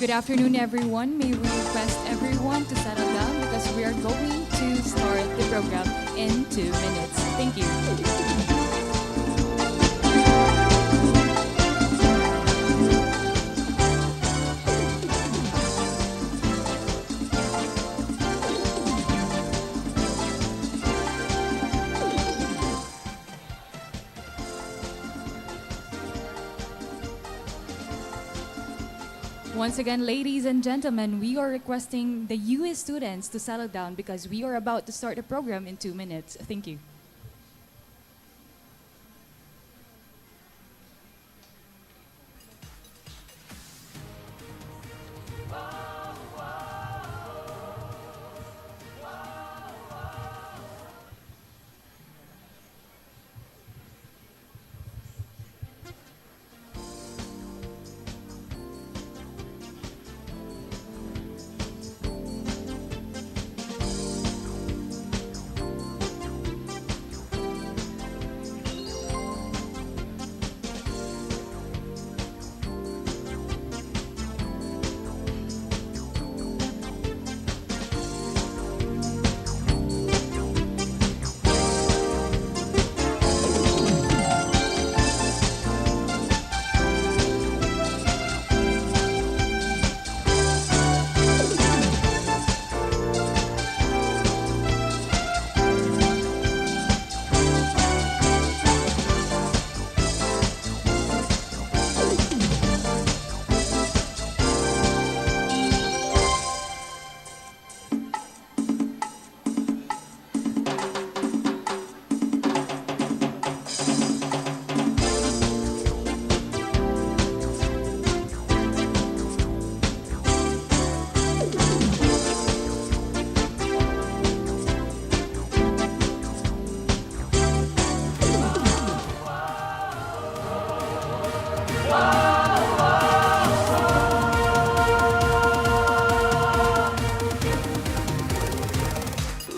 Good afternoon, everyone. May we request everyone to settle down because we are going to start the program in 2 minutes. Thank you. Once again, ladies and gentlemen, we are requesting the UE students to settle down because we are about to start the program in 2 minutes. Thank you.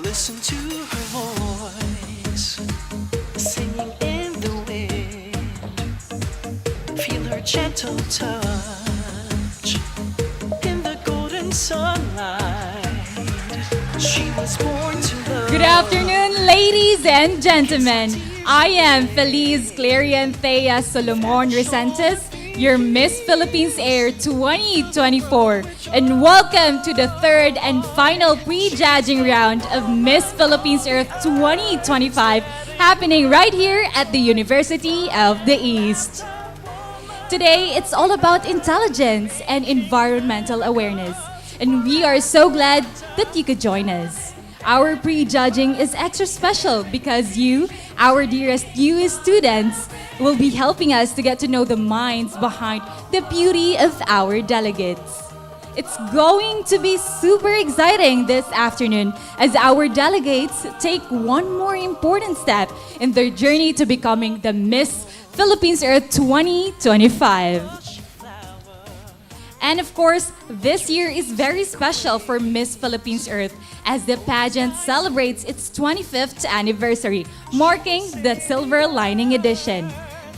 Listen to her voice, singing in the wind. Feel her gentle touch in the golden sunlight. She was born to love. Good afternoon, ladies and gentlemen. I am Feliz Clarion Thea Solomon Resentis, your Miss Philippines Air 2024, and welcome to the third and final pre-judging round of Miss Philippines Earth 2025, happening right here at the University of the East. Today, it's all about intelligence and environmental awareness, and we are so glad that you could join us. Our pre-judging is extra special because you, our dearest UE students, will be helping us to get to know the minds behind the beauty of our delegates. It's going to be super exciting this afternoon as our delegates take one more important step in their journey to becoming the Miss Philippines Earth 2025. And of course, this year is very special for Miss Philippines Earth as the pageant celebrates its 25th anniversary, marking the Silver Lining Edition.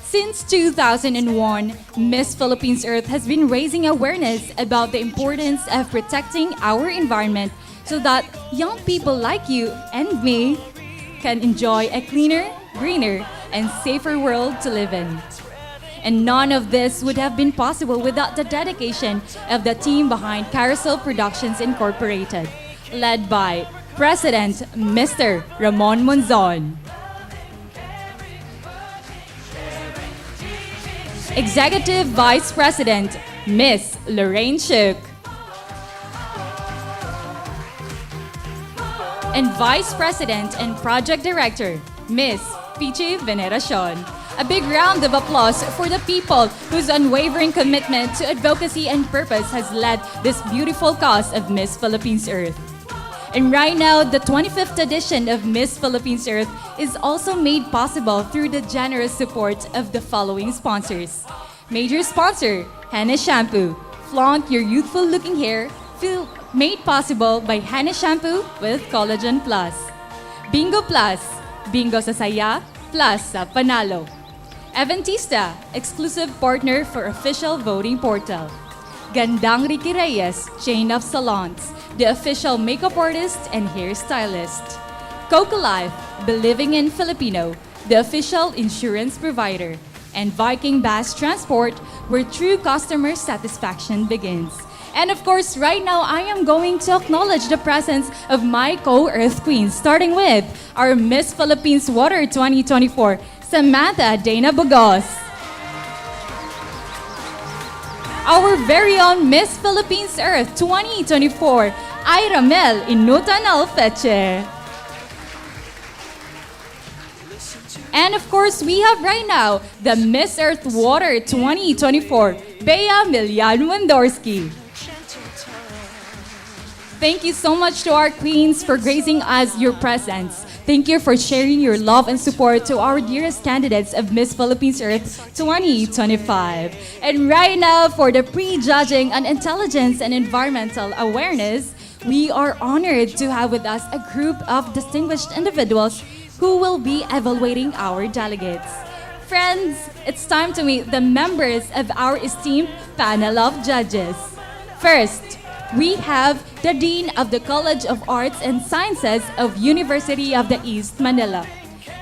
Since 2001, Miss Philippines Earth has been raising awareness about the importance of protecting our environment so that young people like you and me can enjoy a cleaner, greener, and safer world to live in. And none of this would have been possible without the dedication of the team behind Carousel Productions Incorporated, led by President Mr. Ramon Monzon, Executive Vice President Miss Lorraine Shook, and Vice President and Project Director Miss Pichi Veneracion. A big round of applause for the people whose unwavering commitment to advocacy and purpose has led this beautiful cause of Miss Philippines Earth. And right now, the 25th edition of Miss Philippines Earth is also made possible through the generous support of the following sponsors. Major sponsor, Hannah Shampoo. Flaunt your youthful-looking hair, feel made possible by Hannah Shampoo with Collagen Plus. Bingo Plus, Bingo sa saya, plus sa panalo. Eventista, exclusive partner for official voting portal. Gandang Ricky Reyes, chain of salons, the official makeup artist and hairstylist. Coco Life, Believing in Filipino, the official insurance provider. And Viking Bass Transport, where true customer satisfaction begins. And of course, right now, I am going to acknowledge the presence of my co-Earth Queens, starting with our Miss Philippines Water 2024, Samantha Dana Bugos. Our very own Miss Philippines Earth 2024, Ira Mel Inutan Alfeche. And of course, we have right now the Miss Earth Water 2024, Bea Milian Wendorski. Thank you so much to our queens for gracing us your presence. Thank you for sharing your love and support to our dearest candidates of Miss Philippines Earth 2025. And right now, for the pre-judging on intelligence and environmental awareness, we are honored to have with us a group of distinguished individuals who will be evaluating our delegates. Friends, it's time to meet the members of our esteemed panel of judges. First, we have the Dean of the College of Arts and Sciences of University of the East Manila,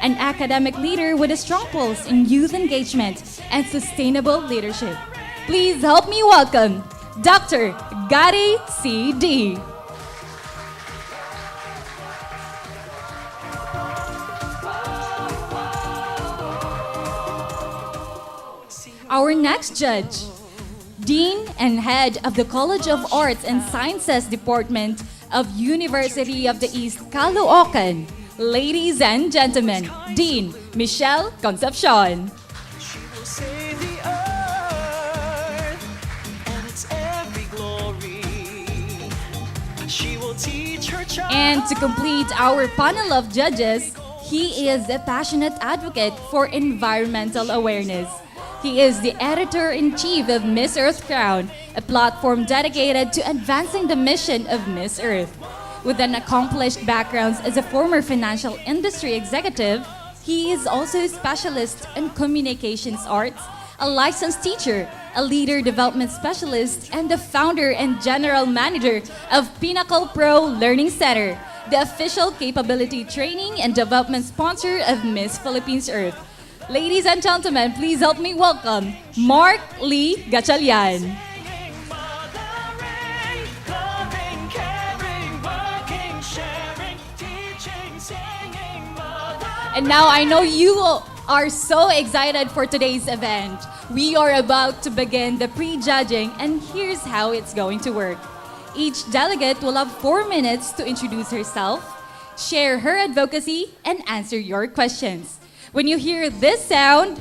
an academic leader with a strong pulse in youth engagement and sustainable leadership. Please help me welcome Dr. Gary C.D. Our next judge, Dean and Head of the College of Arts and Sciences Department of University of the East Caloocan. Ladies and gentlemen, Dean Michelle Concepcion. She will save the earth and its every glory. She will teach her child. And to complete our panel of judges, he is a passionate advocate for environmental awareness. He is the editor-in-chief of Miss Earth Crown, a platform dedicated to advancing the mission of Miss Earth. With an accomplished background as a former financial industry executive, he is also a specialist in communications arts, a licensed teacher, a leader development specialist, and the founder and general manager of Pinnacle Pro Learning Center, the official capability training and development sponsor of Miss Philippines Earth. Ladies and gentlemen, please help me welcome Mark Lee Gatchalian. And now I know you are so excited for today's event. We are about to begin the pre-judging, and here's how it's going to work. Each delegate will have 4 minutes to introduce herself, share her advocacy, and answer your questions. When you hear this sound,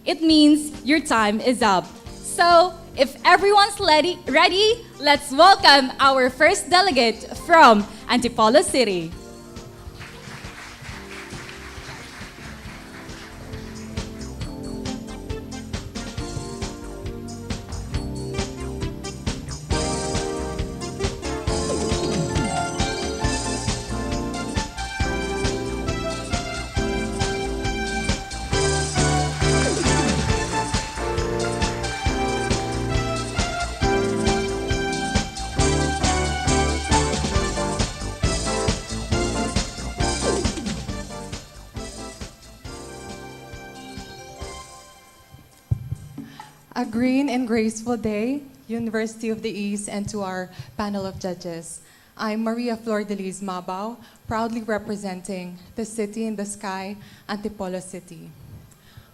it means your time is up. So, if everyone's ready, let's welcome our first delegate from Antipolo City. A green and graceful day, University of the East, and to our panel of judges. I'm Maria Flor de Liz Mabao, proudly representing the city in the sky, Antipolo City.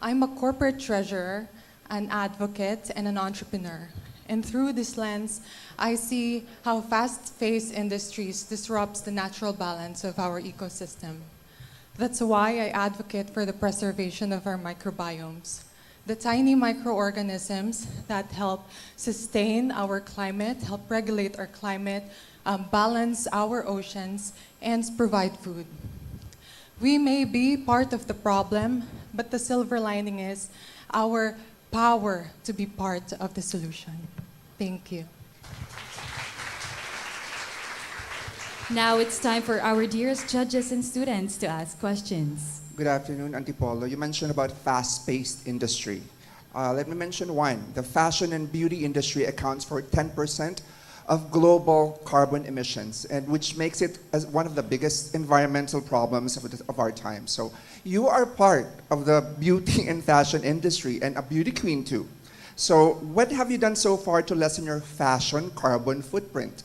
I'm a corporate treasurer, an advocate, and an entrepreneur. And through this lens, I see how fast-paced industries disrupts the natural balance of our ecosystem. That's why I advocate for the preservation of our microbiomes, the tiny microorganisms that help sustain our climate, help regulate our climate, balance our oceans, and provide food. We may be part of the problem, but the silver lining is our power to be part of the solution. Thank you. Now it's time for our dearest judges and students to ask questions. Good afternoon, Antipolo. You mentioned about fast-paced industry. Let me mention one. The fashion and beauty industry accounts for 10% of global carbon emissions, and which makes it as one of the biggest environmental problems of our time. So you are part of the beauty and fashion industry and a beauty queen too. So what have you done so far to lessen your fashion carbon footprint?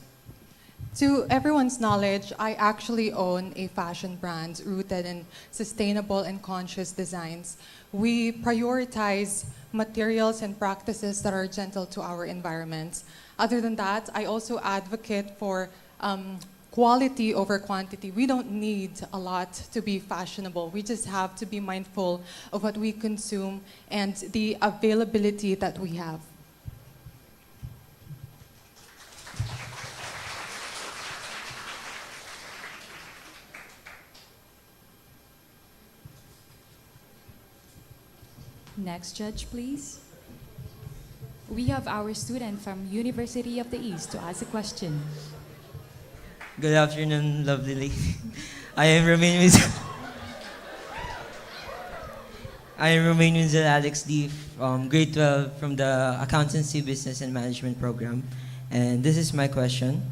To everyone's knowledge, I actually own a fashion brand rooted in sustainable and conscious designs. We prioritize materials and practices that are gentle to our environment. Other than that, I also advocate for quality over quantity. We don't need a lot to be fashionable. We just have to be mindful of what we consume and the availability that we have. Next judge, please. We have our student from University of the East to ask a question. Good afternoon, lovely lady. I am Romain Winzel Alex D, grade 12 from the Accountancy, Business and Management program. And this is my question.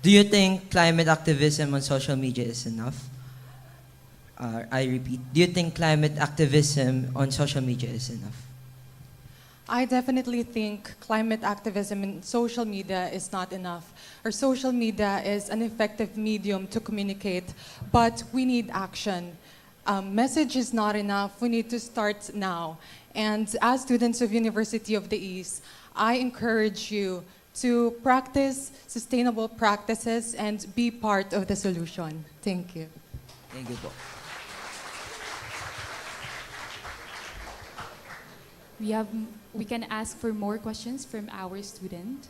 Do you think climate activism on social media is enough? I repeat, do you think climate activism on social media is enough? I definitely think climate activism in social media is not enough. Our social media is an effective medium to communicate, but we need action. Message is not enough. We need to start now. And as students of University of the East, I encourage you to practice sustainable practices and be part of the solution. Thank you. Thank you po. We can ask for more questions from our student.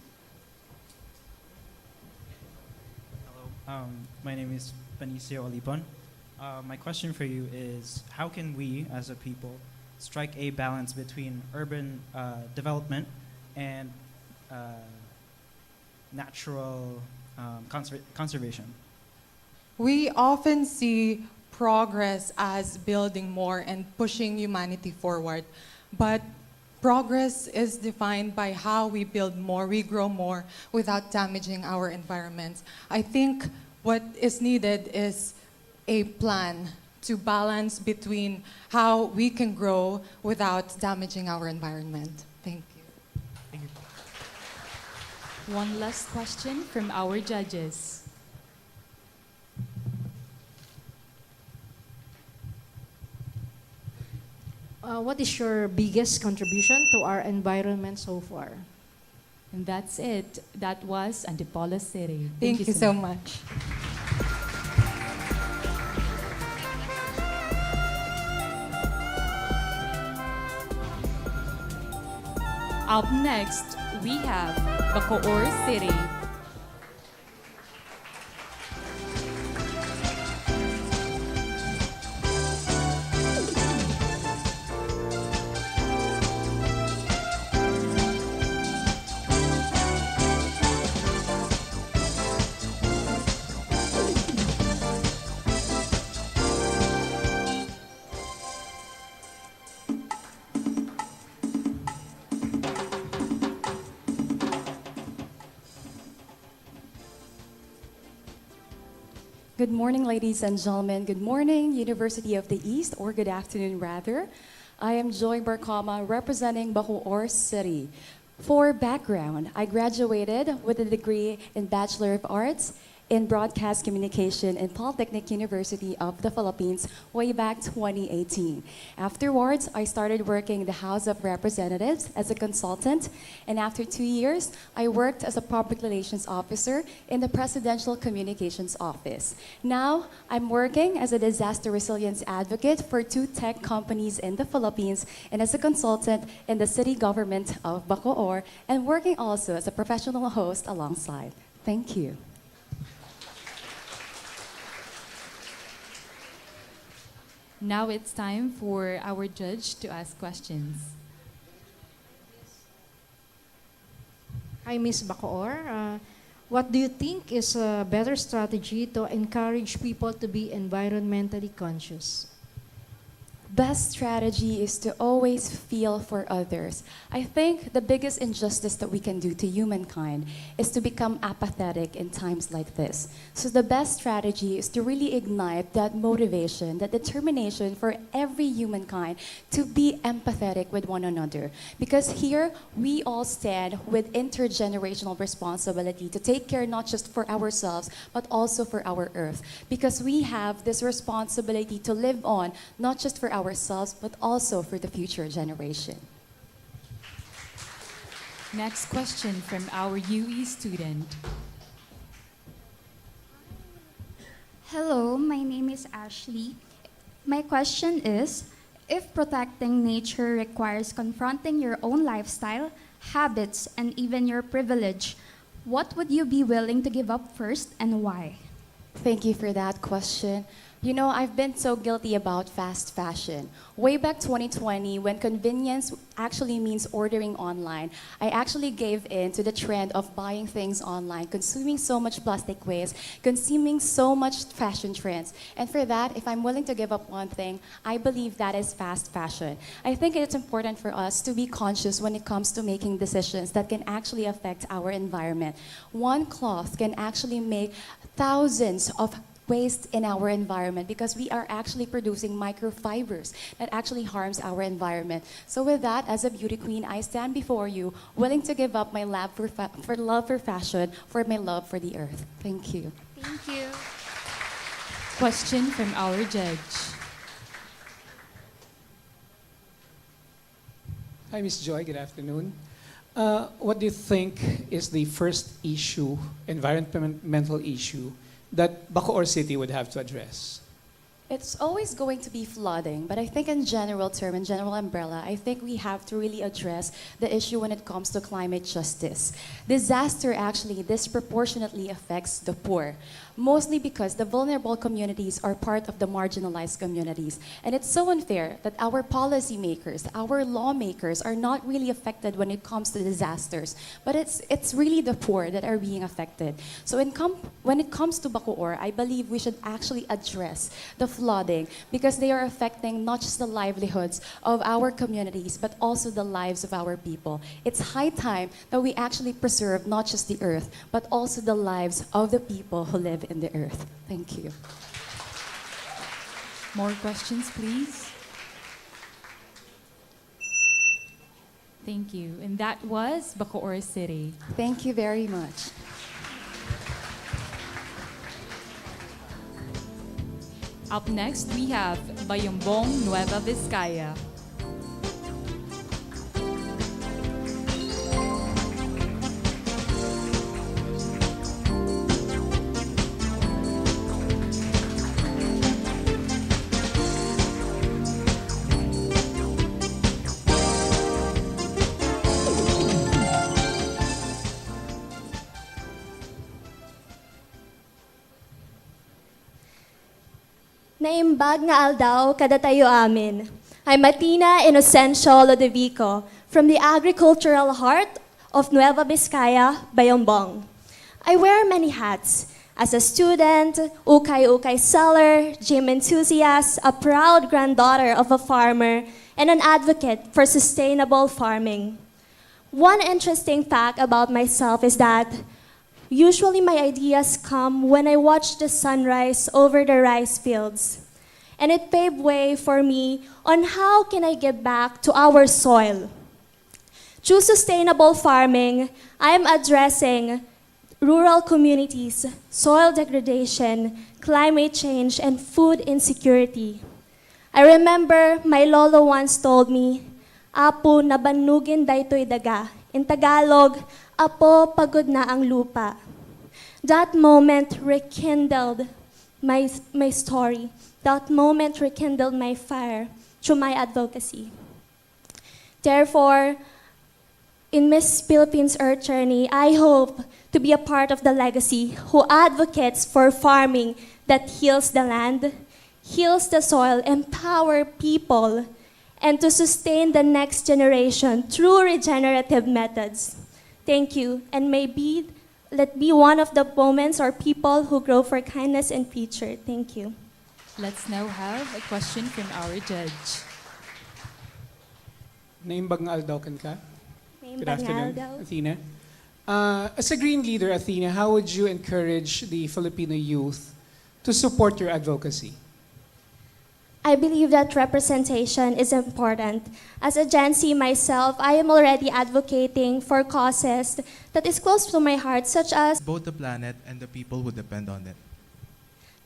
Hello, my name is Benicio Olipon. My question for you is, how can we, as a people, strike a balance between urban development and natural conservation? We often see progress as building more and pushing humanity forward. But progress is defined by how we build more, we grow more without damaging our environment. I think what is needed is a plan to balance between how we can grow without damaging our environment. Thank you. Thank you. One last question from our judges. What is your biggest contribution to our environment so far? And that's it. That was Antipolo City. Thank you so much. Up next, we have Bacoor City. Good morning, ladies and gentlemen. Good morning, University of the East, or good afternoon, rather. I am Joy Barcama, representing Bacoor City. For background, I graduated with a degree in Bachelor of Arts in Broadcast Communication in Polytechnic University of the Philippines way back 2018. Afterwards, I started working in the House of Representatives as a consultant, and after 2 years, I worked as a public relations officer in the Presidential Communications Office. Now, I'm working as a disaster resilience advocate for 2 tech companies in the Philippines and as a consultant in the city government of Bacoor, and working also as a professional host alongside. Thank you. Now it's time for our judge to ask questions. Hi, Ms. Bacoor. What do you think is a better strategy to encourage people to be environmentally conscious? best strategy is to always feel for others. I think the biggest injustice that we can do to humankind is to become apathetic in times like this. So the best strategy is to really ignite that motivation, that determination for every humankind to be empathetic with one another. Because here, we all stand with intergenerational responsibility to take care not just for ourselves, but also for our earth. Because we have this responsibility to live on, not just for ourselves, but also for the future generation. Next question from our UE student. Hello, my name is Ashley. My question is, if protecting nature requires confronting your own lifestyle, habits, and even your privilege, what would you be willing to give up first and why? Thank you for that question. You know, I've been so guilty about fast fashion. Way back 2020, when convenience actually means ordering online, I actually gave in to the trend of buying things online, consuming so much plastic waste, consuming so much fashion trends. And for that, if I'm willing to give up one thing, I believe that is fast fashion. I think it's important for us to be conscious when it comes to making decisions that can actually affect our environment. One cloth can actually make thousands of waste in our environment because we are actually producing microfibers that actually harms our environment. So with that, as a beauty queen, I stand before you, willing to give up my love for love for fashion, for my love for the earth. Thank you. Thank you. Question from our judge. Hi, Ms. Joy. Good afternoon. What do you think is the first issue, environmental issue, that Bacoor City would have to address? It's always going to be flooding, but I think in general term, in general umbrella, I think we have to really address the issue when it comes to climate justice. Disaster actually disproportionately affects the poor, mostly because the vulnerable communities are part of the marginalized communities. And it's so unfair that our policymakers, our lawmakers are not really affected when it comes to disasters, but it's really the poor that are being affected. So when it comes to Bacoor, I believe we should actually address the flooding because they are affecting not just the livelihoods of our communities, but also the lives of our people. It's high time that we actually preserve not just the earth, but also the lives of the people who live in the earth. Thank you. More questions, please. Thank you. And that was Bacoor City. Thank you very much. Up next, we have Bayombong, Nueva, Vizcaya. Naimbag nga aldaw kada tayo amin. I'm Martina Inocencio Lodovico from the agricultural heart of Nueva Vizcaya, Bayombong. I wear many hats. As a student, ukay-ukay seller, gym enthusiast, a proud granddaughter of a farmer, and an advocate for sustainable farming. One interesting fact about myself is that usually my ideas come when I watch the sunrise over the rice fields. And it paved way for me on how can I give back to our soil. Through sustainable farming, I am addressing rural communities, soil degradation, climate change, and food insecurity. I remember my lolo once told me, "Apo, nabanugin daytoy daga." In Tagalog, "Apo, pagod na ang lupa." That moment rekindled my story. That moment rekindled my fire through my advocacy. Therefore, in Miss Philippines Earth Journey, I hope to be a part of the legacy who advocates for farming that heals the land, heals the soil, empower people, and to sustain the next generation through regenerative methods. Thank you, and let be one of the moments or people who grow for kindness and future. Thank you. Let's now have a question from our judge. Naimbag nga aldaw kan ka? Name Good ba nga afternoon, daw? Athena. As a green leader, Athena, how would you encourage the Filipino youth to support your advocacy? I believe that representation is important. As a Gen Z myself, I am already advocating for causes that is close to my heart, such as... Both the planet and the people who depend on it.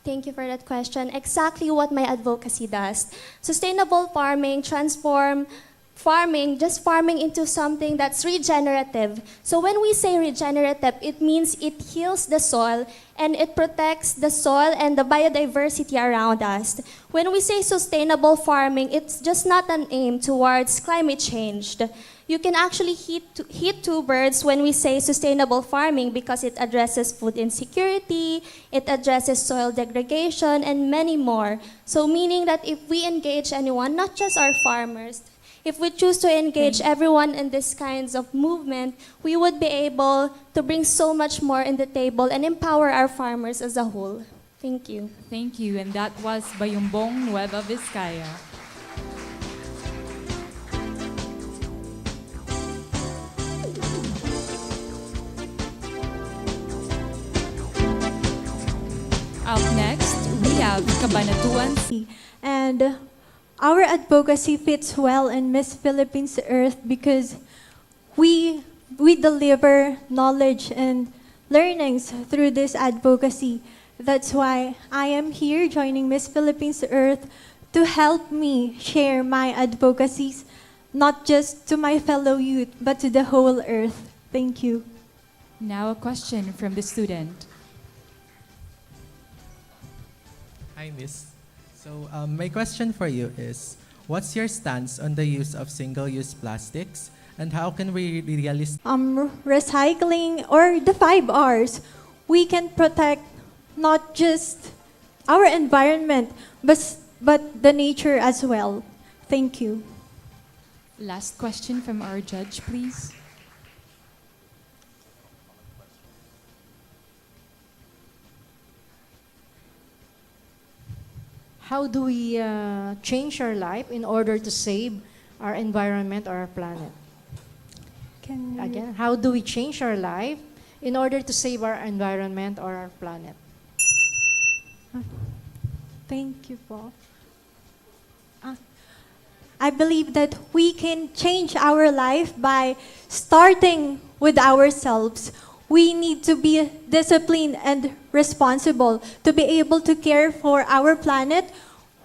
Thank you for that question. Exactly what my advocacy does. Sustainable farming, transform farming, just farming into something that's regenerative. So when we say regenerative, it means it heals the soil and it protects the soil and the biodiversity around us. When we say sustainable farming, it's just not an aim towards climate change. You can actually hit two birds when we say sustainable farming because it addresses food insecurity, it addresses soil degradation, and many more. So meaning that if we engage anyone, not just our farmers, if we choose to engage everyone in these kinds of movement, we would be able to bring so much more in the table and empower our farmers as a whole. Thank you. Thank you. And that was Bayombong, Nueva, Vizcaya. Up next, we have Cabanatuan. And our advocacy fits well in Miss Philippines Earth because we deliver knowledge and learnings through this advocacy. That's why I am here joining Miss Philippines Earth to help me share my advocacies, not just to my fellow youth, but to the whole Earth. Thank you. Now a question from the student. Hi, Miss. So my question for you is, what's your stance on the use of single-use plastics, and how can we Recycling or the 5 R's, we can protect not just our environment, but the nature as well. Thank you. Last question from our judge, please. How do we change our life in order to save our environment or our planet? Again, how do we change our life in order to save our environment or our planet? Thank you, po. I believe that we can change our life by starting with ourselves. We need to be disciplined and responsible to be able to care for our planet.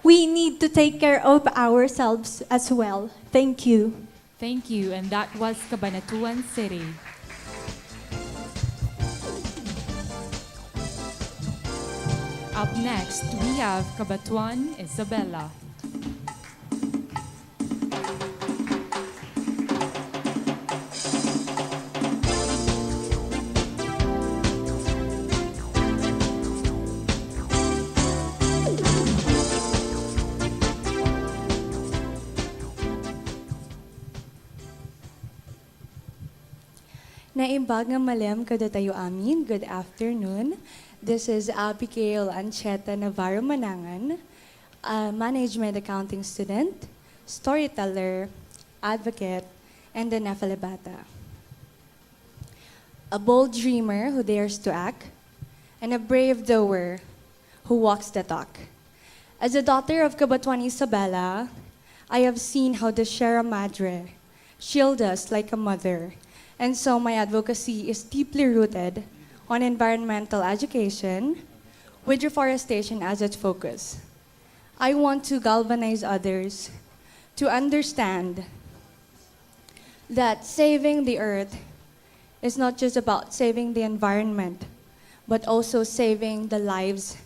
We need to take care of ourselves as well. Thank you. Thank you. And that was Cabanatuan City. Up next, we have Cabatuan, Isabela. Naimbag nga malem kada tayo amin. Good afternoon. This is Abigail Ancheta Navarro Manangan, a management accounting student, storyteller, advocate, and a Nefalibata. A bold dreamer who dares to act, and a brave doer who walks the talk. As a daughter of Cabatuan Isabela, I have seen how the Sierra Madre shield us like a mother. And so my advocacy is deeply rooted on environmental education with reforestation as its focus. I want to galvanize others to understand that saving the earth is not just about saving the environment, but also saving the lives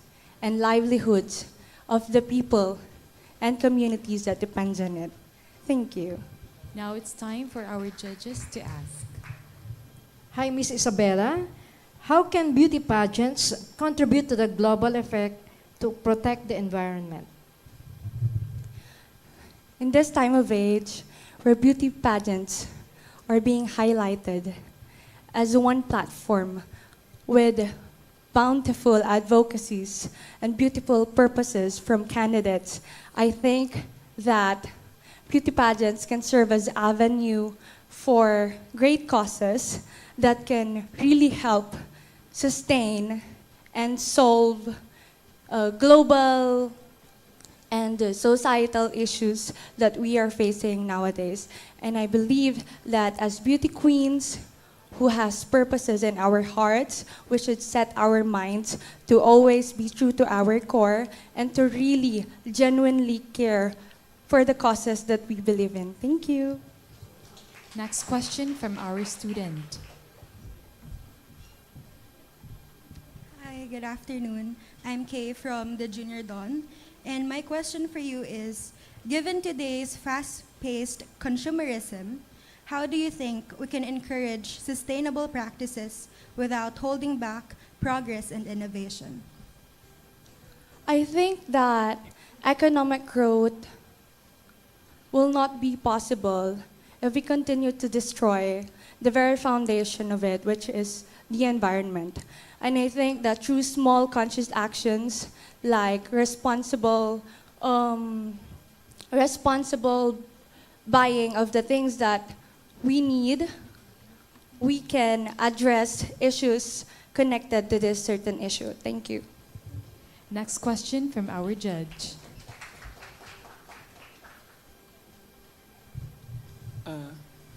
and livelihoods of the people and communities that depends on it. Thank you. Now it's time for our judges to ask. Hi, Miss Isabela. How can beauty pageants contribute to the global effect to protect the environment? In this time of age, where beauty pageants are being highlighted as one platform with bountiful advocacies and beautiful purposes from candidates, I think that beauty pageants can serve as avenue for great causes that can really help sustain and solve global and societal issues that we are facing nowadays. And I believe that as beauty queens who has purposes in our hearts, we should set our minds to always be true to our core and to really genuinely care for the causes that we believe in. Thank you. Next question from our student. Hi, good afternoon. I'm Kay from the Junior Dawn. And my question for you is, given today's fast-paced consumerism, how do you think we can encourage sustainable practices without holding back progress and innovation? I think that economic growth will not be possible if we continue to destroy the very foundation of it, which is the environment. And I think that through small conscious actions like responsible buying of the things that we need, we can address issues connected to this certain issue. Thank you. Next question from our judge.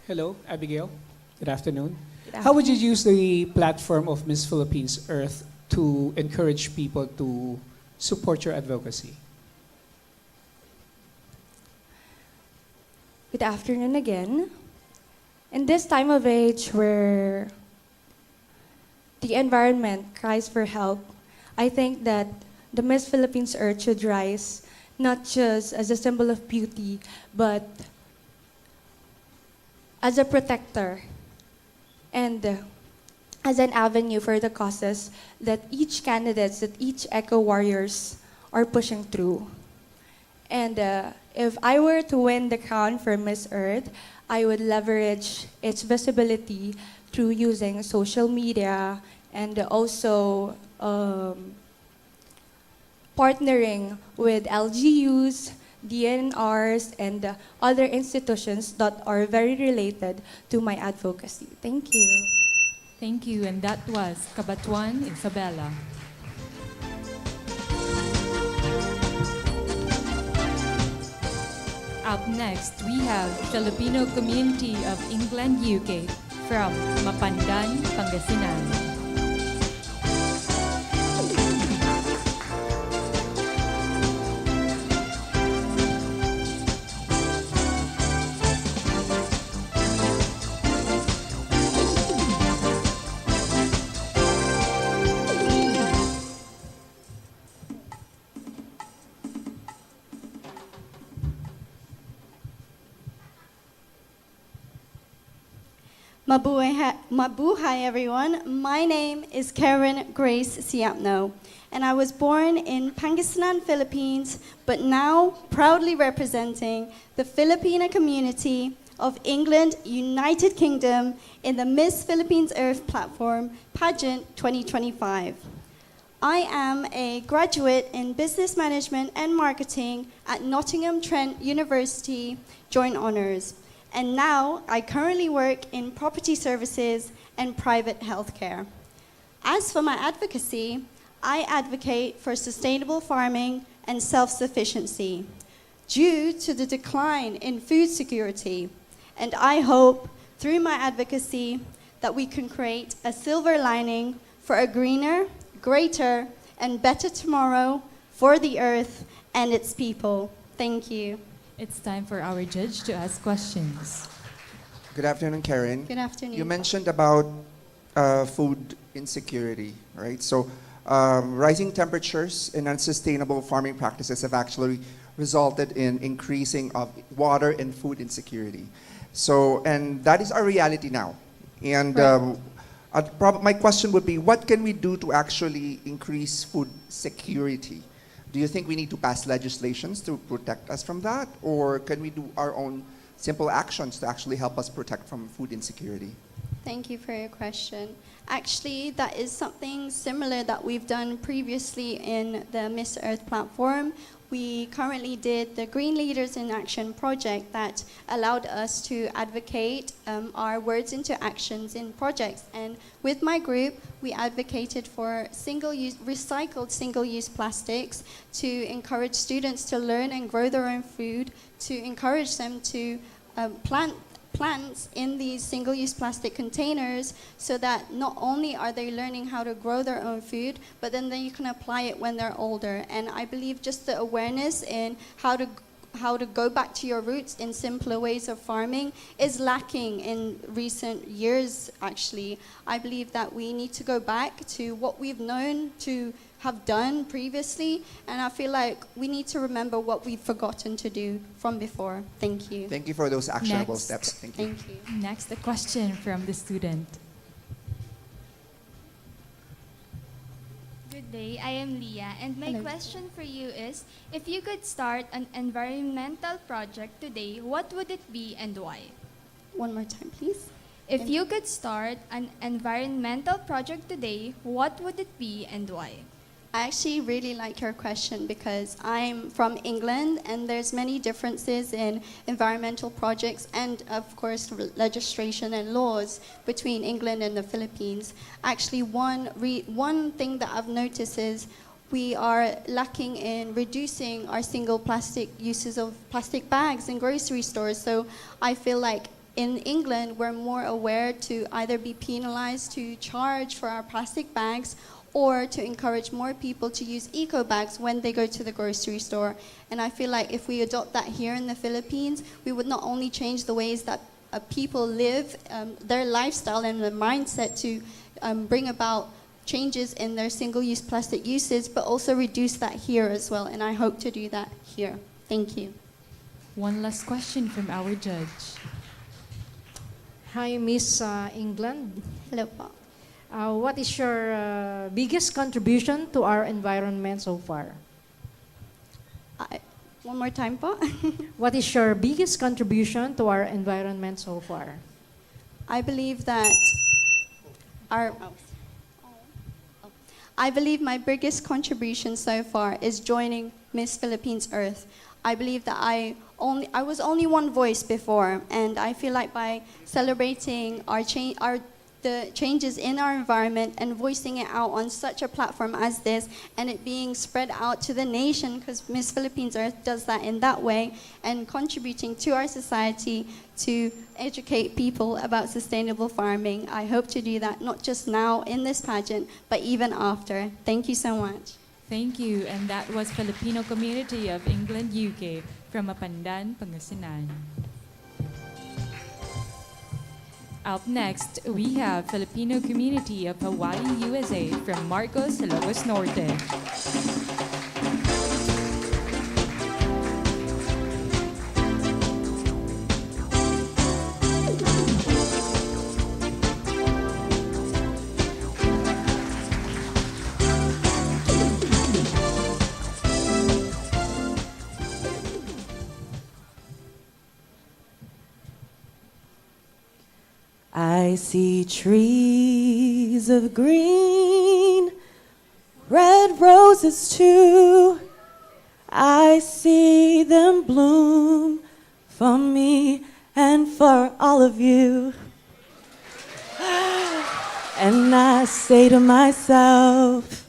Hello, Abigail. Good afternoon. How would you use the platform of Miss Philippines Earth to encourage people to support your advocacy? Good afternoon again. In this time of age where the environment cries for help, I think that the Miss Philippines Earth should rise not just as a symbol of beauty, but as a protector and as an avenue for the causes that each candidates, that each eco warriors are pushing through. And if I were to win the crown for Miss Earth, I would leverage its visibility through using social media and also partnering with LGUs, DNRs, and other institutions that are very related to my advocacy. Thank you. Thank you, and that was Cabatuan, Isabela. Up next, we have Filipino community of England, UK from Mapandan, Pangasinan. Mabuhay everyone. My name is Karen Grace Siapno, and I was born in Pangasinan, Philippines, but now proudly representing the Filipino community of England, United Kingdom in the Miss Philippines Earth Platform Pageant 2025. I am a graduate in Business Management and Marketing at Nottingham Trent University Joint Honours. And now I currently work in property services and private healthcare. As for my advocacy, I advocate for sustainable farming and self-sufficiency due to the decline in food security. And I hope through my advocacy that we can create a silver lining for a greener, greater, and better tomorrow for the earth and its people. Thank you. It's time for our judge to ask questions. Good afternoon, Karen. Good afternoon. You mentioned about food insecurity, right? So rising temperatures and unsustainable farming practices have actually resulted in increasing of water and food insecurity. So, and that is our reality now. And my question would be, what can we do to actually increase food security? Do you think we need to pass legislations to protect us from that? Or can we do our own simple actions to actually help us protect from food insecurity? Thank you for your question. Actually, that is something similar that we've done previously in the Miss Earth platform. We currently did the Green Leaders in Action project that allowed us to advocate our words into actions in projects. And with my group, we advocated for recycled single-use plastics to encourage students to learn and grow their own food, to encourage them to plant plants in these single-use plastic containers so that not only are they learning how to grow their own food, but then you can apply it when they're older. And I believe just the awareness in how to go back to your roots in simpler ways of farming is lacking in recent years, actually. I believe that we need to go back to what we've known to have done previously, and I feel like we need to remember what we've forgotten to do from before. Thank you. Thank you for those actionable Next. steps. Thank you. Thank you. Next, a question from the student. Good day, I am Leah, and my Hello. question for you is, if you could start an environmental project today, what would it be and why? One more time, please. If you could start an environmental project today, what would it be and why? I actually really like your question because I'm from England and there's many differences in environmental projects and of course legislation and laws between England and the Philippines. Actually, one thing that I've noticed is we are lacking in reducing our single plastic uses of plastic bags in grocery stores. So I feel like in England, we're more aware to either be penalized to charge for our plastic bags or to encourage more people to use eco bags when they go to the grocery store. And I feel like if we adopt that here in the Philippines, we would not only change the ways that people live, their lifestyle and their mindset to bring about changes in their single-use plastic usage, but also reduce that here as well. And I hope to do that here. Thank you. One last question from our judge. Hi, Miss England. Hello po. What is your biggest contribution to our environment so far? One more time po. What is your biggest contribution to our environment so far? I believe that I believe my biggest contribution so far is joining Miss Philippines Earth. I believe that I was only one voice before, and I feel like by celebrating the changes in our environment and voicing it out on such a platform as this, and it being spread out to the nation, because Miss Philippines Earth does that in that way, and contributing to our society to educate people about sustainable farming. I hope to do that not just now in this pageant, but even after. Thank you so much. Thank you. And that was Filipino community of England, UK from Mapandan, Pangasinan. Up next, we have Filipino community of Hawaii, USA from Marcos, Ilocos Norte. I see trees of green, red roses too. I see them bloom for me and for all of you. And I say to myself,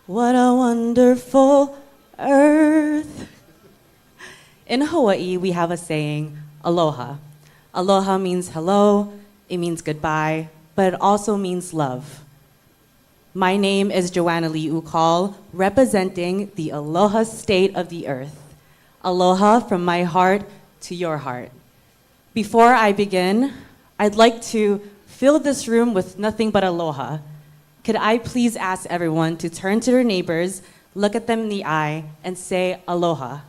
what a wonderful earth. In Hawaii, we have a saying, aloha. Aloha means hello, it means goodbye, but it also means love. My name is Joanna Lee Ukal, representing the Aloha state of the earth. Aloha from my heart to your heart. Before I begin, I'd like to fill this room with nothing but aloha. Could I please ask everyone to turn to their neighbors, look at them in the eye, and say aloha.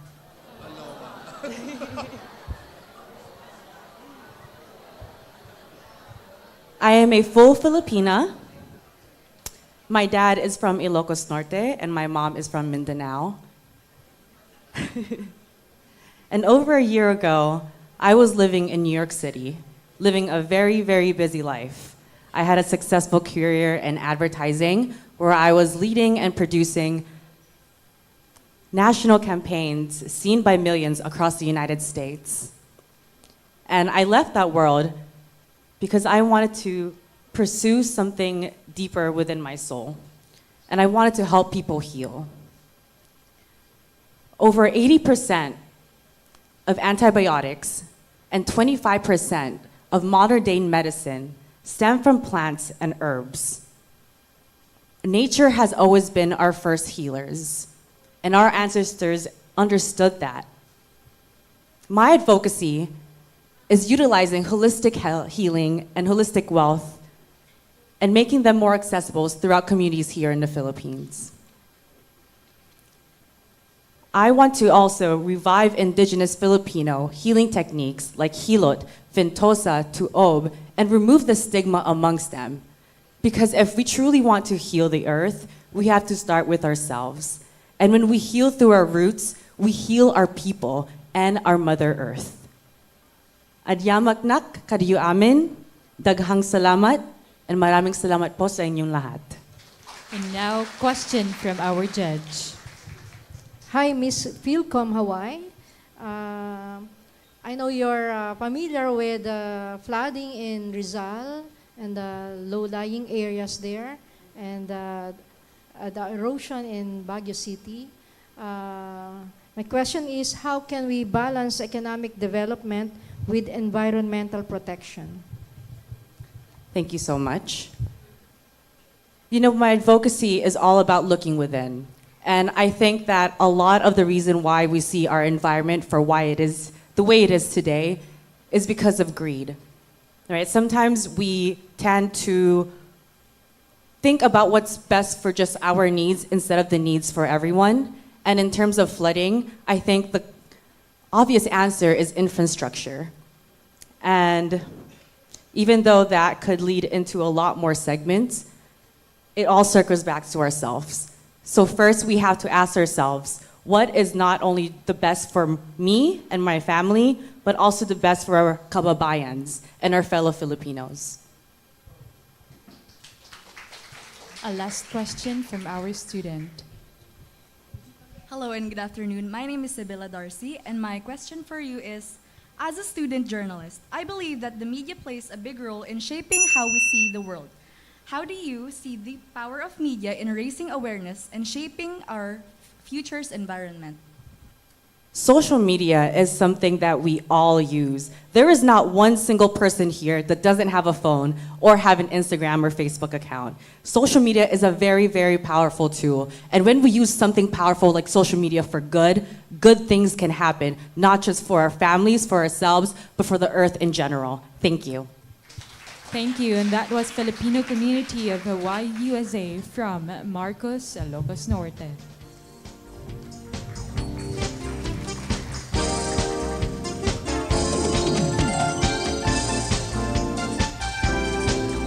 I am a full Filipina. My dad is from Ilocos Norte and my mom is from Mindanao. And over a year ago, I was living in New York City. living a very, very busy life. I had a successful career in advertising where I was leading and producing national campaigns seen by millions across the United States. And I left that world because I wanted to pursue something deeper within my soul. And I wanted to help people heal. Over 80% of antibiotics and 25% of modern-day medicine stem from plants and herbs. Nature has always been our first healers, and our ancestors understood that. My advocacy is utilizing holistic healing and holistic wealth and making them more accessible throughout communities here in the Philippines. I want to also revive indigenous Filipino healing techniques like hilot, ventosa, tuob, and remove the stigma amongst them. Because if we truly want to heal the earth, we have to start with ourselves. And when we heal through our roots, we heal our people and our Mother Earth. Adyamaknak kadiyo amin, daghang salamat, and maraming salamat po sa inyong lahat. And now, question from our judge. Hi, Miss Philcom Hawaii. I know you're familiar with flooding in Rizal and the low-lying areas there, and the erosion in Baguio City. My question is, how can we balance economic development with environmental protection? Thank you so much. You know, my advocacy is all about looking within. And I think that a lot of the reason why we see our environment for why it is the way it is today is because of greed. Right? Sometimes we tend to think about what's best for just our needs instead of the needs for everyone. And in terms of flooding, I think the obvious answer is infrastructure. And even though that could lead into a lot more segments, it all circles back to ourselves. So first, we have to ask ourselves, what is not only the best for me and my family, but also the best for our kababayans and our fellow Filipinos? A last question from our student. Hello and good afternoon. My name is Isabela Darcy, and my question for you is, as a student journalist, I believe that the media plays a big role in shaping how we see the world. How do you see the power of media in raising awareness and shaping our future's environment? Social media is something that we all use. There is not one single person here that doesn't have a phone or have an Instagram or Facebook account. Social media is a very, very powerful tool. And when we use something powerful like social media for good, good things can happen, not just for our families, for ourselves, but for the earth in general. Thank you. Thank you. And that was Filipino Community of Hawaii, USA from Marcos, Ilocos Norte.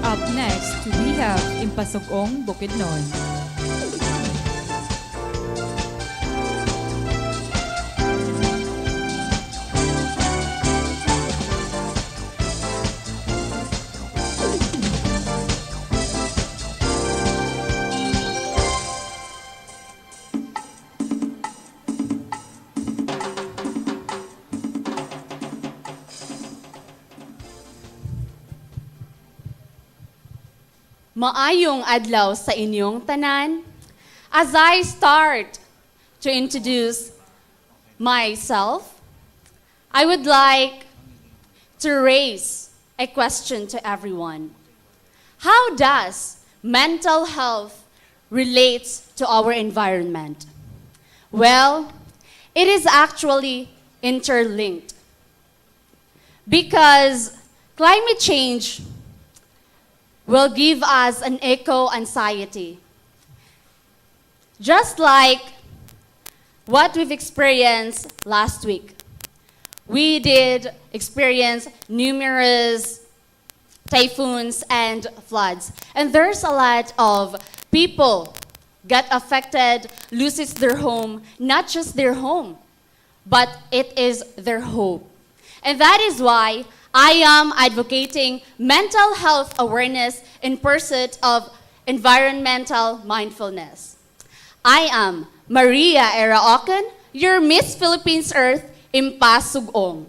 Up next, we have Impasug-ong, Bukidnon. Maayong adlaw sa inyong tanan. As I start to introduce myself, I would like to raise a question to everyone. How does mental health relate to our environment? Well, it is actually interlinked. Because climate change will give us an eco-anxiety. Just like what we've experienced last week. We did experience numerous typhoons and floods. And there's a lot of people get affected, loses their home, not just their home, but it is their hope. And that is why I am advocating mental health awareness in pursuit of environmental mindfulness. I am Maria Eraocan, your Miss Philippines Earth Impasug-ong.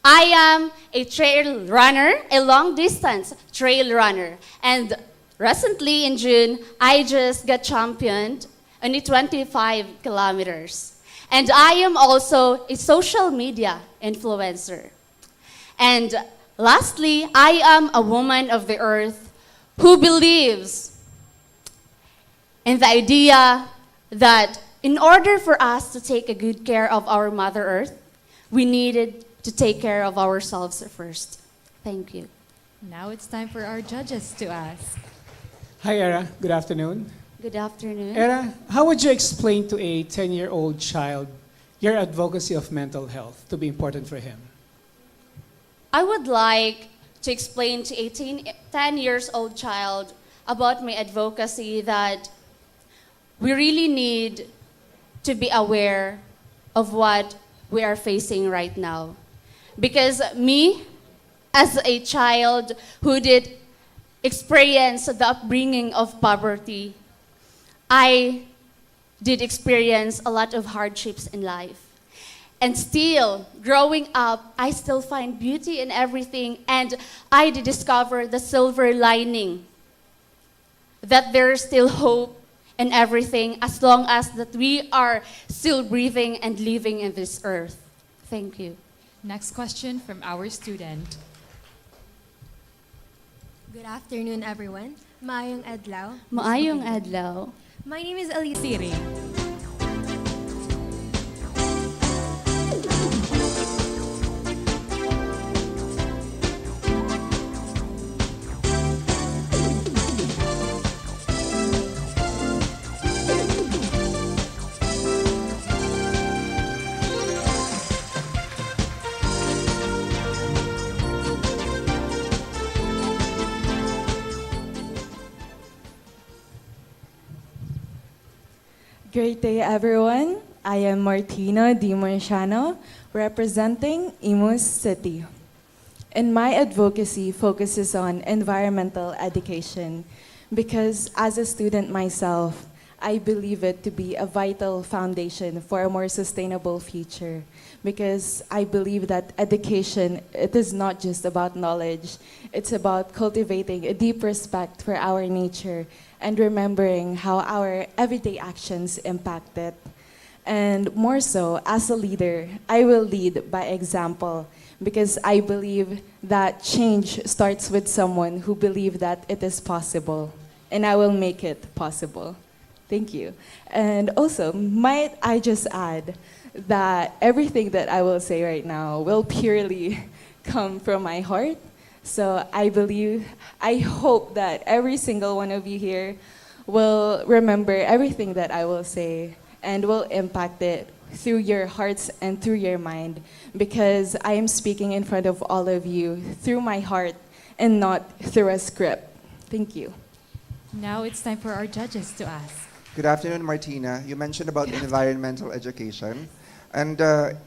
I am a trail runner, a long-distance trail runner, and recently in June, I just got championed on the 25 kilometers. And I am also a social media influencer. And lastly, I am a woman of the earth who believes in the idea that in order for us to take a good care of our Mother Earth, we needed to take care of ourselves first. Thank you. Now it's time for our judges to ask. Hi, Era. Good afternoon. Good afternoon. Era, how would you explain to a 10-year-old child your advocacy of mental health to be important for him? I would like to explain to a 10 years old child about my advocacy that we really need to be aware of what we are facing right now. Because me, as a child who did experience the upbringing of poverty, I did experience a lot of hardships in life. And still, growing up, I still find beauty in everything, and I did discover the silver lining, that there's still hope in everything as long as that we are still breathing and living in this earth. Thank you. Next question from our student. Good afternoon, everyone. Maayong adlaw. Maayong adlaw. My name is Elise. Siri. Great day, everyone. I am Martina Di Marciano, representing Imus City. And my advocacy focuses on environmental education because as a student myself, I believe it to be a vital foundation for a more sustainable future because I believe that education, it is not just about knowledge, it's about cultivating a deep respect for our nature and remembering how our everyday actions impact it. And more so, as a leader, I will lead by example because I believe that change starts with someone who believes that it is possible, and I will make it possible. Thank you. And also, might I just add that everything that I will say right now will purely come from my heart. So I believe, I hope that every single one of you here will remember everything that I will say and will impact it through your hearts and through your mind because I am speaking in front of all of you through my heart and not through a script. Thank you. Now it's time for our judges to ask. Good afternoon, Martina. You mentioned about environmental education. And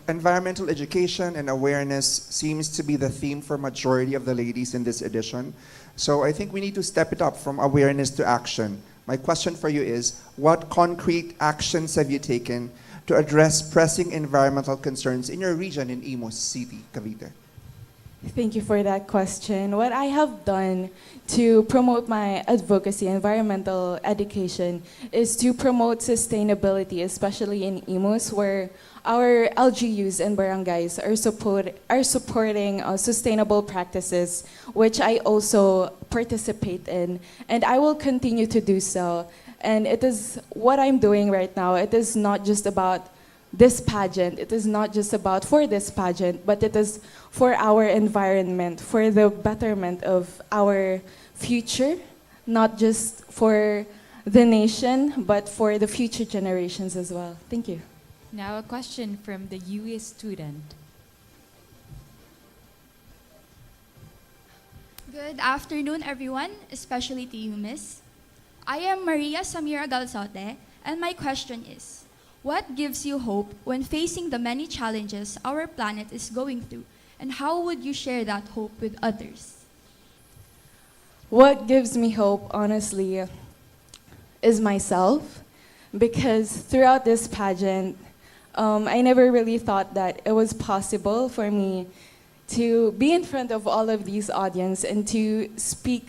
environmental education and awareness seems to be the theme for majority of the ladies in this edition. So I think we need to step it up from awareness to action. My question for you is, what concrete actions have you taken to address pressing environmental concerns in your region in Imus City, Cavite? Thank you for that question. What I have done to promote my advocacy, environmental education, is to promote sustainability, especially in Imus, where our LGUs and barangays are supporting sustainable practices, which I also participate in, and I will continue to do so. And it is what I'm doing right now. It is not just about this pageant. It is not just about for this pageant, but it is for our environment, for the betterment of our future, not just for the nation, but for the future generations as well. Thank you. Now a question from the UE student. Good afternoon, everyone, especially to you, Miss. I am Maria Samira Galzote, and my question is, what gives you hope when facing the many challenges our planet is going through, And how would you share that hope with others? What gives me hope, honestly, is myself, because throughout this pageant, I never really thought that it was possible for me to be in front of all of these audience and to speak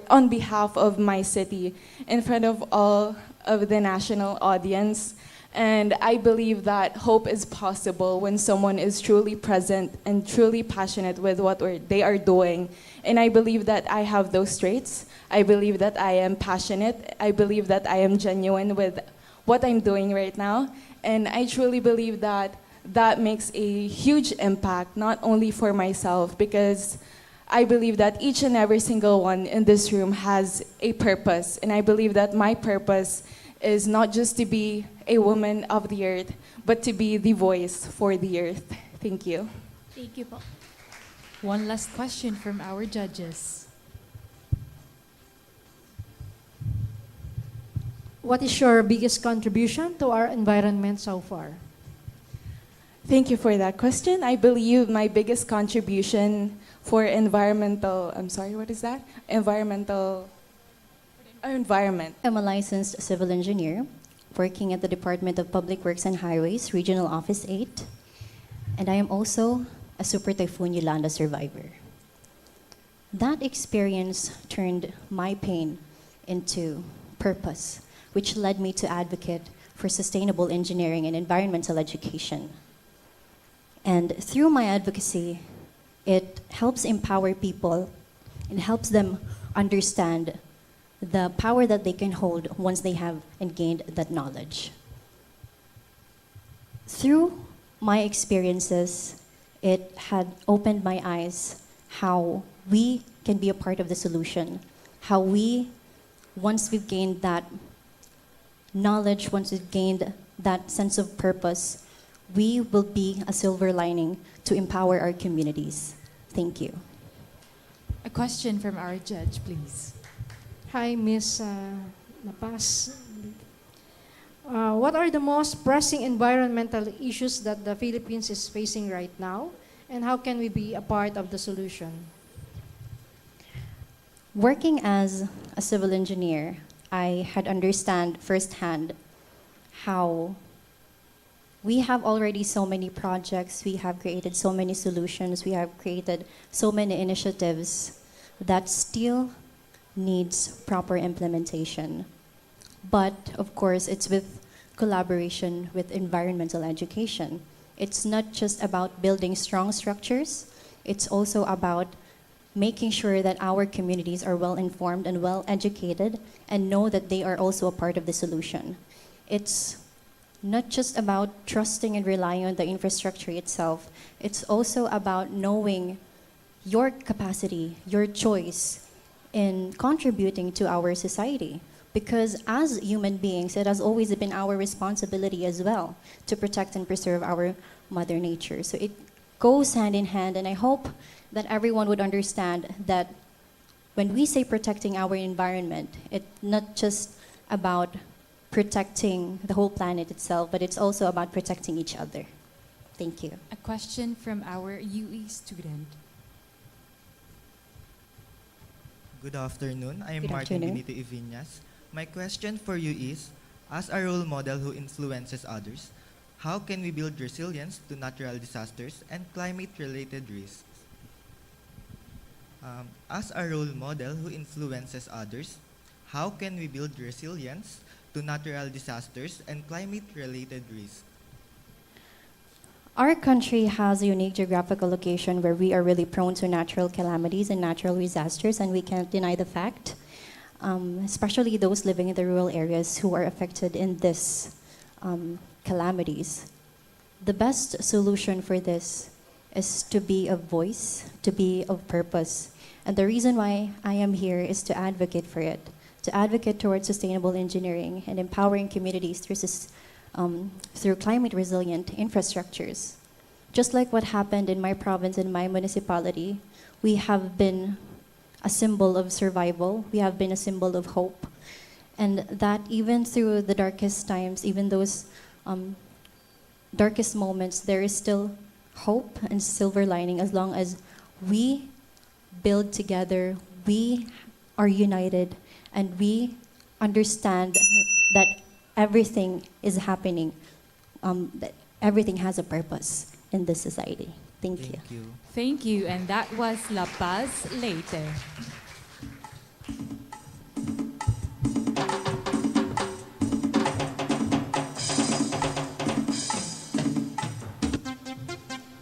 on behalf of my city in front of all of the national audience. And I believe that hope is possible when someone is truly present and truly passionate with what they are doing. And I believe that I have those traits. I believe that I am passionate. I believe that I am genuine with what I'm doing right now. And I truly believe that that makes a huge impact, not only for myself, because I believe that each and every single one in this room has a purpose. And I believe that my purpose is not just to be a woman of the earth, but to be the voice for the earth. Thank you. Thank you po. One last question from our judges. What is your biggest contribution to our environment so far? Thank you for that question. I believe my biggest contribution for environmental, environment. I'm a licensed civil engineer working at the Department of Public Works and Highways, Regional Office 8. And I am also a Super Typhoon Yolanda survivor. That experience turned my pain into purpose, which led me to advocate for sustainable engineering and environmental education. And through my advocacy, it helps empower people and helps them understand the power that they can hold once they have and gained that knowledge. Through my experiences, it had opened my eyes how we can be a part of the solution, how we, once we've gained that knowledge, once we've gained that sense of purpose, we will be a silver lining to empower our communities. Thank you. A question from our judge, please. Hi, Ms. Napas. What are the most pressing environmental issues that the Philippines is facing right now, and how can we be a part of the solution? Working as a civil engineer, I had understand firsthand how we have already so many projects, we have created so many solutions, we have created so many initiatives that still needs proper implementation. But of course, it's with collaboration with environmental education. It's not just about building strong structures, it's also about making sure that our communities are well informed and well educated and know that they are also a part of the solution. It's not just about trusting and relying on the infrastructure itself, it's also about knowing your capacity, your choice in contributing to our society. Because as human beings, it has always been our responsibility as well to protect and preserve our Mother Nature. So it goes hand in hand, and I hope that everyone would understand that when we say protecting our environment, it's not just about protecting the whole planet itself, but it's also about protecting each other. Thank you. A question from our UE student. Good afternoon. I am Good Martin afternoon. Benito Iviñas. My question for you is, as a role model who influences others, how can we build resilience to natural disasters and climate-related risks? As a role model who influences others, how can we build resilience to natural disasters and climate-related risks? Our country has a unique geographical location where we are really prone to natural calamities and natural disasters, and we can't deny the fact, especially those living in the rural areas who are affected in this calamities. The best solution for this is to be of voice, to be of purpose. And the reason why I am here is to advocate for it, to advocate towards sustainable engineering and empowering communities through climate-resilient infrastructures. Just like what happened in my province and my municipality, we have been a symbol of survival, we have been a symbol of hope, and that even through the darkest times, even those darkest moments, there is still hope and silver lining as long as we build together, we are united, and we understand that everything is happening, that everything has a purpose in this society. Thank you. Thank you, and that was La Paz, Leyte.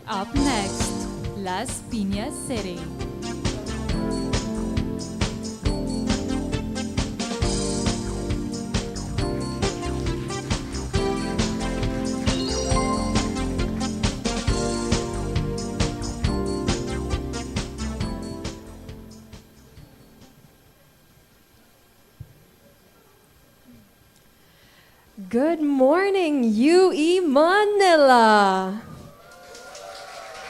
Up next, Las Piñas City. Good morning, UE Manila.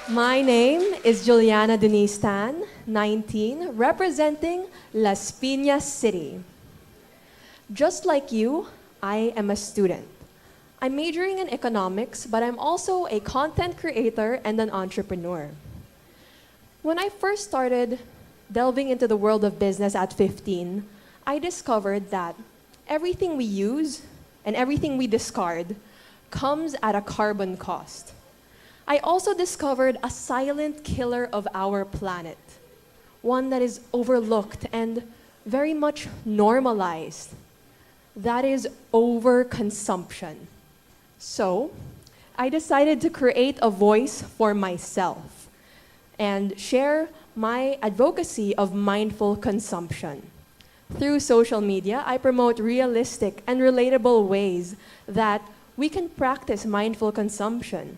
My name is Juliana Denise Tan, 19, representing Las Piñas City. Just like you, I am a student. I'm majoring in economics, but I'm also a content creator and an entrepreneur. When I first started delving into the world of business at 15, I discovered that everything we use and everything we discard comes at a carbon cost. I also discovered a silent killer of our planet, one that is overlooked and very much normalized. That is overconsumption. So, I decided to create a voice for myself and share my advocacy of mindful consumption. Through social media, I promote realistic and relatable ways that we can practice mindful consumption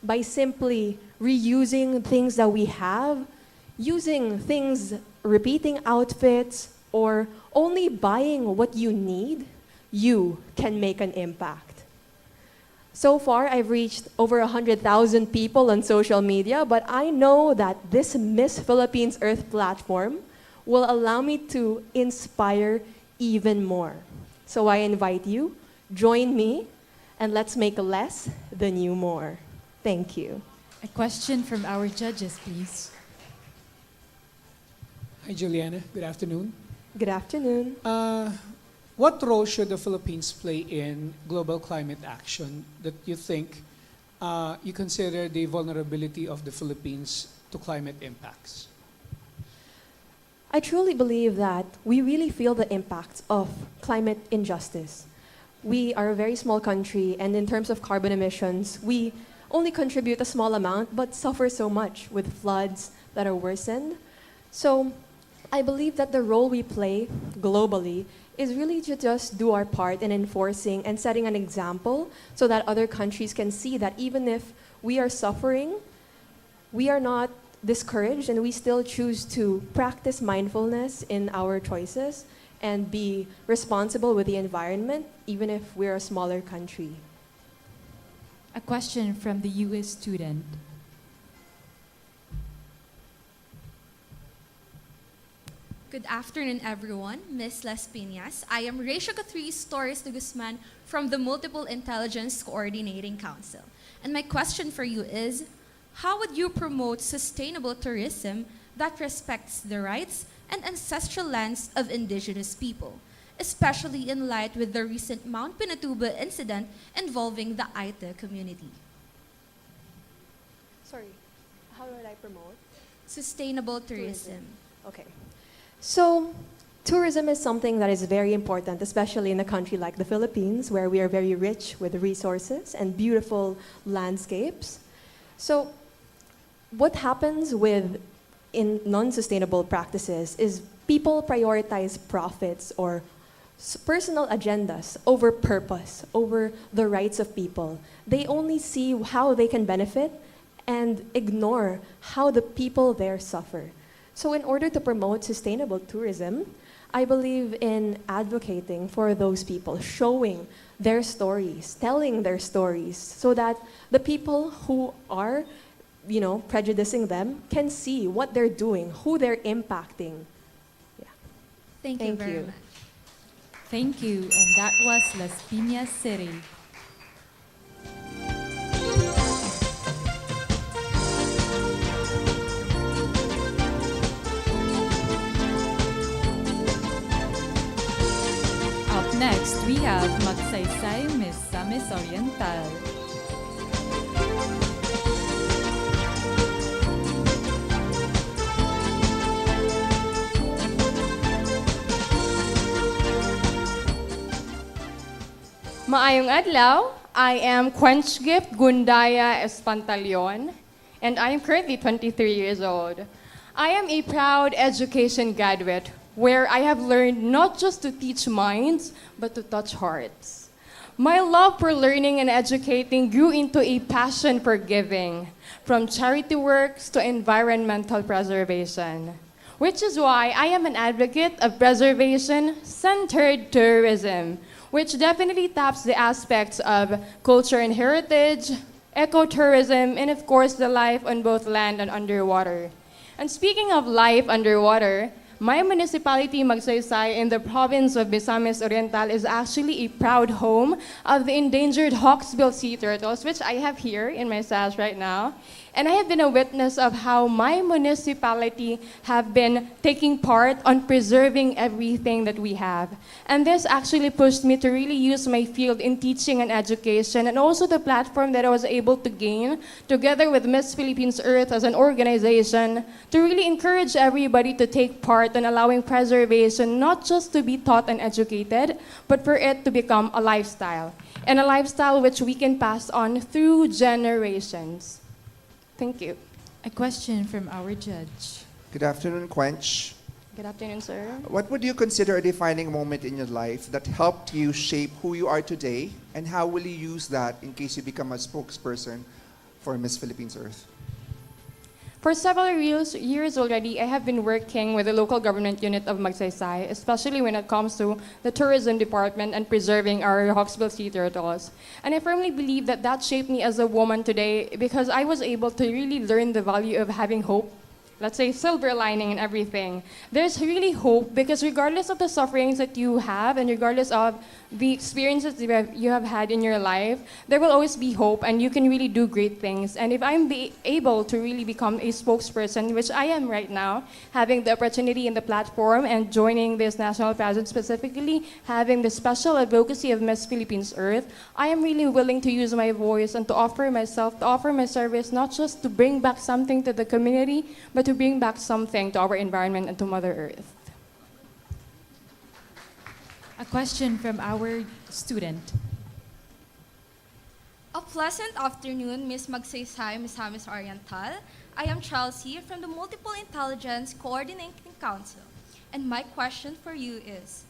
by simply reusing things that we have, using things, repeating outfits, or only buying what you need. You can make an impact. So far, I've reached over 100,000 people on social media, but I know that this Miss Philippines Earth platform will allow me to inspire even more. So I invite you, join me, and let's make less the new more. Thank you. A question from our judges, please. Hi, Juliana. Good afternoon. Good afternoon. What role should the Philippines play in global climate action that you think you consider the vulnerability of the Philippines to climate impacts? I truly believe that we really feel the impacts of climate injustice. We are a very small country, and in terms of carbon emissions, we only contribute a small amount but suffer so much with floods that are worsened. So I believe that the role we play globally is really to just do our part in enforcing and setting an example so that other countries can see that even if we are suffering, we are not discouraged and we still choose to practice mindfulness in our choices and be responsible with the environment, even if we're a smaller country. A question from the US student. Good afternoon, everyone. Miss Las Piñas. I am Rachel Catrice Torres de Guzman from the Multiple Intelligence Coordinating Council. And my question for you is, how would you promote sustainable tourism that respects the rights and ancestral lands of indigenous people, especially in light with the recent Mount Pinatubo incident involving the Aite community? Sorry, how would I promote? Sustainable tourism. Okay. So, tourism is something that is very important, especially in a country like the Philippines, where we are very rich with resources and beautiful landscapes. So, what happens in non-sustainable practices is people prioritize profits or personal agendas over purpose, over the rights of people. They only see how they can benefit and ignore how the people there suffer. So in order to promote sustainable tourism, I believe in advocating for those people, showing their stories, telling their stories, so that the people who are prejudicing them can see what they're doing, who they're impacting. Yeah. Thank you very much. Thank you, and that was Las Piñas City. next, we have Magsaysay, Misamis, Oriental. Maayong adlaw, I am Quenchgift Gundaya Espantalion, and I am currently 23 years old. I am a proud education graduate where I have learned not just to teach minds, but to touch hearts. My love for learning and educating grew into a passion for giving, from charity works to environmental preservation, which is why I am an advocate of preservation-centered tourism, which definitely taps the aspects of culture and heritage, ecotourism, and of course the life on both land and underwater. And speaking of life underwater, my municipality, Magsaysay, in the province of Misamis Oriental, is actually a proud home of the endangered hawksbill sea turtles, which I have here in my sash right now. And I have been a witness of how my municipality have been taking part on preserving everything that we have. And this actually pushed me to really use my field in teaching and education, and also the platform that I was able to gain together with Miss Philippines Earth as an organization to really encourage everybody to take part in allowing preservation, not just to be taught and educated, but for it to become a lifestyle, and a lifestyle which we can pass on through generations. Thank you. A question from our judge. Good afternoon, Quench. Good afternoon, sir. What would you consider a defining moment in your life that helped you shape who you are today, and how will you use that in case you become a spokesperson for Miss Philippines Earth? For several years already, I have been working with the local government unit of Magsaysay, especially when it comes to the tourism department and preserving our hawksbill sea turtles. And I firmly believe that that shaped me as a woman today, because I was able to really learn the value of having hope. Let's say silver lining and everything. There's really hope, because regardless of the sufferings that you have and regardless of the experiences you have had in your life, there will always be hope, and you can really do great things. And if I'm able to really become a spokesperson, which I am right now, having the opportunity and the platform and joining this national pageant, specifically having the special advocacy of Miss Philippines Earth, I am really willing to use my voice and to offer myself, to offer my service, not just to bring back something to the community, but to bring back something to our environment and to Mother Earth. A question from our student. A pleasant afternoon, Miss Magsaysay, Misamis Oriental. I am Chelsea from the Multiple Intelligence Coordinating Council. And my question for you is,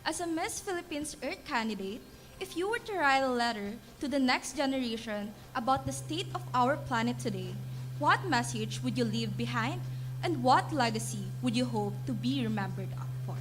as a Miss Philippines Earth candidate, if you were to write a letter to the next generation about the state of our planet today, what message would you leave behind, and what legacy would you hope to be remembered for?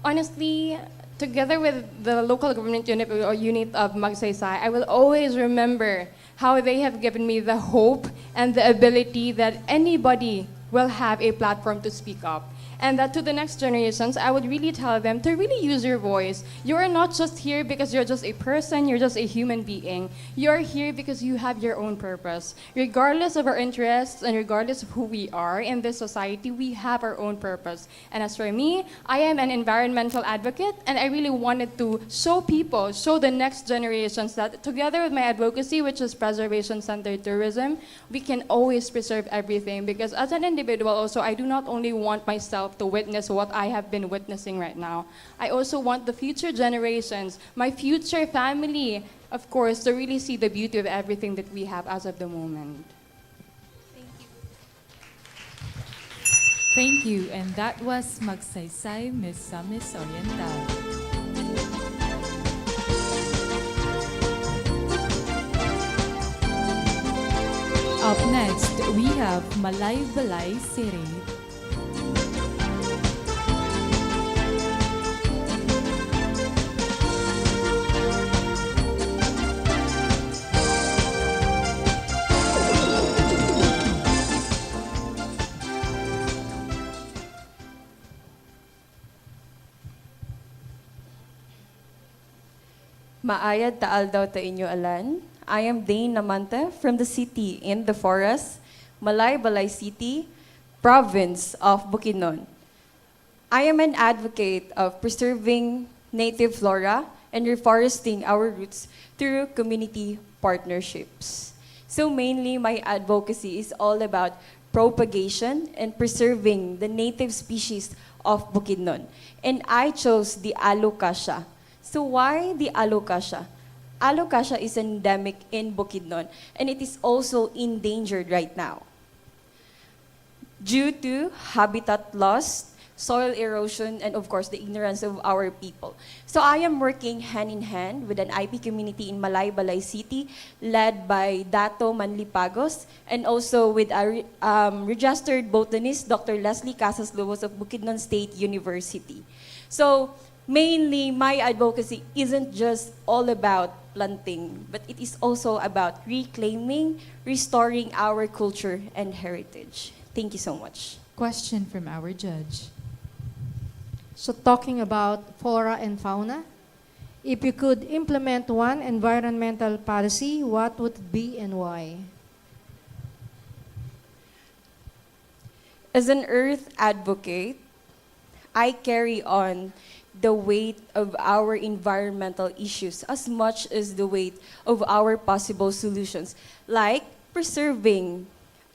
Honestly, together with the local government unit of Magsaysay, I will always remember how they have given me the hope and the ability that anybody will have a platform to speak up. And that to the next generations, I would really tell them to really use your voice. You are not just here because you're just a person, you're just a human being. You're here because you have your own purpose. Regardless of our interests and regardless of who we are in this society, we have our own purpose. And as for me, I am an environmental advocate, and I really wanted to show people, show the next generations that together with my advocacy, which is preservation-centered tourism, we can always preserve everything. Because as an individual also, I do not only want myself to witness what I have been witnessing right now. I also want the future generations, my future family, of course, to really see the beauty of everything that we have as of the moment. Thank you. And that was Magsaysay, Misamis Oriental. Up next, we have Malaybalay City. Maayad taal daw ta inyo alan. I am Dane Namante from the city in the forest, Malaybalay City, province of Bukidnon. I am an advocate of preserving native flora and reforesting our roots through community partnerships. So mainly my advocacy is all about propagation and preserving the native species of Bukidnon. And I chose the alocasia. So why the alocasia? Alocasia is endemic in Bukidnon and it is also endangered right now due to habitat loss, soil erosion, and of course the ignorance of our people. So I am working hand in hand with an IP community in Malaybalay City led by Dato Manlipagos and also with a registered botanist, Dr. Leslie Casas Lobos of Bukidnon State University. So mainly my advocacy isn't just all about planting, but it is also about reclaiming, restoring our culture and heritage. Thank you so much. Question from our judge. So talking about flora and fauna, if you could implement one environmental policy, what would it be and why? As an earth advocate, I carry on the weight of our environmental issues as much as the weight of our possible solutions, like preserving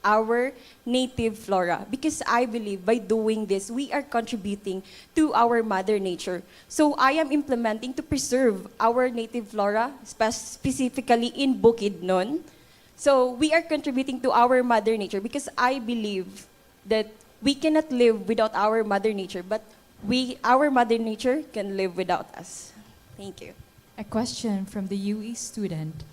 our native flora, because I believe by doing this, we are contributing to our mother nature. So I am implementing to preserve our native flora, specifically in Bukidnon. So we are contributing to our mother nature because I believe that we cannot live without our mother nature, but our mother nature can live without us. Thank you. A question from the UE student.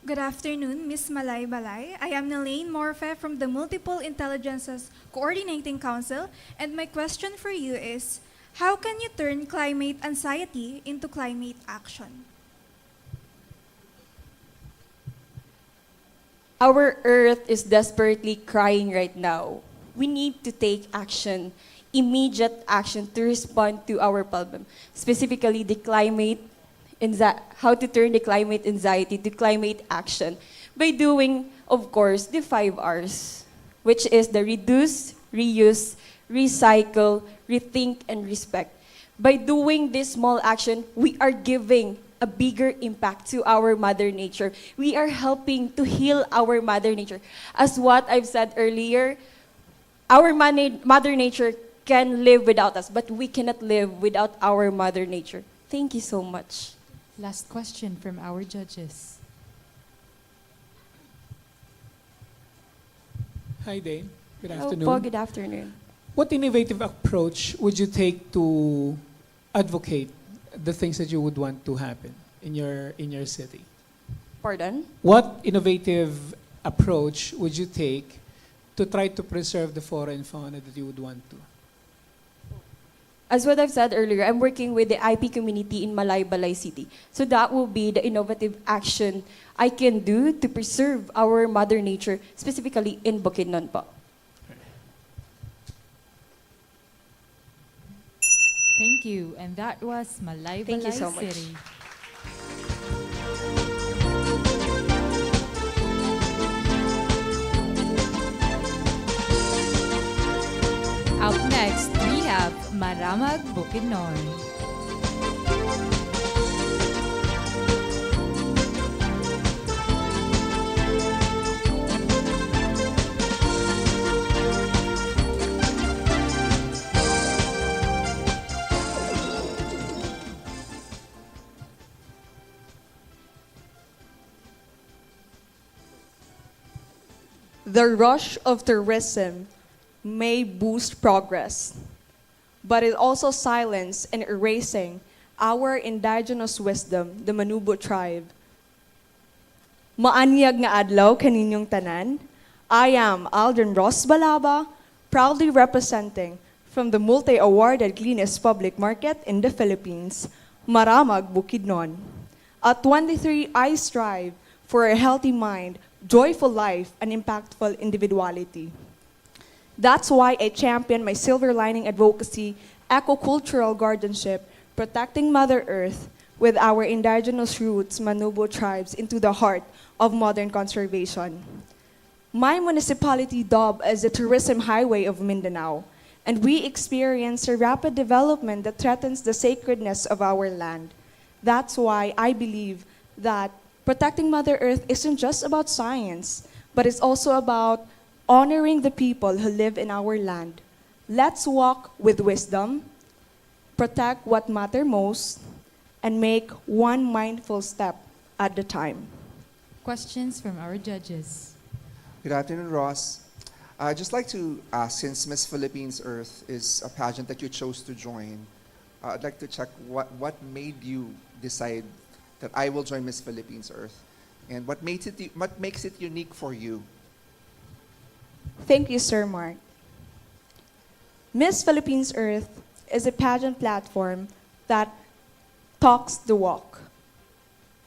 Good afternoon, Ms. Malaybalay. I am Nelaine Morfe from the Multiple Intelligences Coordinating Council, and my question for you is, how can you turn climate anxiety into climate action? Our earth is desperately crying right now. We need to take action, immediate action to respond to our problem, specifically the how to turn the climate anxiety to climate action by doing, of course, the 5 Rs, which is the reduce, reuse, recycle, rethink, and respect. By doing this small action, we are giving a bigger impact to our mother nature. We are helping to heal our mother nature. As what I've said earlier, our mother nature can live without us, but we cannot live without our mother nature. Thank you so much. Last question from our judges. Hi, Dane. Good Hello afternoon. po, good afternoon. What innovative approach would you take to advocate the things that you would want to happen in your city? Pardon? What innovative approach would you take to try to preserve the flora and fauna that you would want to? As what I've said earlier, I'm working with the IP community in Malaybalay City. So that will be the innovative action I can do to preserve our mother nature, specifically in Bukidnon po. Thank you. And that was Malaybalay Thank you so much. City. Up next, we have Maramag, Bukidnon. The rush of tourism may boost progress, but it also silences and erasing our indigenous wisdom, the Manubo tribe. Maanyag nga adlaw kaninyong tanan. I am Aldrin Ross Balaba, proudly representing from the multi-awarded cleanest public market in the Philippines, Maramag, Bukidnon. At 23, I strive for a healthy mind, joyful life, and impactful individuality. That's why I champion my silver lining advocacy, eco-cultural guardianship, protecting Mother Earth with our indigenous roots, Manubo tribes, into the heart of modern conservation. my municipality dubbed as the tourism highway of Mindanao, and we experience a rapid development that threatens the sacredness of our land. That's why I believe that protecting Mother Earth isn't just about science, but it's also about honoring the people who live in our land. Let's walk with wisdom, protect what matters most, and make one mindful step at a time. Questions from our judges. Good afternoon, Ross. I'd just like to ask, since Miss Philippines Earth is a pageant that you chose to join, I'd like to check what made you decide that I will join Miss Philippines Earth, and what makes it unique for you? Thank you, Sir Mark. Miss Philippines Earth is a pageant platform that talks the walk.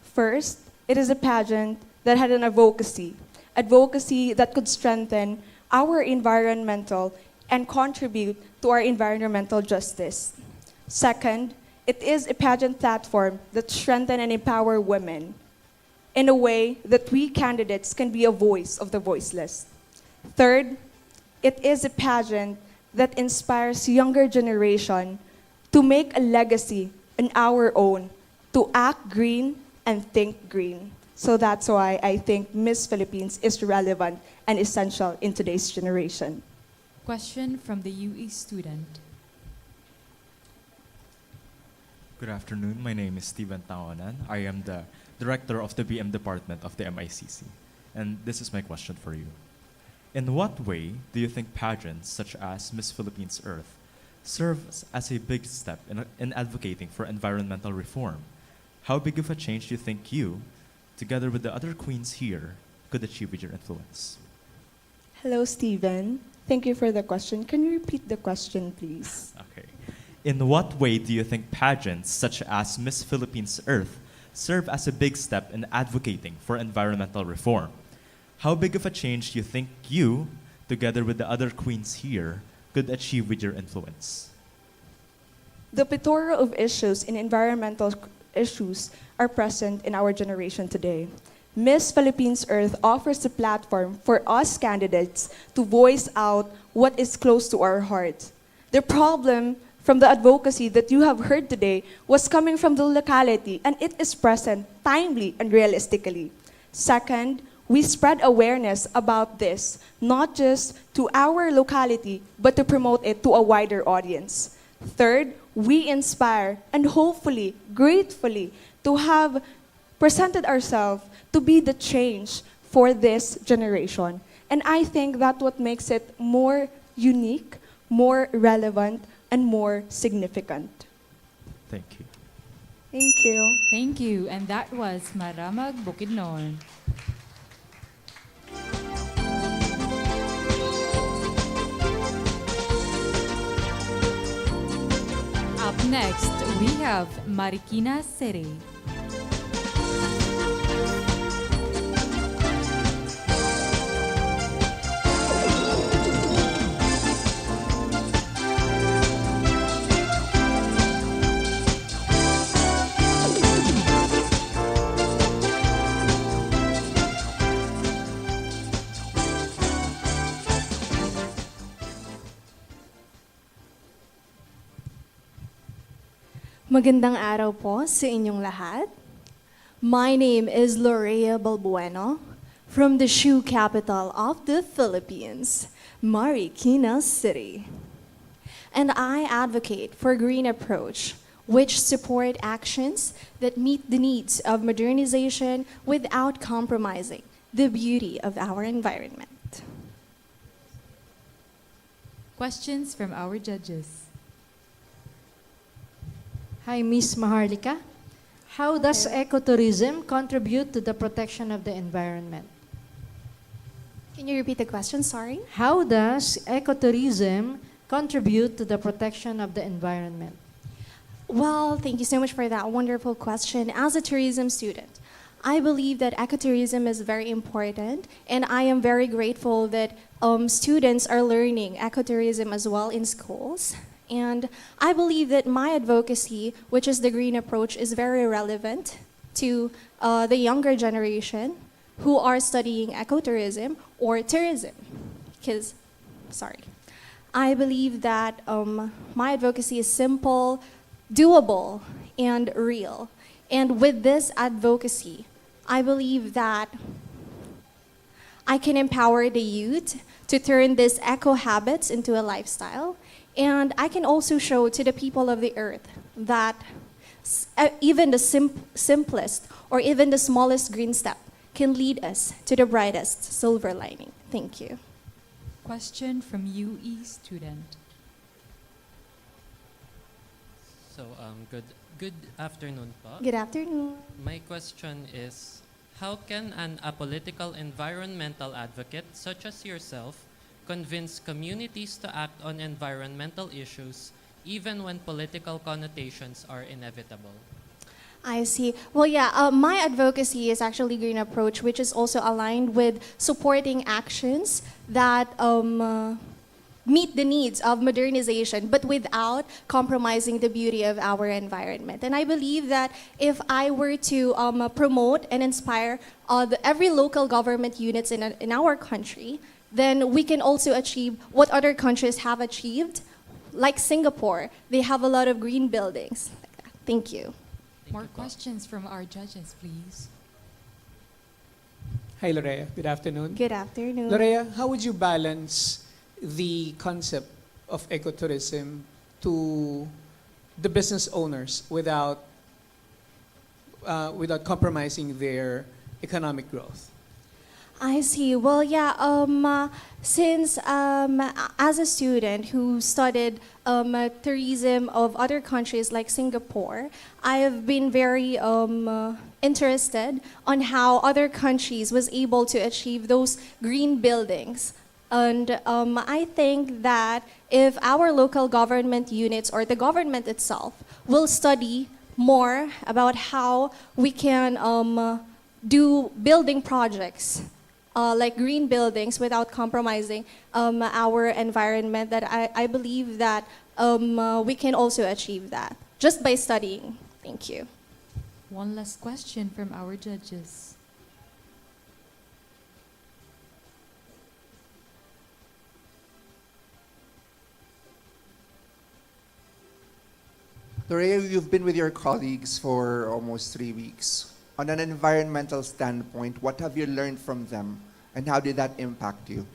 First, it is a pageant that had an advocacy that could strengthen our environmental and contribute to our environmental justice. Second, it is a pageant platform that strengthens and empowers women in a way that we candidates can be a voice of the voiceless. Third, it is a pageant that inspires younger generation to make a legacy on our own, to act green and think green. So that's why I think Miss Philippines is relevant and essential in today's generation. Question from the UE student. Good afternoon. My name is Steven Taonan. I am the director of the BM department of the MICC. And this is my question for you. In what way do you think pageants such as Miss Philippines Earth serves as a big step in advocating for environmental reform? How big of a change do you think you, together with the other queens here, could achieve with your influence? Hello, Stephen. Thank you for the question. Can you repeat the question, please? Okay. In what way do you think pageants such as Miss Philippines Earth serve as a big step in advocating for environmental reform? How big of a change do you think you, together with the other queens here, could achieve with your influence? The plethora of issues in environmental issues are present in our generation today. Miss Philippines Earth offers a platform for us candidates to voice out what is close to our hearts. The problem from the advocacy that you have heard today was coming from the locality, and it is present timely and realistically. Second, we spread awareness about this, not just to our locality, but to promote it to a wider audience. Third, we inspire and hopefully, gratefully, to have presented ourselves to be the change for this generation. And I think that's what makes it more unique, more relevant, and more significant. Thank you. Thank you. Thank you. And that was Maramag, Bukidnon. Up next, we have Marikina City. Magandang araw po sa inyong lahat. My name is Lorea Balbueno from the shoe capital of the Philippines, Marikina City. And I advocate for green approach, which support actions that meet the needs of modernization without compromising the beauty of our environment. Questions from our judges. Hi, Miss Maharlika. How does ecotourism contribute to the protection of the environment? Can you repeat the question? Sorry. How does ecotourism contribute to the protection of the environment? Well, thank you so much for that wonderful question. As a tourism student, I believe that ecotourism is very important, and I am very grateful that students are learning ecotourism as well in schools. And I believe that my advocacy, which is the green approach, is very relevant to the younger generation who are studying ecotourism or tourism. Because, sorry. I believe that my advocacy is simple, doable, and real. And with this advocacy, I believe that I can empower the youth to turn these eco habits into a lifestyle. And I can also show to the people of the earth that even the simplest or even the smallest green step can lead us to the brightest silver lining. Thank you. Question from UE student. So, good afternoon po. Good afternoon. My question is, how can an apolitical environmental advocate such as yourself convince communities to act on environmental issues even when political connotations are inevitable? I see. Well, yeah, my advocacy is actually green approach, which is also aligned with supporting actions that meet the needs of modernization, but without compromising the beauty of our environment. And I believe that if I were to promote and inspire every local government units in our country, then we can also achieve what other countries have achieved. Like Singapore, they have a lot of green buildings. Thank you. More questions from our judges, please. Hi, Lorea. Good afternoon. Good afternoon. Lorea, how would you balance the concept of ecotourism to the business owners without compromising their economic growth? I see. Well, yeah, since as a student who studied tourism of other countries like Singapore, I have been very interested on how other countries was able to achieve those green buildings. And I think that if our local government units or the government itself will study more about how we can do building projects like green buildings without compromising our environment, that I believe that we can also achieve that just by studying. Thank you. One last question from our judges. Lorea, you've been with your colleagues for almost 3 weeks. On an environmental standpoint, what have you learned from them, and how did that impact you?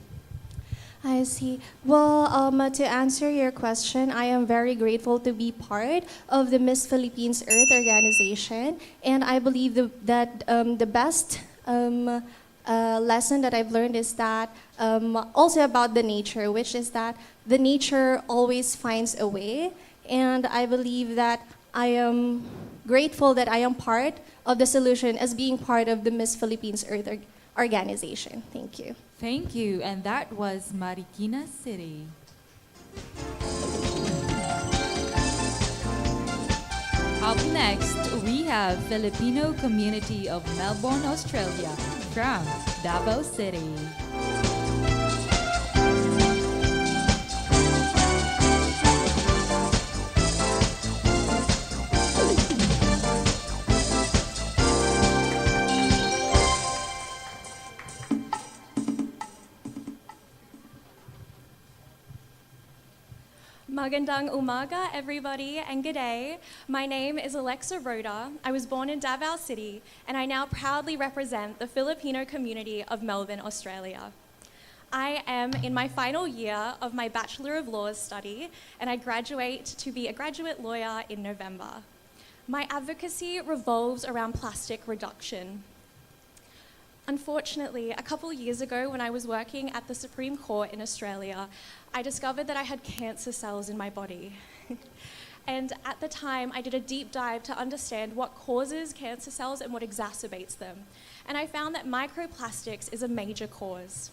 I see. Well, to answer your question, I am very grateful to be part of the Miss Philippines Earth organization, and I believe that the best lesson that I've learned is that also about the nature, which is that the nature always finds a way, and I believe that I am grateful that I am part of the solution as being part of the Miss Philippines Earth organization. Thank you. Thank you. And that was Marikina City. Up next, we have Filipino community of Melbourne, Australia from Davao City. Magandang umaga, everybody, and good day. My name is Alexa Rhoda. I was born in Davao City, and I now proudly represent the Filipino community of Melbourne, Australia. I am in my final year of my Bachelor of Laws study, and I graduate to be a graduate lawyer in November. My advocacy revolves around plastic reduction. Unfortunately, a couple years ago when I was working at the Supreme Court in Australia, I discovered that I had cancer cells in my body. And at the time, I did a deep dive to understand what causes cancer cells and what exacerbates them. And I found that microplastics is a major cause.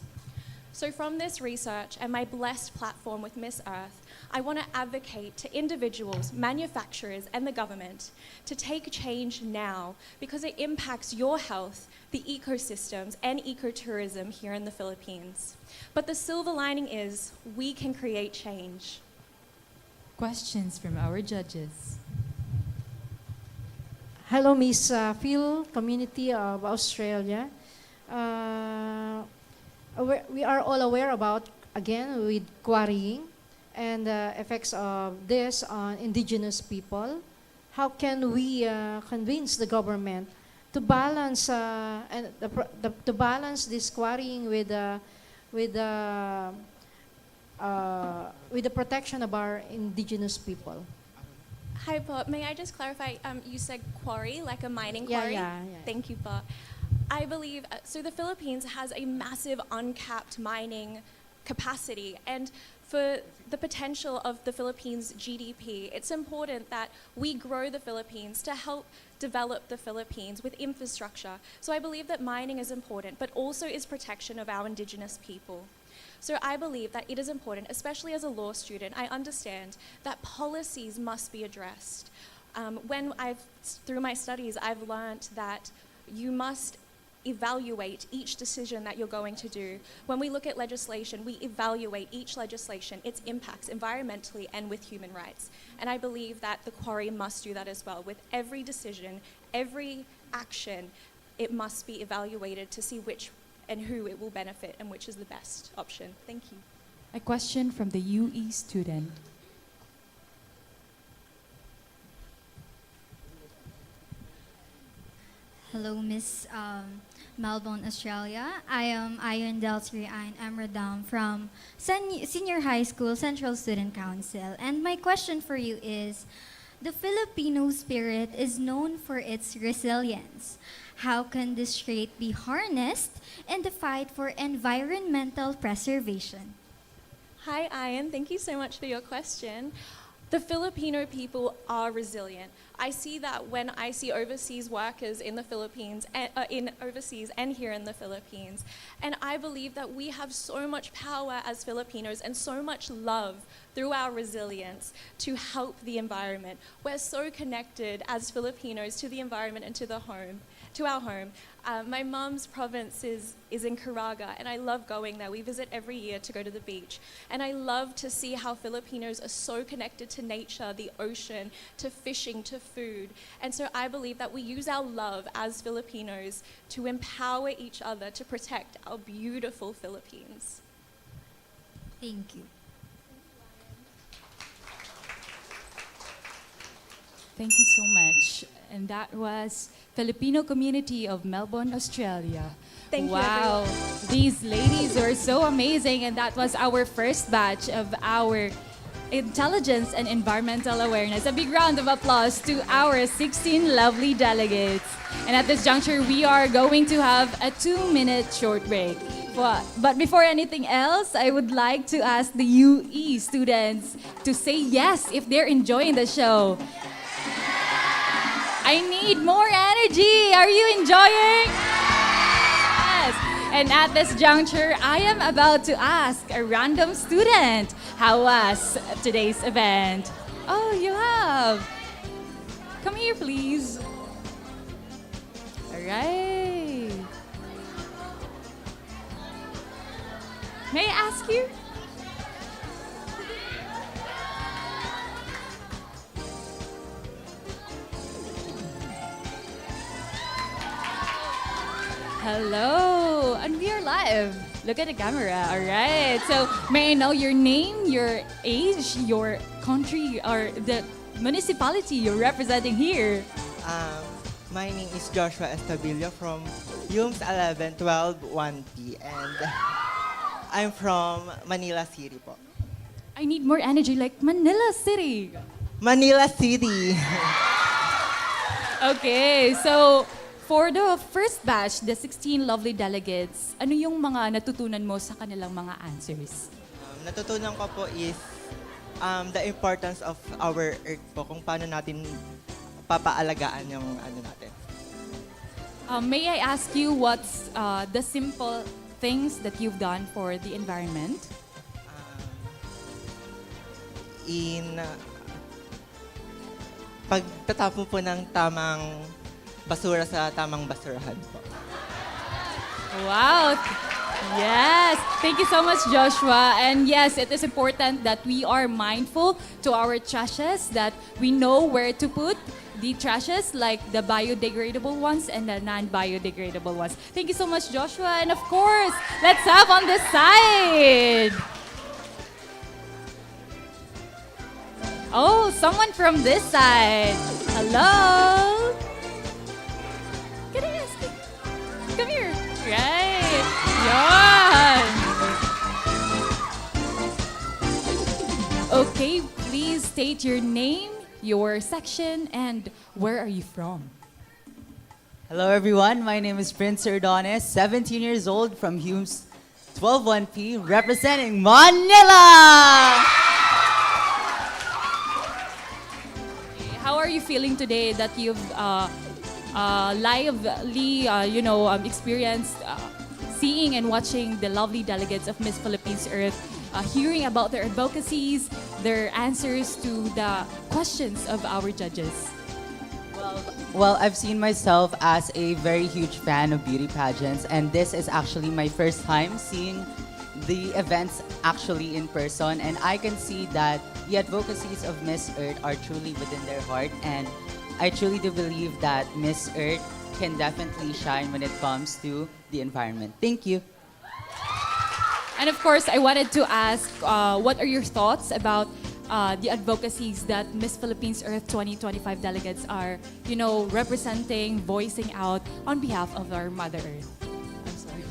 So from this research and my blessed platform with Miss Earth, I want to advocate to individuals, manufacturers, and the government to take change now because it impacts your health, the ecosystems, and ecotourism here in the Philippines. But the silver lining is we can create change. Questions from our judges. Hello, Miss Phil, community of Australia. we are all aware about, again, with quarrying and the effects of this on indigenous people. How can we convince the government to balance to balance this quarrying with with the protection of our indigenous people? Hi, Pa. May I just clarify? You said quarry, like a mining Yeah, quarry? yeah. Thank you, Pa. I believe, so the Philippines has a massive uncapped mining capacity, and for the potential of the Philippines' GDP, it's important that we grow the Philippines to help develop the Philippines with infrastructure. So I believe that mining is important, but also is protection of our indigenous people. So I believe that it is important, especially as a law student, I understand that policies must be addressed. Through my studies, I've learned that you must evaluate each decision that you're going to do. When we look at legislation, we evaluate each legislation, its impacts environmentally and with human rights. And I believe that the quarry must do that as well. With every decision, every action, it must be evaluated to see which and who it will benefit and which is the best option. Thank you. A question from the UE student. Hello, Miss Melbourne, Australia. I am Ayon Deltri Ayn Amradam from Senior High School Central Student Council. And my question for you is, the Filipino spirit is known for its resilience. How can this trait be harnessed in the fight for environmental preservation? Hi, Ayan. Thank you so much for your question. The Filipino people are resilient. I see that when I see overseas workers in the Philippines, overseas and here in the Philippines. And I believe that we have so much power as Filipinos and so much love through our resilience to help the environment. We're so connected as Filipinos to the environment and to our home. My mom's province is in Caraga, and I love going there. We visit every year to go to the beach. And I love to see how Filipinos are so connected to nature, the ocean, to fishing, to food. And so I believe that we use our love as Filipinos to empower each other to protect our beautiful Philippines. Thank you. Thank you so much. And that was Filipino community of Melbourne, Australia. Thank you, Wow, everyone. these ladies were so amazing, and that was our first batch of our intelligence and environmental awareness. A big round of applause to our 16 lovely delegates. And at this juncture, we are going to have a 2-minute short break. But before anything else, I would like to ask the UE students to say yes if they're enjoying the show. I need more energy. Are you enjoying? Yes. And at this juncture, I am about to ask a random student, how was today's event? Oh, you have. Come here, please. All right. May I ask you? Hello, and we are live. Look at the camera, all right. So, may I know your name, your age, your country, or the municipality you're representing here? My name is Joshua Estabilio from UMS 1112 1P, and I'm from Manila City po. I need more energy like Manila City. Manila City. Okay, so for the first batch, the 16 lovely delegates, ano yung mga natutunan mo sa kanilang mga answers? Natutunan ko po is the importance of our earth po, kung paano natin papaalagaan yung ano natin. May I ask you what's the simple things that you've done for the environment? Pagtatapon po ng tamang basura sa tamang basurahan po. Wow. Yes. Thank you so much, Joshua. And yes, it is important that we are mindful to our trashes, that we know where to put the trashes, like the biodegradable ones and the non-biodegradable ones. Thank you so much, Joshua. And of course, let's have on this side. Oh, someone from this side. Hello. Can I ask you? Come here. Right. Yan. Okay, please state your name, your section, and where are you from? Hello everyone, my name is Prince Erdones, 17 years old from Humes 121P, representing Manila! How are you feeling today that you've lively, experienced seeing and watching the lovely delegates of Miss Philippines Earth, hearing about their advocacies, their answers to the questions of our judges? Well, I've seen myself as a very huge fan of beauty pageants, and this is actually my first time seeing the events actually in person, and I can see that the advocacies of Miss Earth are truly within their heart, and I truly do believe that Miss Earth can definitely shine when it comes to the environment. Thank you. And of course, I wanted to ask, what are your thoughts about the advocacies that Miss Philippines Earth 2025 delegates are, representing, voicing out on behalf of our Mother Earth? I'm sorry.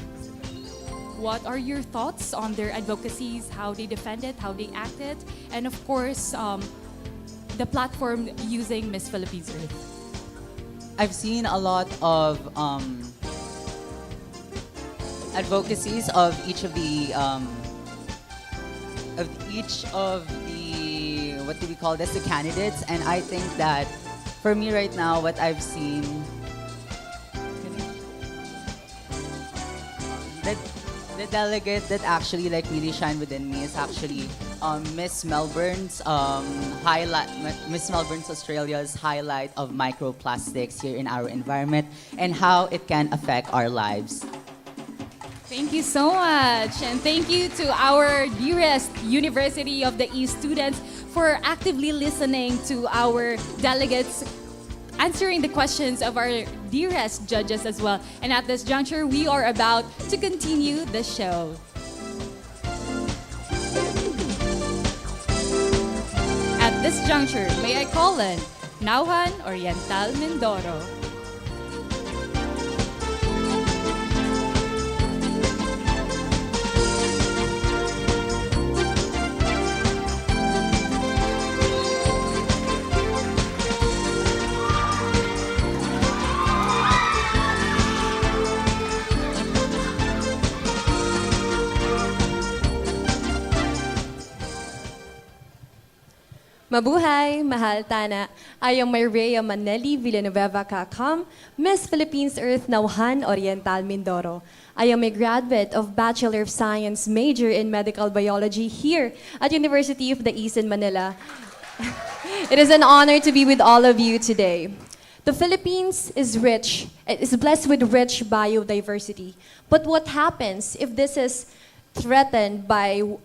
What are your thoughts on their advocacies, how they defended, how they acted, and of course, the platform using Miss Philippines Earth? I've seen a lot of advocacies of each of the what do we call this, the candidates, and I think that for me right now, what I've seen, the delegate that actually really shine within me is actually Miss Melbourne's highlight, Miss Melbourne's Australia's highlight of microplastics here in our environment and how it can affect our lives. Thank you so much. And thank you to our dearest University of the East students for actively listening to our delegates, answering the questions of our dearest judges as well. And at this juncture, we are about to continue the show. At this juncture, may I call in Naujan, Oriental, Mindoro. Mabuhay, mahal tana. I am Maria Maneli Villanueva Kakam, Miss Philippines Earth Naujan, Oriental, Mindoro. I am a graduate of Bachelor of Science major in Medical Biology here at University of the East in Manila. It is an honor to be with all of you today. The Philippines is rich, it is blessed with rich biodiversity. But what happens if this is threatened by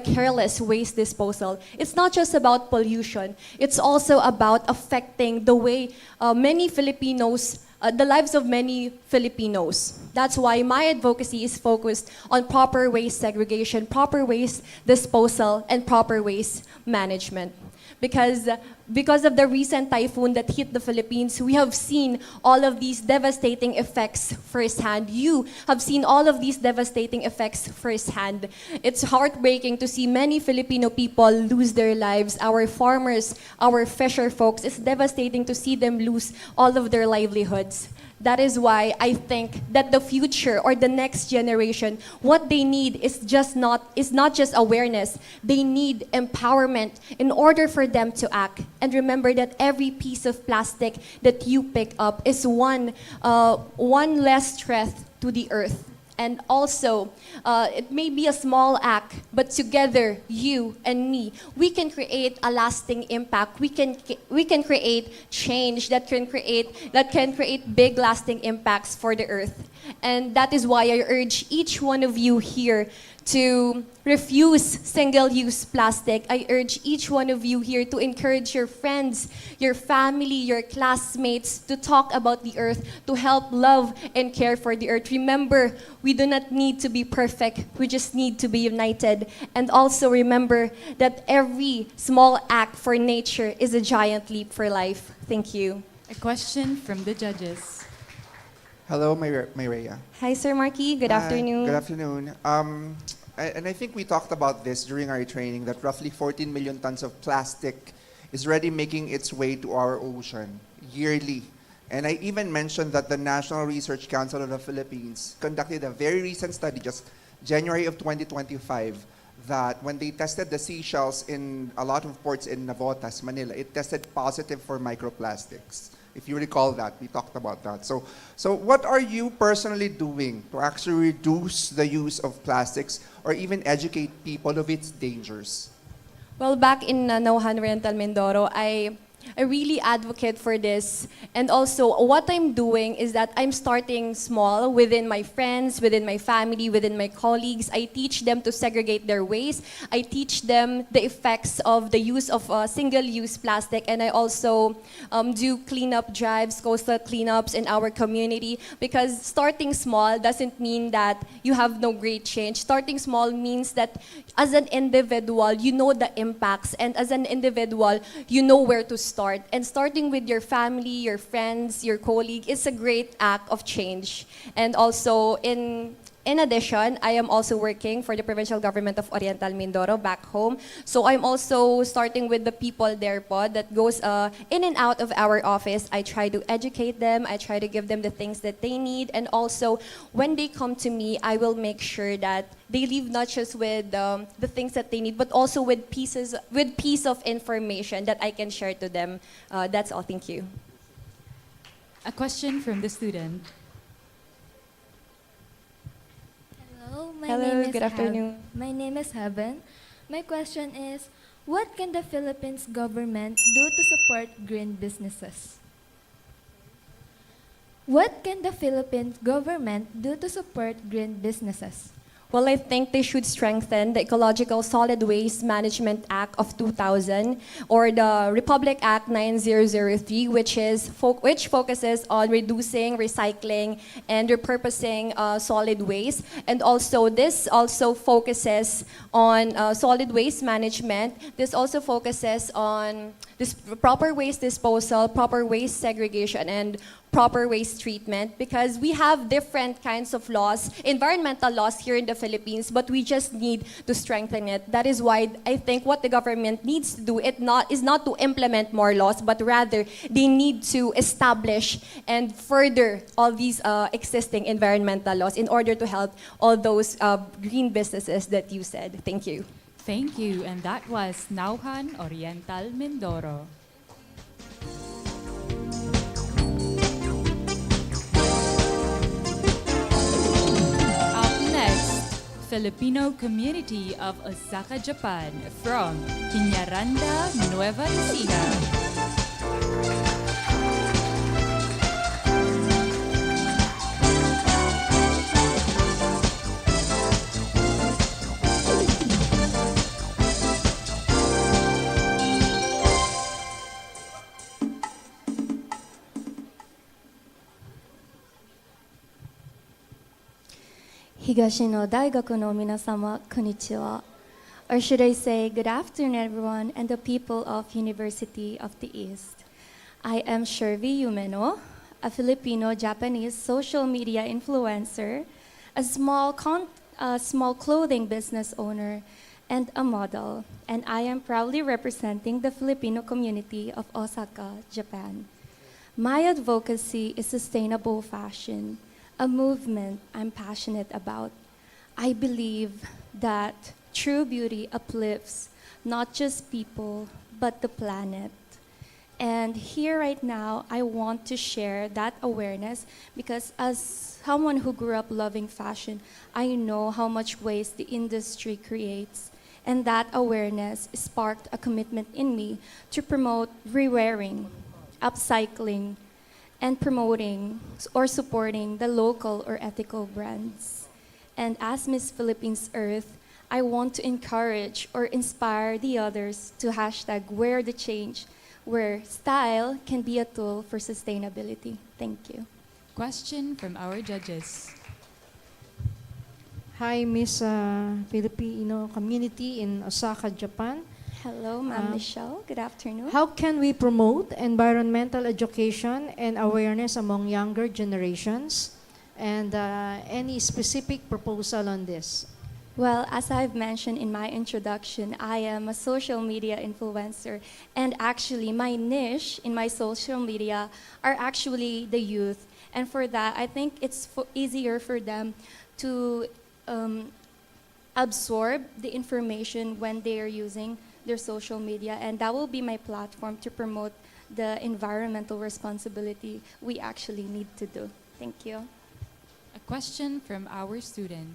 careless waste disposal? It's not just about pollution. It's also about affecting the way many Filipinos, the lives of many Filipinos. That's why my advocacy is focused on proper waste segregation, proper waste disposal, and proper waste management. Because of the recent typhoon that hit the Philippines, we have seen all of these devastating effects firsthand. You have seen all of these devastating effects firsthand. It's heartbreaking to see many Filipino people lose their lives. Our farmers, our fisher folks, it's devastating to see them lose all of their livelihoods. That is why I think that the future or the next generation, what they need is not just awareness. They need empowerment in order for them to act. And remember that every piece of plastic that you pick up is one less threat to the earth. And also, it may be a small act, but together, you and me, we can create a lasting impact. We can create change that can create big lasting impacts for the earth. And that is why I urge each one of you here to refuse single-use plastic. I urge each one of you here to encourage your friends, your family, your classmates to talk about the earth, to help love and care for the earth. Remember, we do not need to be perfect. We just need to be united. And also remember that every small act for nature is a giant leap for life. Thank you. A question from the judges. Hello, Mayrea. Hi, Sir Marky. Good afternoon. Good afternoon. And I think we talked about this during our training, that roughly 14 million tons of plastic is already making its way to our ocean yearly. And I even mentioned that the National Research Council of the Philippines conducted a very recent study, just January of 2025, that when they tested the seashells in a lot of ports in Navotas, Manila, it tested positive for microplastics. If you recall that, we talked about that. So what are you personally doing to actually reduce the use of plastics or even educate people of its dangers? Well, back in Naujan, Oriental, Mindoro, I really advocate for this. And also, what I'm doing is that I'm starting small within my friends, within my family, within my colleagues. I teach them to segregate their waste. I teach them the effects of the use of single-use plastic. And I also do cleanup drives, coastal cleanups in our community. Because starting small doesn't mean that you have no great change. Starting small means that as an individual, you know the impacts. And as an individual, you know where to start. And starting with your family, your friends, your colleague is a great act of change. And also, in addition, I am also working for the provincial government of Oriental Mindoro back home. So I'm also starting with the people there po that goes in and out of our office. I try to educate them. I try to give them the things that they need. And also, when they come to me, I will make sure that they leave not just with the things that they need, but also with piece of information that I can share to them. That's all. Thank you. A question from the student. Hello, good afternoon. My name is Heaven. My question is, what can the Philippines government do to support green businesses? What can the Philippines government do to support green businesses? Well, I think they should strengthen the Ecological Solid Waste Management Act of 2000 or the Republic Act 9003, which focuses on reducing, recycling, and repurposing solid waste. And also, this also focuses on solid waste management. This also focuses on this proper waste disposal, proper waste segregation, and proper waste treatment, because we have different kinds of laws, environmental laws here in the Philippines, but we just need to strengthen it. That is why I think what the government needs to do is not to implement more laws, but rather they need to establish and further all these existing environmental laws in order to help all those green businesses that you said. Thank you. Thank you. And that was Naujan, Oriental, Mindoro. Filipino community of Osaka, Japan, from Kinyaranda, Nueva Ecija. Higashino Daigaku no minasama, konnichiwa. Or should I say, good afternoon, everyone, and the people of University of the East. I am Shervy Umeno, a Filipino-Japanese social media influencer, a small clothing business owner, and a model. And I am proudly representing the Filipino community of Osaka, Japan. My advocacy is sustainable fashion, a movement I'm passionate about. I believe that true beauty uplifts not just people, but the planet. And here right now, I want to share that awareness because as someone who grew up loving fashion, I know how much waste the industry creates. And that awareness sparked a commitment in me to promote rewearing, upcycling, and promoting or supporting the local or ethical brands. And as Miss Philippines Earth, I want to encourage or inspire the others to hashtag wear the change, where style can be a tool for sustainability. Thank you. Question from our judges. Hi, Miss Filipino community in Osaka, Japan. Hello, Ma'am Michelle. Good afternoon. How can we promote environmental education and awareness among younger generations? And any specific proposal on this? Well, as I've mentioned in my introduction, I am a social media influencer, and actually my niche in my social media are actually the youth. And for that, I think it's easier for them to absorb the information when they are using their social media, and that will be my platform to promote the environmental responsibility we actually need to do. Thank you. A question from our student.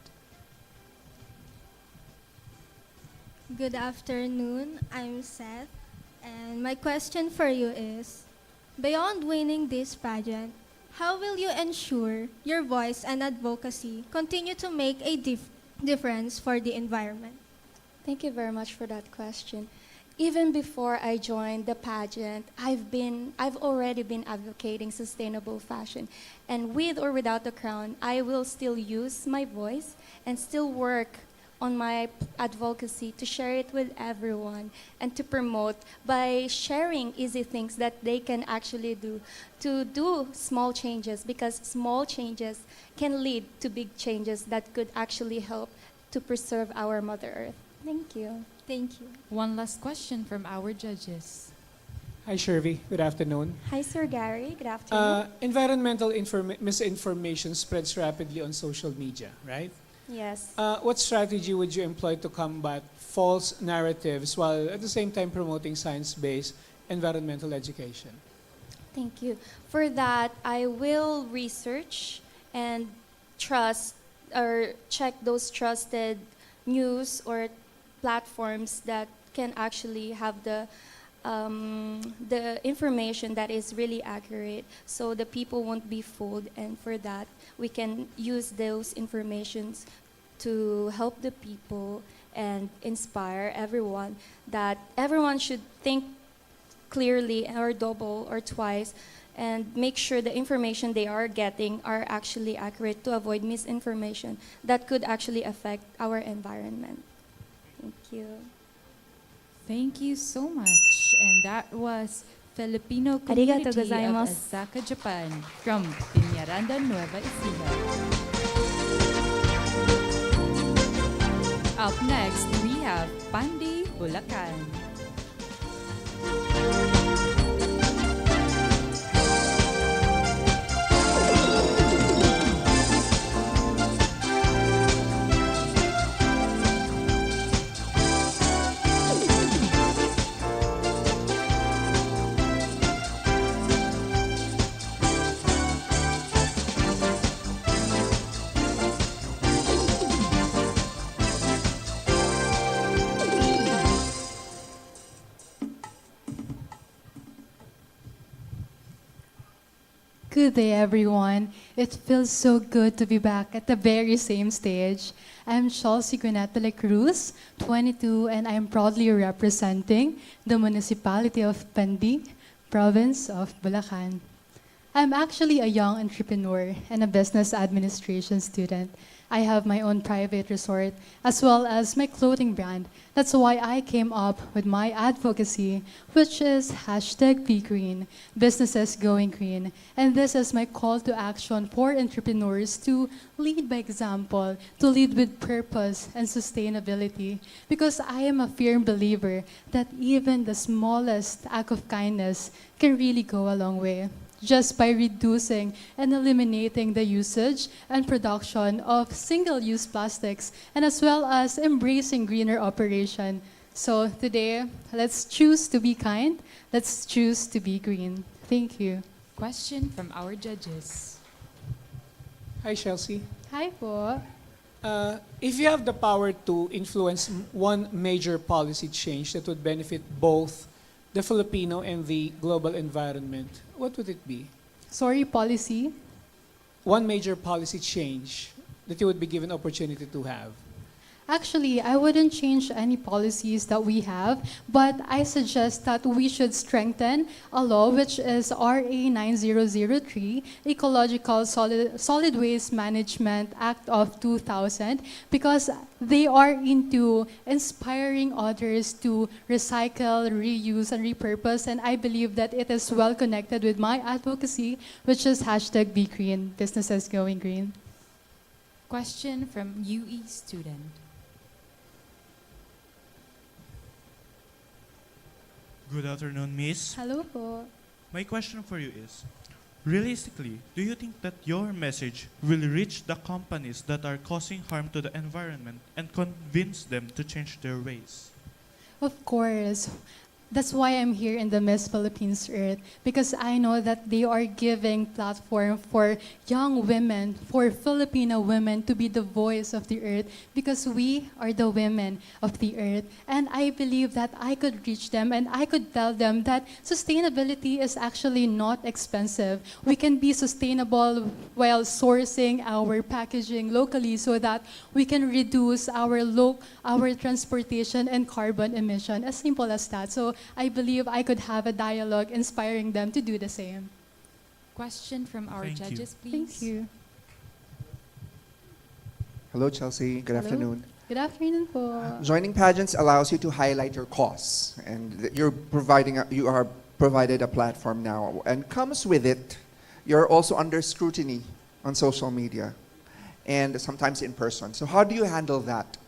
Good afternoon, I'm Seth, and my question for you is, beyond winning this pageant, how will you ensure your voice and advocacy continue to make a difference for the environment? Thank you very much for that question. Even before I joined the pageant, I've already been advocating sustainable fashion. And with or without the crown, I will still use my voice and still work on my advocacy to share it with everyone and to promote by sharing easy things that they can actually do to do small changes, because small changes can lead to big changes that could actually help to preserve our Mother Earth. Thank you. Thank you. One last question from our judges. Hi, Shervy. Good afternoon. Hi, Sir Gary. Good afternoon. Environmental misinformation spreads rapidly on social media, right? Yes. What strategy would you employ to combat false narratives while at the same time promoting science-based environmental education? Thank you. For that, I will research and trust or check those trusted news or platforms that can actually have the information that is really accurate, so the people won't be fooled. And for that, we can use those informations to help the people and inspire everyone that everyone should think clearly or double or twice and make sure the information they are getting are actually accurate to avoid misinformation that could actually affect our environment. Thank you. Thank you so much. And that was Filipino Arigato community of gozaimasu. Osaka, Japan, from Piñaranda, Nueva Ecija. Up next, we have Pandi, Bulacan. Good day, everyone. It feels so good to be back at the very same stage. I'm Chelsea Granat de la Cruz, 22, and I am proudly representing the municipality of Pandi, province of Bulacan. I'm actually a young entrepreneur and a business administration student. I have my own private resort as well as my clothing brand. That's why I came up with my advocacy, which is #BeGreen, businesses going green. And this is my call to action for entrepreneurs to lead by example, to lead with purpose and sustainability. Because I am a firm believer that even the smallest act of kindness can really go a long way, just by reducing and eliminating the usage and production of single-use plastics, and as well as embracing greener operation. So today, let's choose to be kind, let's choose to be green. Thank you. Question from our judges. Hi, Chelsea. Hi po. If you have the power to influence one major policy change that would benefit both the Filipino and the global environment, what would it be? policy. One major policy change that you would be given opportunity to have. Actually, I wouldn't change any policies that we have, but I suggest that we should strengthen a law which is RA 9003, Ecological Solid Waste Management Act of 2000, because they are into inspiring others to recycle, reuse, and repurpose, and I believe that it is well connected with my advocacy, which is hashtag Be Green, businesses going green. Question from UE student. Good afternoon, Miss. Hello po. My question for you is, realistically, do you think that your message will reach the companies that are causing harm to the environment and convince them to change their ways? Of course. That's why I'm here in the Miss Philippines Earth, because I know that they are giving platform for young women, for Filipino women to be the voice of the earth, because we are the women of the earth. And I believe that I could reach them and I could tell them that sustainability is actually not expensive. We can be sustainable while sourcing our packaging locally so that we can reduce our transportation and carbon emission, as simple as that. So I believe I could have a dialogue inspiring them to do the same. Question from our Thank you. judges, please. Thank you. Hello, Chelsea. Good Hello. afternoon. Good afternoon po. Joining pageants allows you to highlight your cause, and you are provided a platform now, and comes with it, you're also under scrutiny on social media, and sometimes in person. So how do you handle that?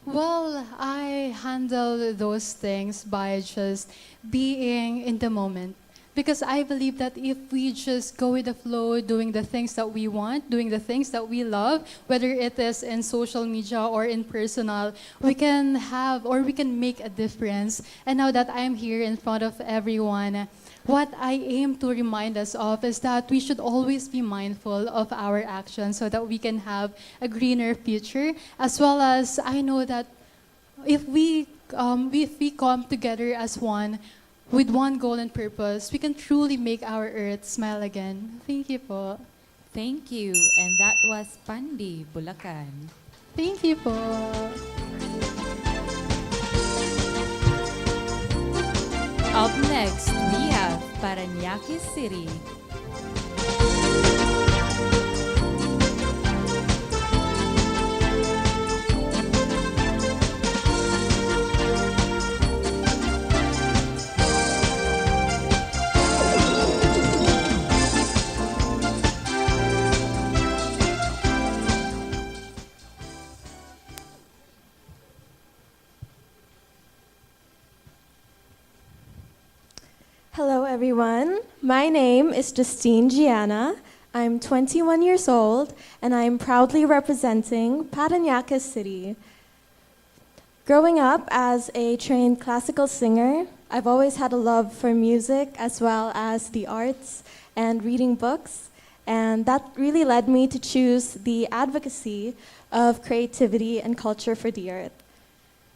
Well, I handle those things by just being in the moment. Because I believe that if we just go with the flow, doing the things that we want, doing the things that we love, whether it is in social media or in personal, we can have or we can make a difference. And now that I'm here in front of everyone, what I aim to remind us of is that we should always be mindful of our actions so that we can have a greener future, as well as I know that if we come together as one, with one goal and purpose, we can truly make our earth smile again. Thank you po. Thank you. And that was Pandi, Bulacan. Thank you po. Up next, we have Parañaque City. Hello, everyone. My name is Justine Gianna. I'm 21 years old, and I'm proudly representing Parañaque City. Growing up as a trained classical singer, I've always had a love for music as well as the arts and reading books, and that really led me to choose the advocacy of creativity and culture for the earth.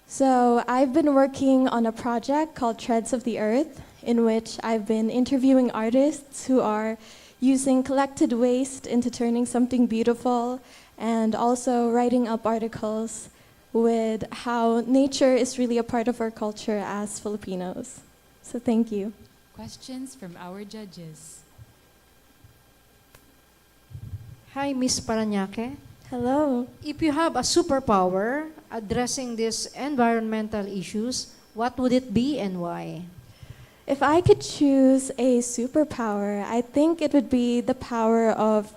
So I've been working on a project called Threads of the Earth, in which I've been interviewing artists who are using collected waste into turning something beautiful, and also writing up articles with how nature is really a part of our culture as Filipinos. So thank you. Questions from our judges. Hi, Miss Parañaque. Hello. If you have a superpower addressing these environmental issues, what would it be and why? If I could choose a superpower, I think it would be the power of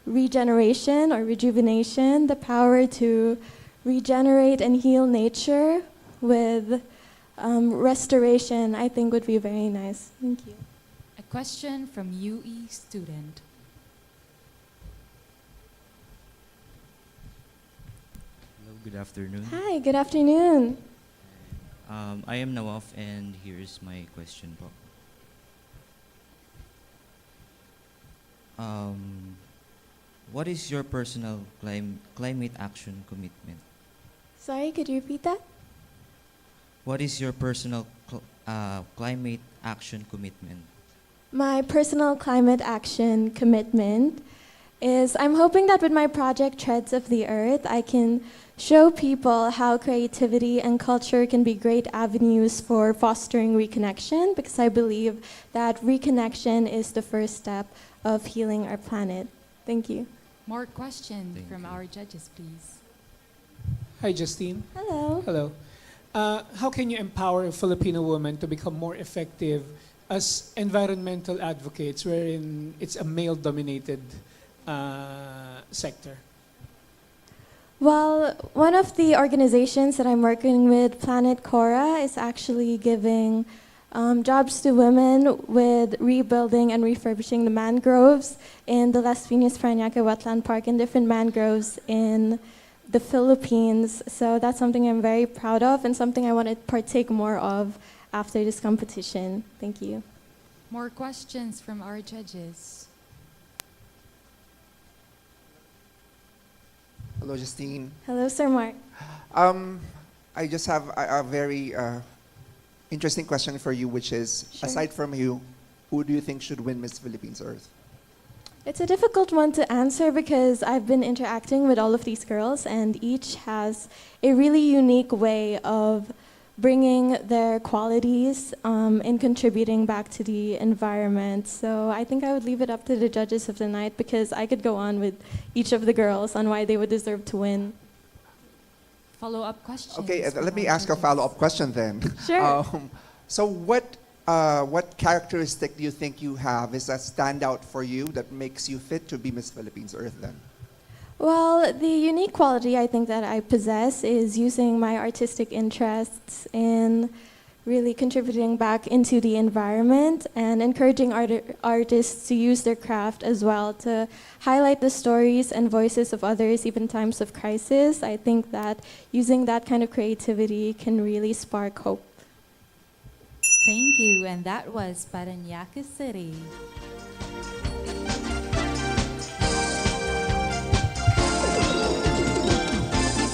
regeneration or rejuvenation, the power to regenerate and heal nature with restoration, I think would be very nice. Thank you. A question from UE student. Hello, good afternoon. Hi, good afternoon. I am Nawaf, and here's my question po. What is your personal climate action commitment? Sorry, could you repeat that? What is your personal climate action commitment? My personal climate action commitment is I'm hoping that with my project Treads of the Earth, I can show people how creativity and culture can be great avenues for fostering reconnection, because I believe that reconnection is the first step of healing our planet. Thank you. More questions from our judges, please. Hi, Justine. Hello. Hello. How can you empower Filipino women to become more effective as environmental advocates, wherein it's a male-dominated sector? Well, one of the organizations that I'm working with, Planet Cora, is actually giving jobs to women with rebuilding and refurbishing the mangroves in the Las Piñas Parañaque Wetland Park and different mangroves in the Philippines. So that's something I'm very proud of and something I want to partake more of after this competition. Thank you. More questions from our judges. Hello, Justine. Hello, Sir Mark. I just have a very interesting question for you, which is, Sure. aside from you, who do you think should win Miss Philippines Earth? It's a difficult one to answer because I've been interacting with all of these girls and each has a really unique way of bringing their qualities and contributing back to the environment. So I think I would leave it up to the judges of the night because I could go on with each of the girls on why they would deserve to win. Follow-up questions. Okay, from let me our ask a judges. follow-up question then. Sure. So what characteristic do you think you have is a standout for you that makes you fit to be Miss Philippines Earth then? Well, the unique quality I think that I possess is using my artistic interests in really contributing back into the environment and encouraging artists to use their craft as well to highlight the stories and voices of others, even times of crisis. I think that using that kind of creativity can really spark hope. Thank you, and that was Parañaque City.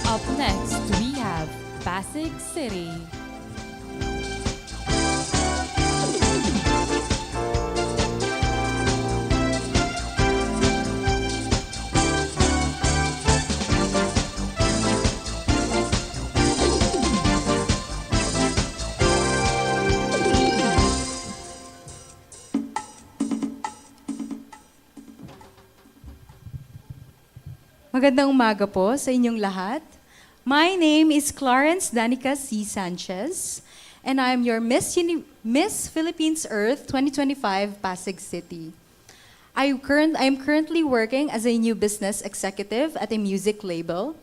Up next, we have Pasig City. Magandang umaga po sa inyong lahat. My name is Clarence Danica C. Sanchez, and I am your Miss Philippines Earth 2025 Pasig City. I am currently working as a new business executive at a music label,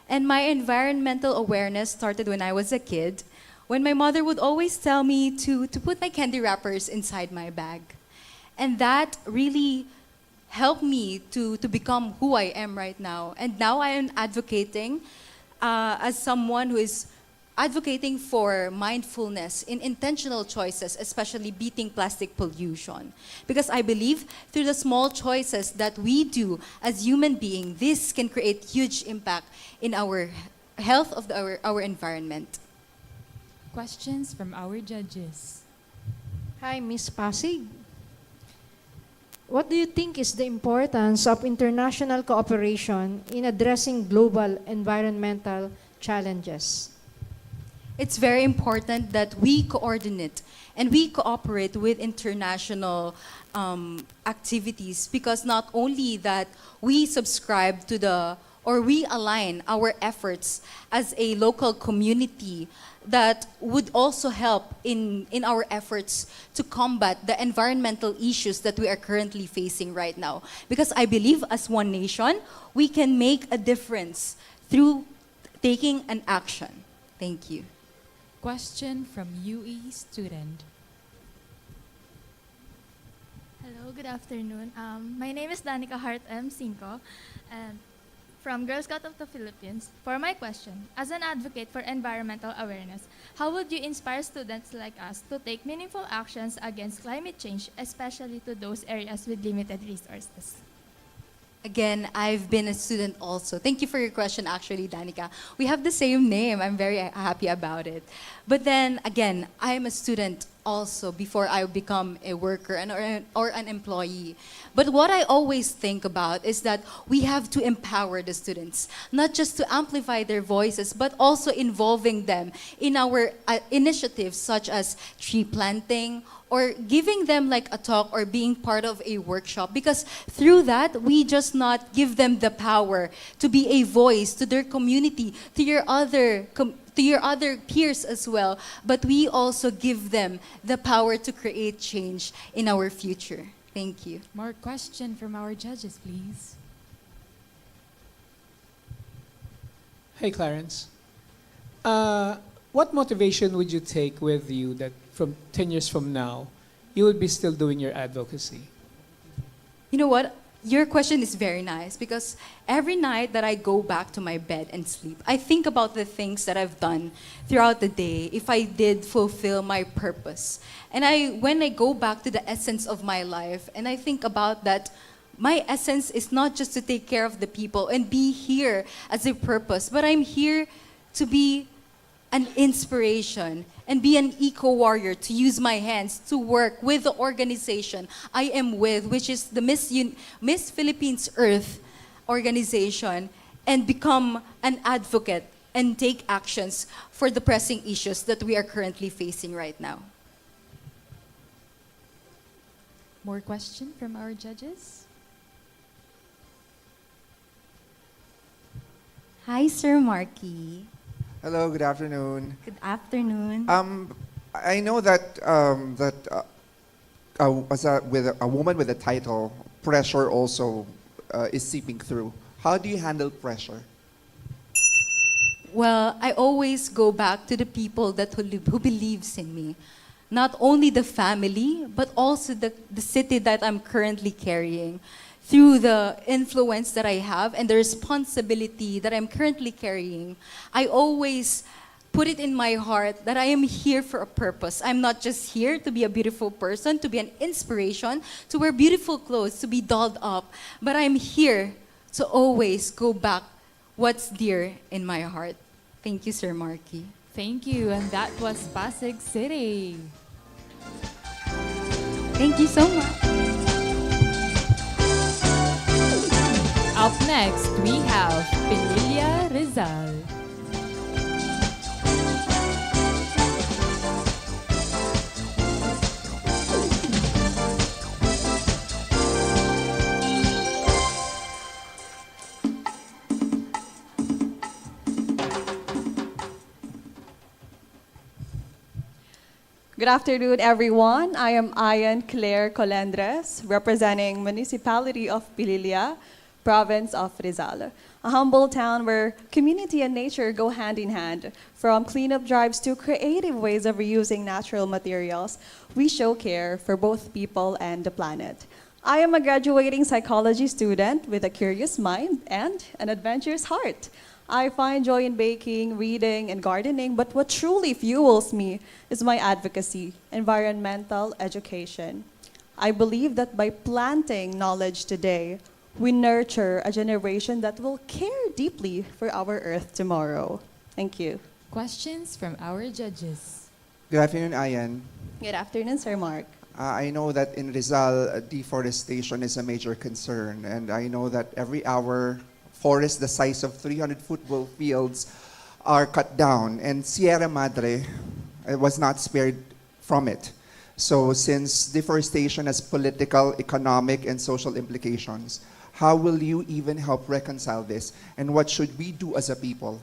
and my environmental awareness started when I was a kid, when my mother would always tell me to put my candy wrappers inside my bag. And that really helped me to become who I am right now. And now I am advocating as someone who is advocating for mindfulness in intentional choices, especially beating plastic pollution. Because I believe through the small choices that we do as human beings, this can create huge impact in our health of our environment. Questions from our judges. Hi, Miss Pasig. What do you think is the importance of international cooperation in addressing global environmental challenges? It's very important that we coordinate and we cooperate with international activities, because not only that we subscribe to or we align our efforts as a local community that would also help in our efforts to combat the environmental issues that we are currently facing right now. Because I believe as one nation, we can make a difference through taking an action. Thank you. Question from UE student. Hello, good afternoon. My name is Danica Hart M. Cinco, and from Girl Scout of the Philippines. For my question, as an advocate for environmental awareness, how would you inspire students like us to take meaningful actions against climate change, especially to those areas with limited resources? Again, I've been a student also. Thank you for your question, actually, Danica. We have the same name. I'm very happy about it. But then, again, I'm a student also before I become a worker or an employee. But what I always think about is that we have to empower the students, not just to amplify their voices, but also involving them in our initiatives such as tree planting, or giving them like a talk or being part of a workshop, because through that we just not give them the power to be a voice to their community, to your other peers as well, but we also give them the power to create change in our future. Thank you. More question from our judges, please. Hey, Clarence. What motivation would you take with you that from 10 years from now, you would be still doing your advocacy? You know what? Your question is very nice, because every night that I go back to my bed and sleep, I think about the things that I've done throughout the day, if I did fulfill my purpose. And when I go back to the essence of my life, and I think about that, my essence is not just to take care of the people and be here as a purpose, but I'm here to be an inspiration and be an eco-warrior, to use my hands to work with the organization I am with, which is the Miss Philippines Earth organization, and become an advocate and take actions for the pressing issues that we are currently facing right now. More question from our judges? Hi, Sir Marky. Hello, good afternoon. Good afternoon. I know that with a woman with a title, pressure also is seeping through. How do you handle pressure? Well, I always go back to the people who believes in me. Not only the family, but also the city that I'm currently carrying. Through the influence that I have and the responsibility that I'm currently carrying, I always put it in my heart that I am here for a purpose. I'm not just here to be a beautiful person, to be an inspiration, to wear beautiful clothes, to be dolled up, but I'm here to always go back what's dear in my heart. Thank you, Sir Marky. Thank you, and that was Pasig City. Thank you so much. Up next, we have Pililla, Rizal. Good afternoon, everyone. I am Ayan Claire Colendres, representing Municipality of Pililla, Province of Rizal, a humble town where community and nature go hand in hand. From cleanup drives to creative ways of reusing natural materials, we show care for both people and the planet. I am a graduating psychology student with a curious mind and an adventurous heart. I find joy in baking, reading, and gardening, but what truly fuels me is my advocacy, environmental education. I believe that by planting knowledge today, we nurture a generation that will care deeply for our Earth tomorrow. Thank you. Questions from our judges. Good afternoon, Ayan. Good afternoon, Sir Mark. I know that in Rizal, deforestation is a major concern, and I know that every hour, forests the size of 300 football fields are cut down, and Sierra Madre was not spared from it. So since deforestation has political, economic, and social implications, how will you even help reconcile this? And what should we do as a people?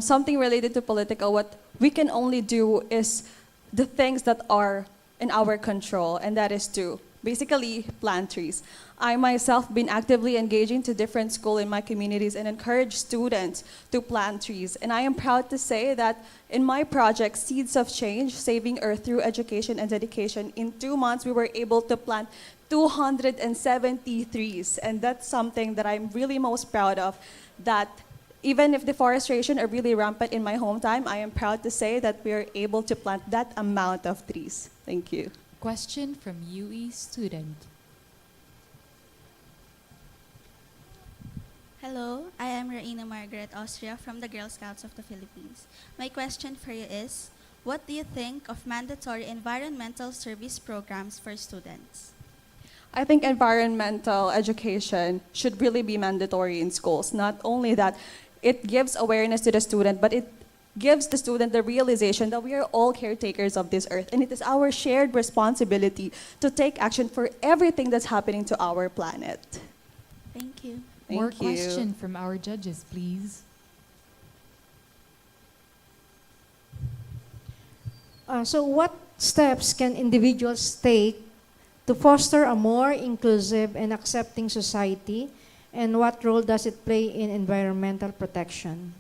Something related to political, what we can only do is the things that are in our control, and that is to basically plant trees. I myself been actively engaging to different schools in my communities and encourage students to plant trees. And I am proud to say that in my project, Seeds of Change, Saving Earth Through Education and Dedication, in 2 months we were able to plant 270 trees. And that's something that I'm really most proud of, that even if deforestation are really rampant in my hometown, I am proud to say that we are able to plant that amount of trees. Thank you. Question from UE student. Hello, I am Raina Margaret Austria from the Girl Scouts of the Philippines. My question for you is, What do you think of mandatory environmental service programs for students? I think environmental education should really be mandatory in schools. Not only that, it gives awareness to the student, but it gives the student the realization that we are all caretakers of this earth, and it is our shared responsibility to take action for everything that's happening to our planet. Thank you. More Thank you. question from our judges, please. So what steps can individuals take to foster a more inclusive and accepting society, and what role does it play in environmental protection?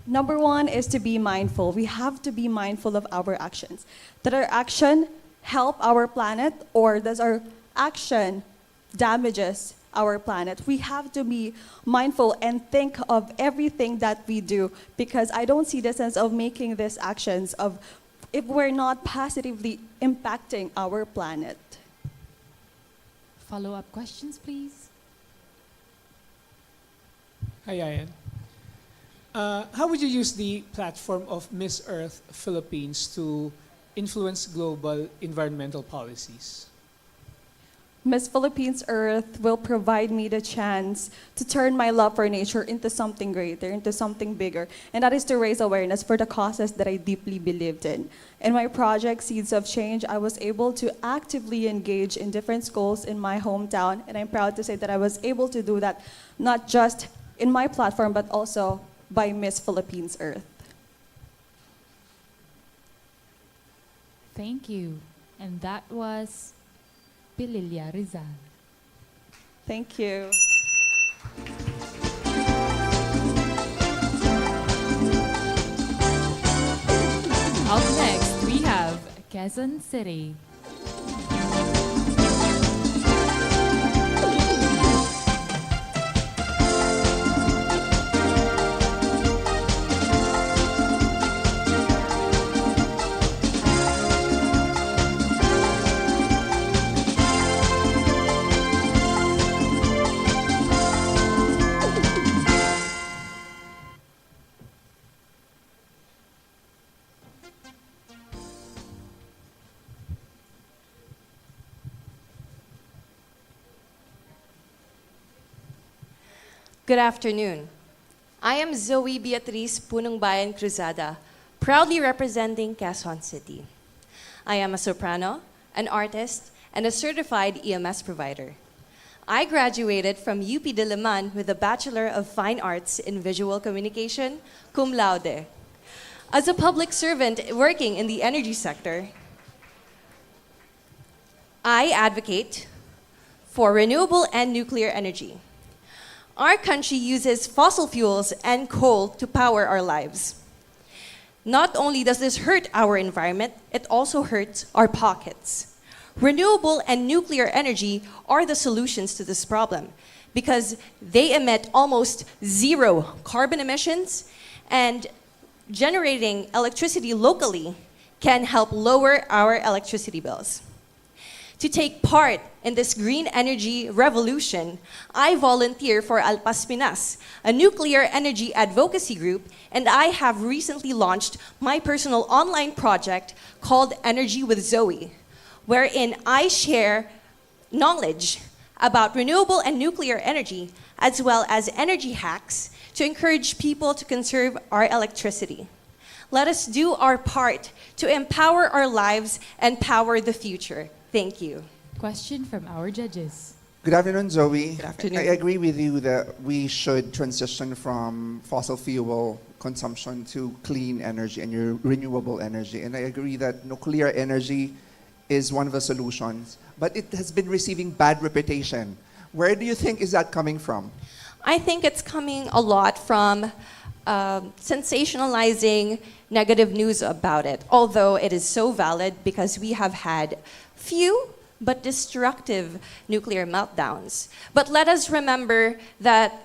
Number one is to be mindful. We have to be mindful of our actions. Does our action help our planet, or does our action damages our planet? We have to be mindful and think of everything that we do, because I don't see the sense of making these actions of if we're not positively impacting our planet. Follow-up questions, please. Hi, Ian. How would you use the platform of Miss Earth Philippines to influence global environmental policies? Miss Philippines Earth will provide me the chance to turn my love for nature into something greater, into something bigger, and that is to raise awareness for the causes that I deeply believed in. In my project, Seeds of Change, I was able to actively engage in different schools in my hometown, and I'm proud to say that I was able to do that not just in my platform, but also by Miss Philippines Earth. Thank you. And that was Pililla Rizal. Thank you. Up next, we have Quezon City. Good afternoon. I am Zoe Beatriz Punong Bayan Cruzada, proudly representing Quezon City. I am a soprano, an artist, and a certified EMS provider. I graduated from UP Diliman with a Bachelor of Fine Arts in Visual Communication, cum laude. As a public servant working in the energy sector, I advocate for renewable and nuclear energy. Our country uses fossil fuels and coal to power our lives. Not only does this hurt our environment, it also hurts our pockets. Renewable and nuclear energy are the solutions to this problem because they emit almost zero carbon emissions, and generating electricity locally can help lower our electricity bills. To take part in this green energy revolution, I volunteer for Alpas Pinas, a nuclear energy advocacy group, and I have recently launched my personal online project called Energy with Zoe, wherein I share knowledge about renewable and nuclear energy, as well as energy hacks to encourage people to conserve our electricity. Let us do our part to empower our lives and power the future. Thank you. Question from our judges. Good afternoon, Zoe. Good afternoon. I agree with you that we should transition from fossil fuel consumption to clean energy and renewable energy. And I agree that nuclear energy is one of the solutions, but it has been receiving bad reputation. Where do you think is that coming from? I think it's coming a lot from sensationalizing negative news about it, although it is so valid because we have had few but destructive nuclear meltdowns. But let us remember that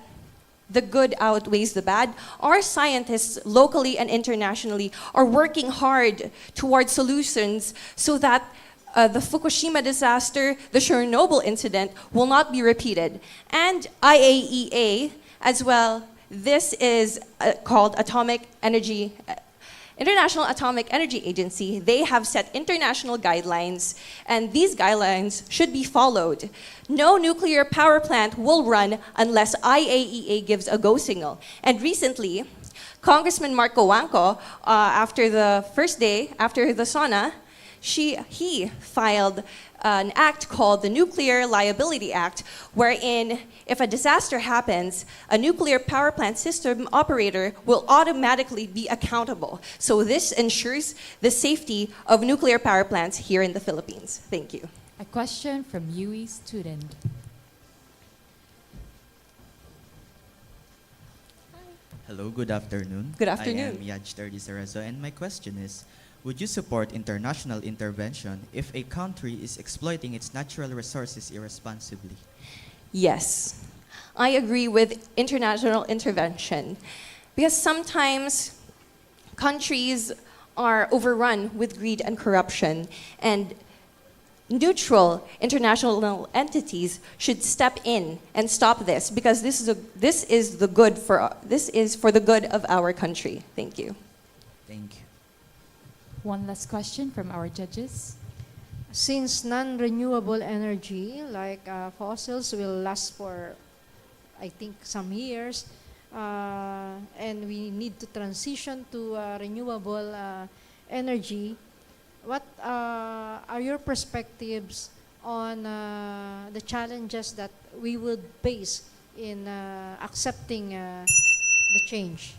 the good outweighs the bad. Our scientists locally and internationally are working hard towards solutions so that the Fukushima disaster, the Chernobyl incident will not be repeated. And IAEA as well, this is called Atomic Energy International Atomic Energy Agency, they have set international guidelines, and these guidelines should be followed. No nuclear power plant will run unless IAEA gives a go signal. And recently, Congressman Marco Wangco, after the first day, after the sauna, he filed an act called the Nuclear Liability Act, wherein if a disaster happens, a nuclear power plant system operator will automatically be accountable. So this ensures the safety of nuclear power plants here in the Philippines. Thank you. A question from UE student. Hello, good afternoon. Good afternoon. I am Yaj Terdi Cerezo, and my question is, would you support international intervention if a country is exploiting its natural resources irresponsibly? Yes, I agree with international intervention because sometimes countries are overrun with greed and corruption, and neutral international entities should step in and stop this because this is for the good of our country. Thank you. Thank you. One last question from our judges. Since non-renewable energy, like fossils, will last for, I think, some years, and we need to transition to renewable energy, what are your perspectives on the challenges that we would face in accepting the change?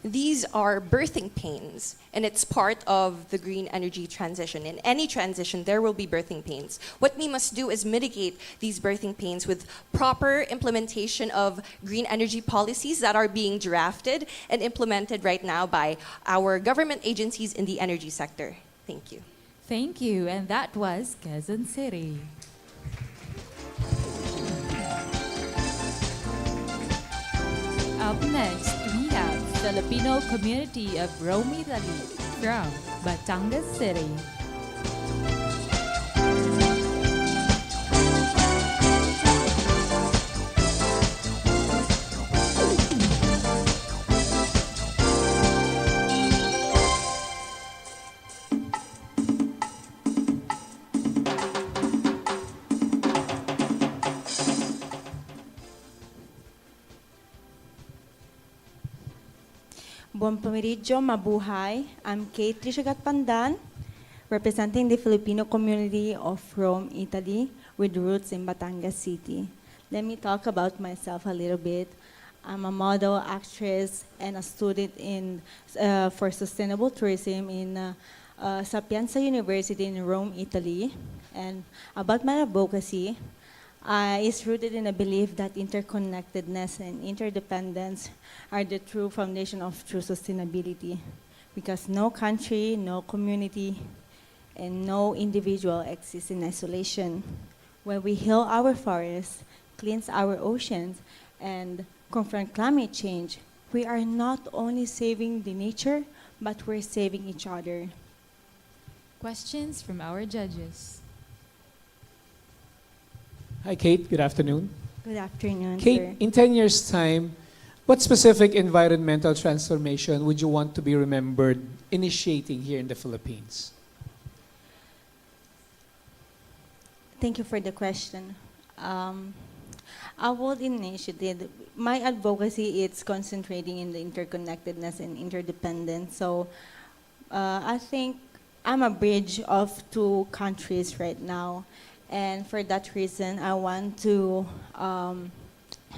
These are birthing pains, and it's part of the green energy transition. In any transition, there will be birthing pains. What we must do is mitigate these birthing pains with proper implementation of green energy policies that are being drafted and implemented right now by our government agencies in the energy sector. Thank you. Thank you, and that was Quezon City. Up next, we have Filipino community of Rome, Italy from Batangas City. Buon pomeriggio, mabuhay. I'm Kate Trishagat Pandan, representing the Filipino community of Rome, Italy, with roots in Batangas City. Let me talk about myself a little bit. I'm a model, actress, and a student for sustainable tourism in Sapienza University in Rome, Italy. And about my advocacy, is rooted in a belief that interconnectedness and interdependence are the true foundation of true sustainability, because no country, no community, and no individual exists in isolation. When we heal our forests, cleanse our oceans, and confront climate change, we are not only saving the nature, but we're saving each other. Questions from our judges. Hi, Kate. Good afternoon. Good afternoon, Kate, sir. in 10 years' time, what specific environmental transformation would you want to be remembered initiating here in the Philippines? Thank you for the question. I would initiate, my advocacy is concentrating in the interconnectedness and interdependence. So I think I'm a bridge of two countries right now. And for that reason, I want to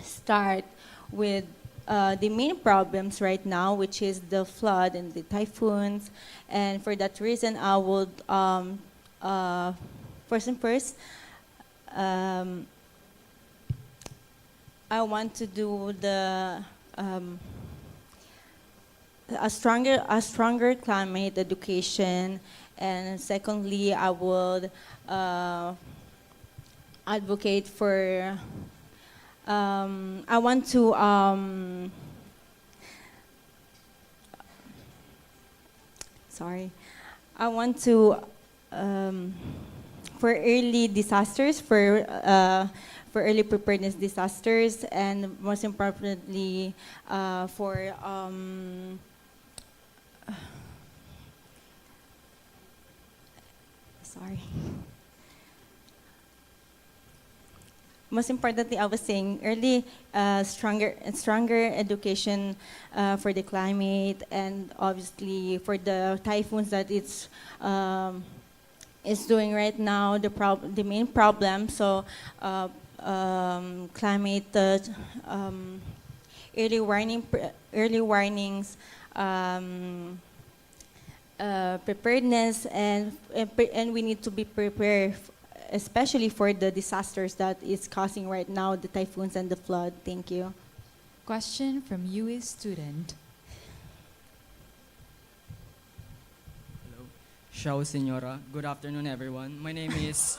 start with the main problems right now, which is the flood and the typhoons. And for that reason, I would, first, I want to do the a stronger climate education, and secondly, I would advocate for. I want to. Sorry, I want to for early disasters, for early preparedness disasters, and most importantly, for Sorry. Most importantly, I was saying early, stronger education for the climate, and obviously for the typhoons that it's doing right now. The main problem. So climate, early warnings, preparedness, and we need to be prepared, especially for the disasters that is causing right now, the typhoons and the flood. Thank you. Question from UE student. Ciao, Senora. Good afternoon, everyone. My name is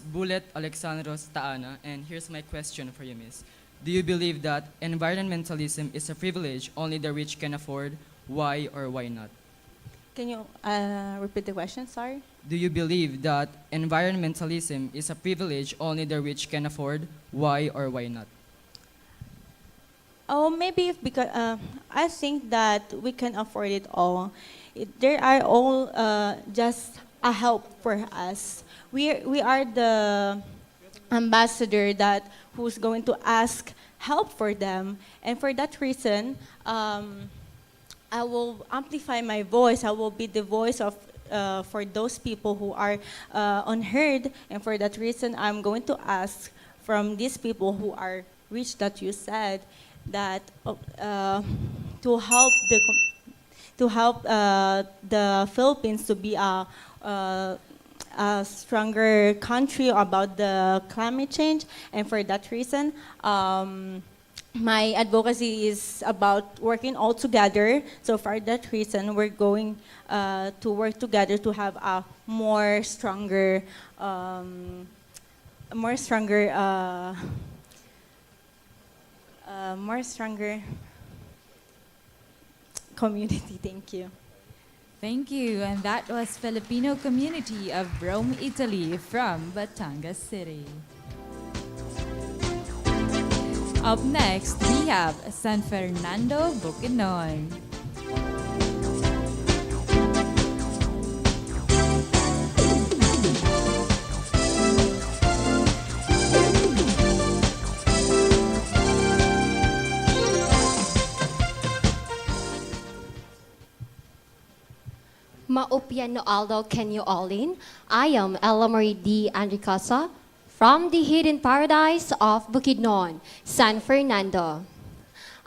Bullet Alexandros Taana, and here's my question for you, Miss. Do you believe that environmentalism is a privilege only the rich can afford? Why or why not? Can you repeat the question? Sorry. Do you believe that environmentalism is a privilege only the rich can afford? Why or why not? Oh, maybe because I think that we can afford it all. There are all just a help for us. We are the ambassador that who's going to ask help for them, and for that reason, I will amplify my voice. I will be the voice of for those people who are unheard, and for that reason, I'm going to ask from these people who are rich that you said that to help the Philippines to be a stronger country about the climate change, and for that reason, my advocacy is about working all together. So for that reason, we're going to work together to have a more stronger community. Thank you. Thank you. And that was Filipino community of Rome, Italy from Batangas City. Up next, we have San Fernando, Bukidnon. Maupyan no Aldo Kenyo Olin. I am Ella Marie D. Andricasa from the hidden paradise of Bukidnon, San Fernando.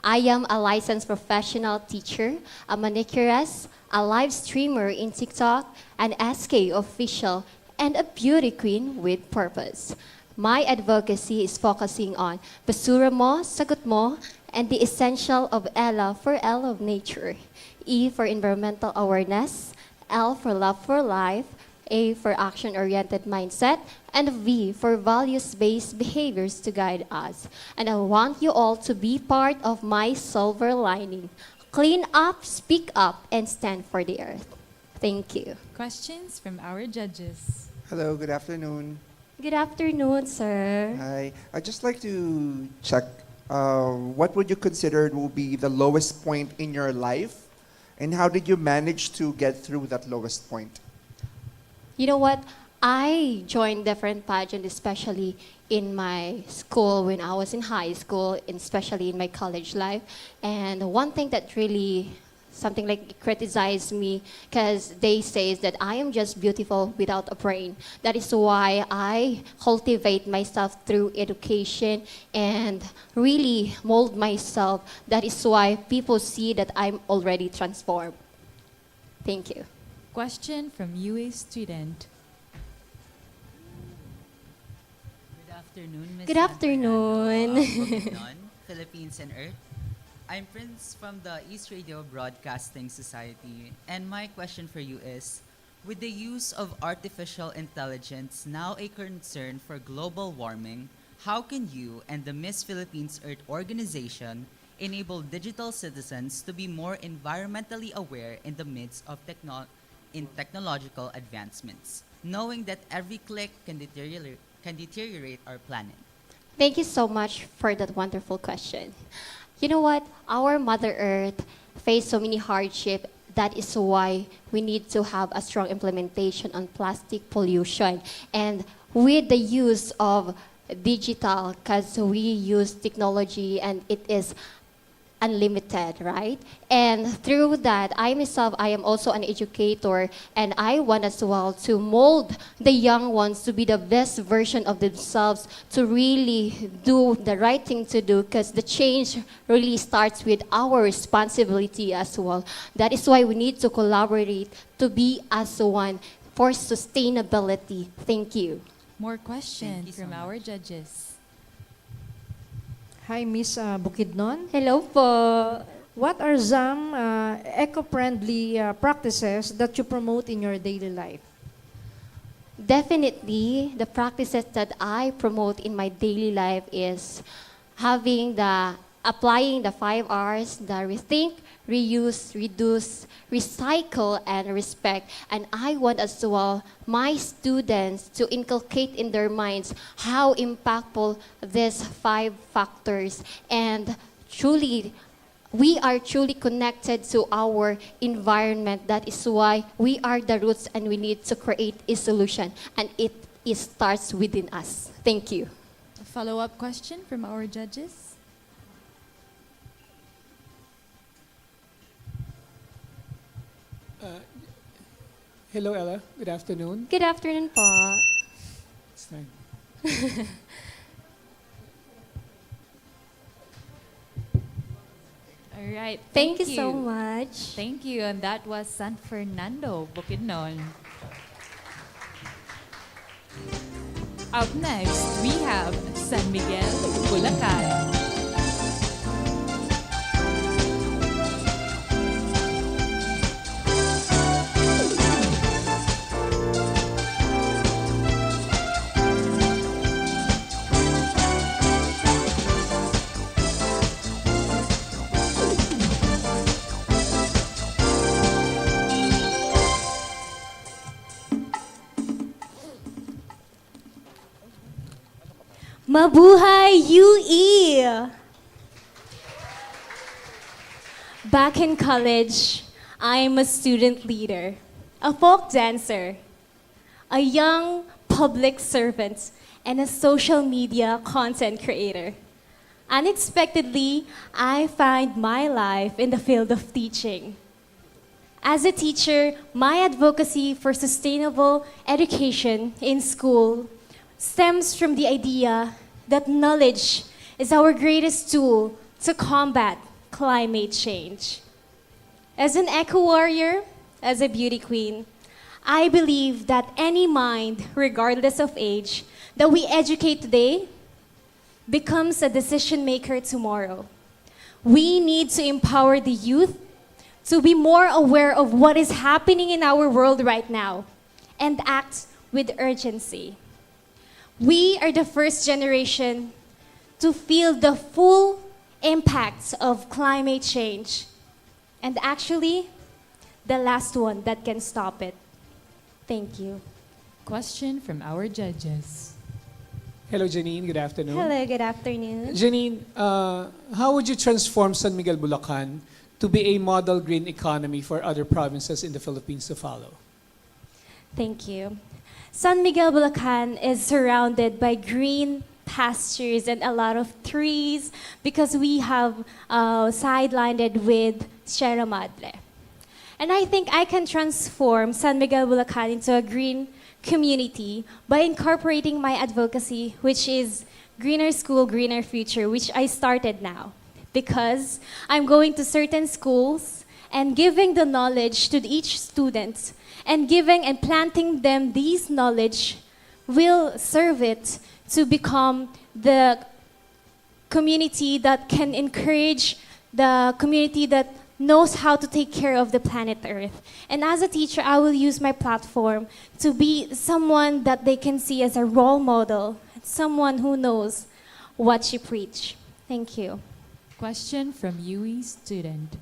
I am a licensed professional teacher, a manicurist, a live streamer in TikTok, an SK official, and a beauty queen with purpose. My advocacy is focusing on basura mo, sagot mo, and the essential of Ella for Ella of nature. E for environmental awareness, L for love for life, A for action-oriented mindset, and V for values-based behaviors to guide us. And I want you all to be part of my silver lining. Clean up, speak up, and stand for the earth. Thank you. Questions from our judges. Hello, good afternoon. Good afternoon, sir. Hi. I'd just like to check, what would you consider will be the lowest point in your life? And how did you manage to get through that lowest point? You know what? I joined different pageants, especially in my school when I was in high school, and especially in my college life. And one thing that really something like criticized me, because they say that I am just beautiful without a brain. That is why I cultivate myself through education and really mold myself. That is why people see that I'm already transformed. Thank you. Question from UA student. Good afternoon, Ms. Good afternoon. Bukidnon, Philippines and Earth. I'm Prince from the East Radio Broadcasting Society, and my question for you is, with the use of artificial intelligence now a concern for global warming, how can you and the Miss Philippines Earth organization enable digital citizens to be more environmentally aware in the midst of technological advancements, knowing that every click can deteriorate our planet? Thank you so much for that wonderful question. You know what? Our Mother Earth faced so many hardships. That is why we need to have a strong implementation on plastic pollution. And with the use of digital, because we use technology and it is unlimited, right? And through that, I myself, I am also an educator, and I want as well to mold the young ones to be the best version of themselves, to really do the right thing to do, because the change really starts with our responsibility as well. That is why we need to collaborate to be as one for sustainability. Thank you. More questions from our judges. Hi, Miss Bukidnon. Hello po. What are some eco-friendly practices that you promote in your daily life? Definitely, the practices that I promote in my daily life is applying the 5 R's, the rethink, reuse, reduce, recycle, and respect. And I want as well my students to inculcate in their minds how impactful these 5 factors, and truly we are truly connected to our environment. That is why we are the roots and we need to create a solution, and it starts within us. Thank you. A follow-up question from our judges. Hello, Ella. Good afternoon. Good afternoon po. It's fine. All right. Thank you so much. Thank you. And that was San Fernando, Bukidnon. Up next, we have San Miguel, Bulacan. Mabuhay UE! Back in college, I'm a student leader, a folk dancer, a young public servant, and a social media content creator. Unexpectedly, I find my life in the field of teaching. As a teacher, my advocacy for sustainable education in school stems from the idea that knowledge is our greatest tool to combat climate change. As an eco-warrior, as a beauty queen, I believe that any mind, regardless of age, that we educate today becomes a decision maker tomorrow. We need to empower the youth to be more aware of what is happening in our world right now and act with urgency. We are the first generation to feel the full impacts of climate change, and actually, the last one that can stop it. Thank you. Question from our judges. Hello, Janine. Good afternoon. Hello, good afternoon. Janine, how would you transform San Miguel, Bulacan to be a model green economy for other provinces in the Philippines to follow? Thank you. San Miguel, Bulacan is surrounded by green pastures and a lot of trees because we have sidelined it with Sierra Madre. And I think I can transform San Miguel, Bulacan into a green community by incorporating my advocacy, which is Greener School, Greener Future, which I started now. Because I'm going to certain schools and giving the knowledge to each student, and giving and planting them these knowledge will serve it to become the community that can encourage the community that knows how to take care of the planet Earth. And as a teacher, I will use my platform to be someone that they can see as a role model, someone who knows what she preach. Thank you. Question from UE student.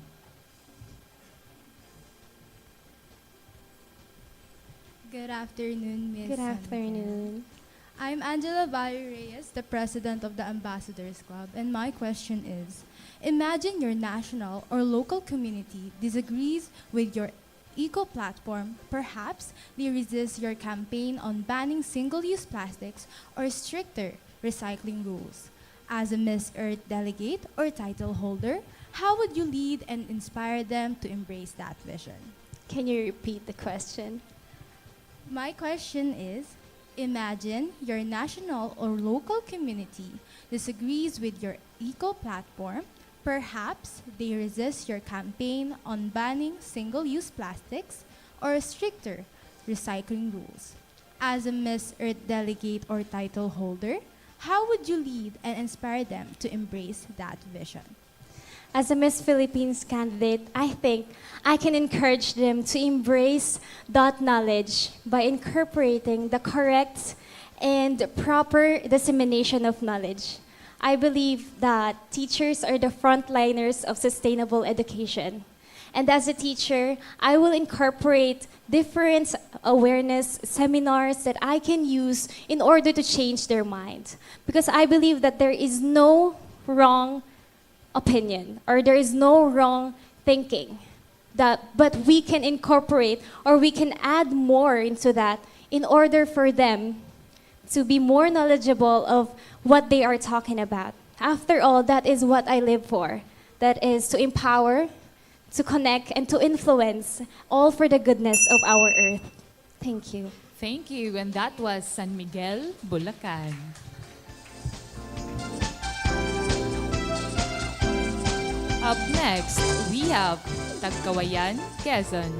Good afternoon, Miss. Good afternoon. I'm Angela Bayo Reyes, the president of the Ambassadors Club, and my question is, imagine your national or local community disagrees with your eco-platform. Perhaps they resist your campaign on banning single-use plastics or stricter recycling rules. As a Miss Earth delegate or title holder, how would you lead and inspire them to embrace that vision? Can you repeat the question? My question is, imagine your national or local community disagrees with your eco-platform. Perhaps they resist your campaign on banning single-use plastics or stricter recycling rules. As a Miss Earth delegate or title holder, how would you lead and inspire them to embrace that vision? As a Miss Philippines candidate, I think I can encourage them to embrace that knowledge by incorporating the correct and proper dissemination of knowledge. I believe that teachers are the frontliners of sustainable education. And as a teacher, I will incorporate different awareness seminars that I can use in order to change their mind. Because I believe that there is no wrong opinion or there is no wrong thinking. But we can incorporate or we can add more into that in order for them to be more knowledgeable of what they are talking about. After all, that is what I live for. That is to empower, to connect, and to influence, all for the goodness of our earth. Thank you. Thank you. And that was San Miguel, Bulacan. Up next, we have Tagkawayan, Quezon.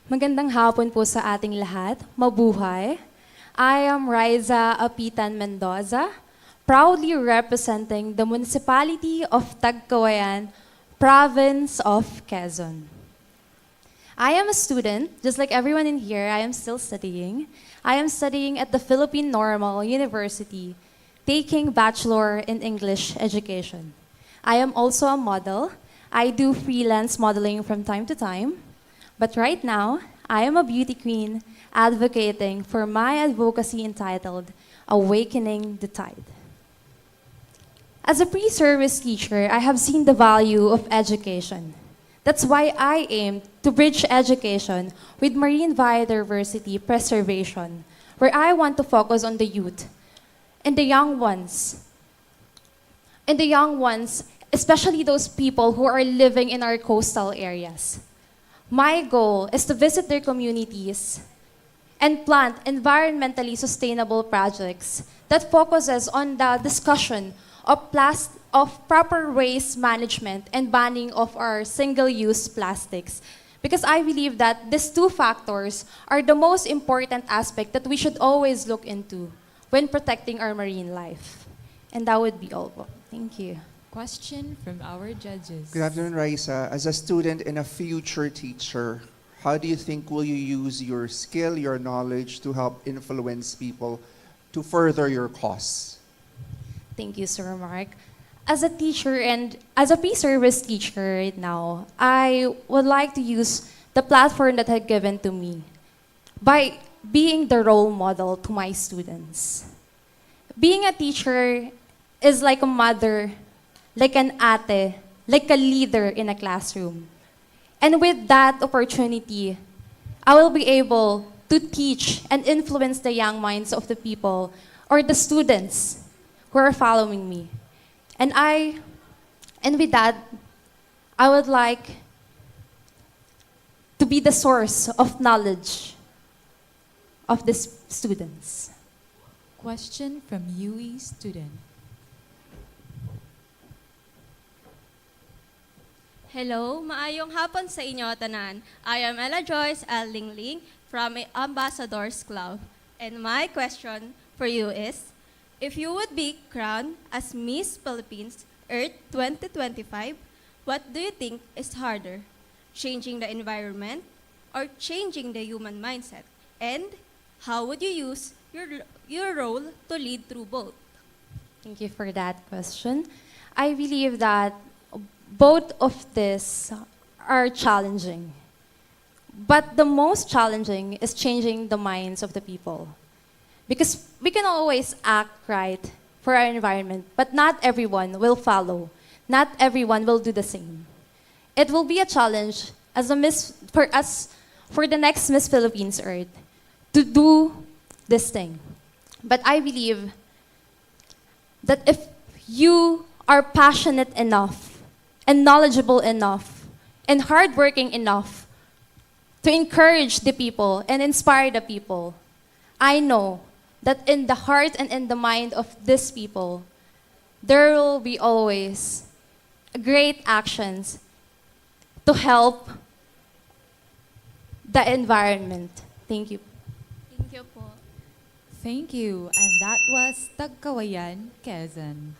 Magandang hapon po sa ating lahat. Mabuhay. I am Riza Apitan Mendoza, proudly representing the municipality of Tagkawayan, province of Quezon. I am a student, just like everyone in here, I am still studying. I am studying at the Philippine Normal University, taking Bachelor in English Education. I am also a model. I do freelance modeling from time to time. But right now, I am a beauty queen advocating for my advocacy entitled Awakening the Tide. As a pre-service teacher, I have seen the value of education. That's why I aim to bridge education with marine biodiversity preservation, where I want to focus on the youth and the young ones. And the young ones, especially those people who are living in our coastal areas. My goal is to visit their communities and plant environmentally sustainable projects that focuses on the discussion of proper waste management and banning of our single-use plastics. Because I believe that these two factors are the most important aspect that we should always look into when protecting our marine life. And that would be all. Thank you. Question from our judges. Good afternoon, Raisa. As a student and a future teacher, how do you think will you use your skill, your knowledge to help influence people to further your cause? Thank you, Sir Mark. As a teacher and as a pre-service teacher right now, I would like to use the platform that had given to me by being the role model to my students. Being a teacher is like a mother, like an ate, like a leader in a classroom. And with that opportunity, I will be able to teach and influence the young minds of the people or the students who are following me. And with that, I would like to be the source of knowledge of the students. Question from UE student. Hello, maayong hapon sa inyo tanan. I am Ella Joyce L. Lingling from Ambassadors Club. And my question for you is, If you would be crowned as Miss Philippines Earth 2025, what do you think is harder? Changing the environment or changing the human mindset? And how would you use your role to lead through both? Thank you for that question. I believe that both of these are challenging. But the most challenging is changing the minds of the people. Because we can always act right for our environment, but not everyone will follow. Not everyone will do the same. It will be a challenge as a for us, for the next Miss Philippines Earth, to do this thing. But I believe that if you are passionate enough and knowledgeable enough and hardworking enough to encourage the people and inspire the people, I know that in the heart and in the mind of these people, there will be always great actions to help the environment. Thank you. Thank you po. Thank you. And that was Tagkawayan, Quezon.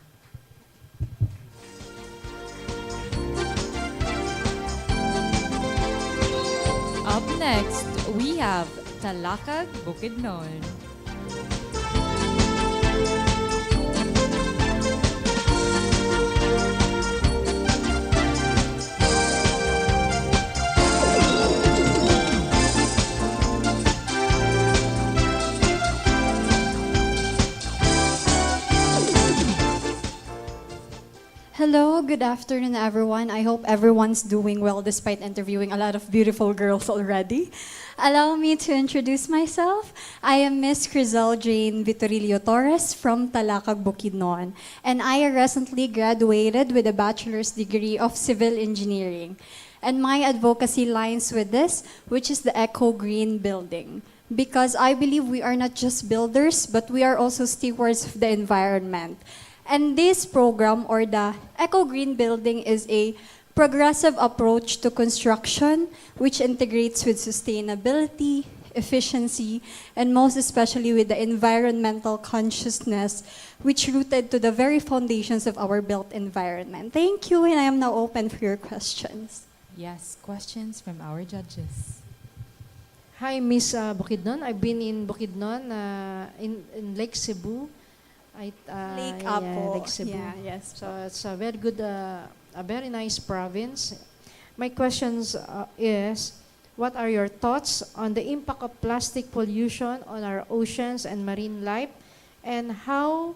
Up next, we have Talakag, Bukidnon. Hello, good afternoon, everyone. I hope everyone's doing well despite interviewing a lot of beautiful girls already. Allow me to introduce myself. I am Miss Crisel Jane Vitorilio Torres from Talakag, Bukidnon, and I recently graduated with a bachelor's degree of civil engineering. And my advocacy lines with this, which is the Eco Green Building. Because I believe we are not just builders, but we are also stewards of the environment. And this program, or the Eco Green Building, is a progressive approach to construction which integrates with sustainability, efficiency, and most especially with the environmental consciousness which rooted to the very foundations of our built environment. Thank you, and I am now open for your questions. Yes, questions from our judges. Hi, Miss Bukidnon. I've been in Bukidnon, in Lake Cebu. Lake Apo. Lake Cebu. Yeah, yes. So it's a very good, a very nice province. My questions is, what are your thoughts on the impact of plastic pollution on our oceans and marine life? And how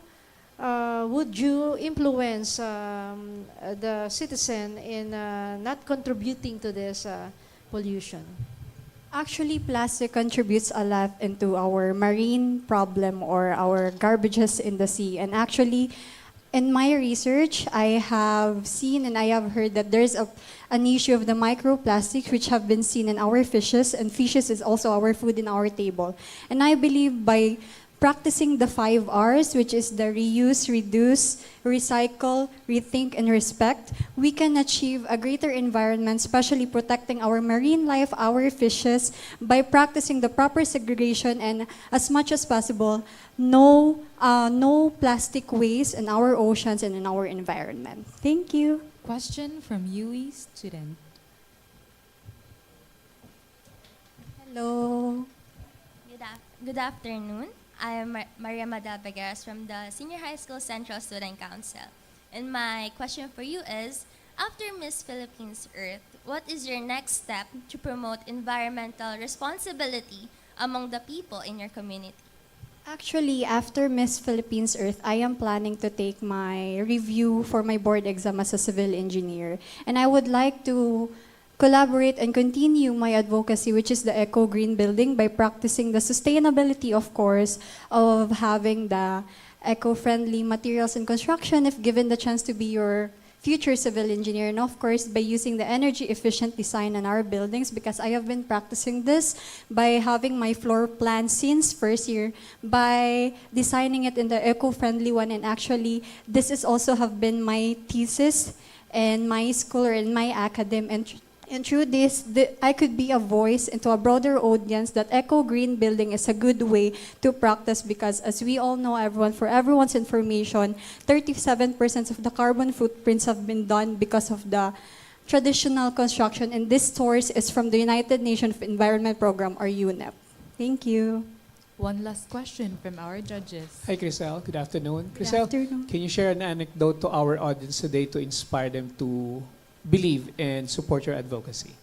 would you influence the citizen in not contributing to this pollution? Actually, plastic contributes a lot into our marine problem or our garbages in the sea. And actually, in my research, I have seen and I have heard that there's an issue of the microplastics which have been seen in our fishes, and fishes is also our food in our table. And I believe by practicing the 5 R's, which is the reuse, reduce, recycle, rethink, and respect, we can achieve a greater environment, especially protecting our marine life, our fishes, by practicing the proper segregation and, as much as possible, no plastic waste in our oceans and in our environment. Thank you. Question from UE student. Hello. Good afternoon. I am Maria Madabagas from the Senior High School Central Student Council. And my question for you is, after Miss Philippines Earth, what is your next step to promote environmental responsibility among the people in your community? Actually, after Miss Philippines Earth, I am planning to take my review for my board exam as a civil engineer. And I would like to collaborate and continue my advocacy, which is the Eco Green Building, by practicing the sustainability, of course, of having the eco-friendly materials in construction if given the chance to be your future civil engineer, and of course by using the energy efficient design in our buildings, because I have been practicing this by having my floor plan since first year, by designing it in the eco-friendly one, and actually this is also have been my thesis in my school or in my academy, And through this, I could be a voice into a broader audience that eco-green building is a good way to practice because as we all know, for everyone's information, 37% of the carbon footprints have been done because of the traditional construction, and this source is from the United Nations Environment Program, or UNEP. Thank you. One last question from our judges. Hi, Crisel. Good afternoon. Good Crisel, afternoon. can you share an anecdote to our audience today to inspire them to believe and support your advocacy?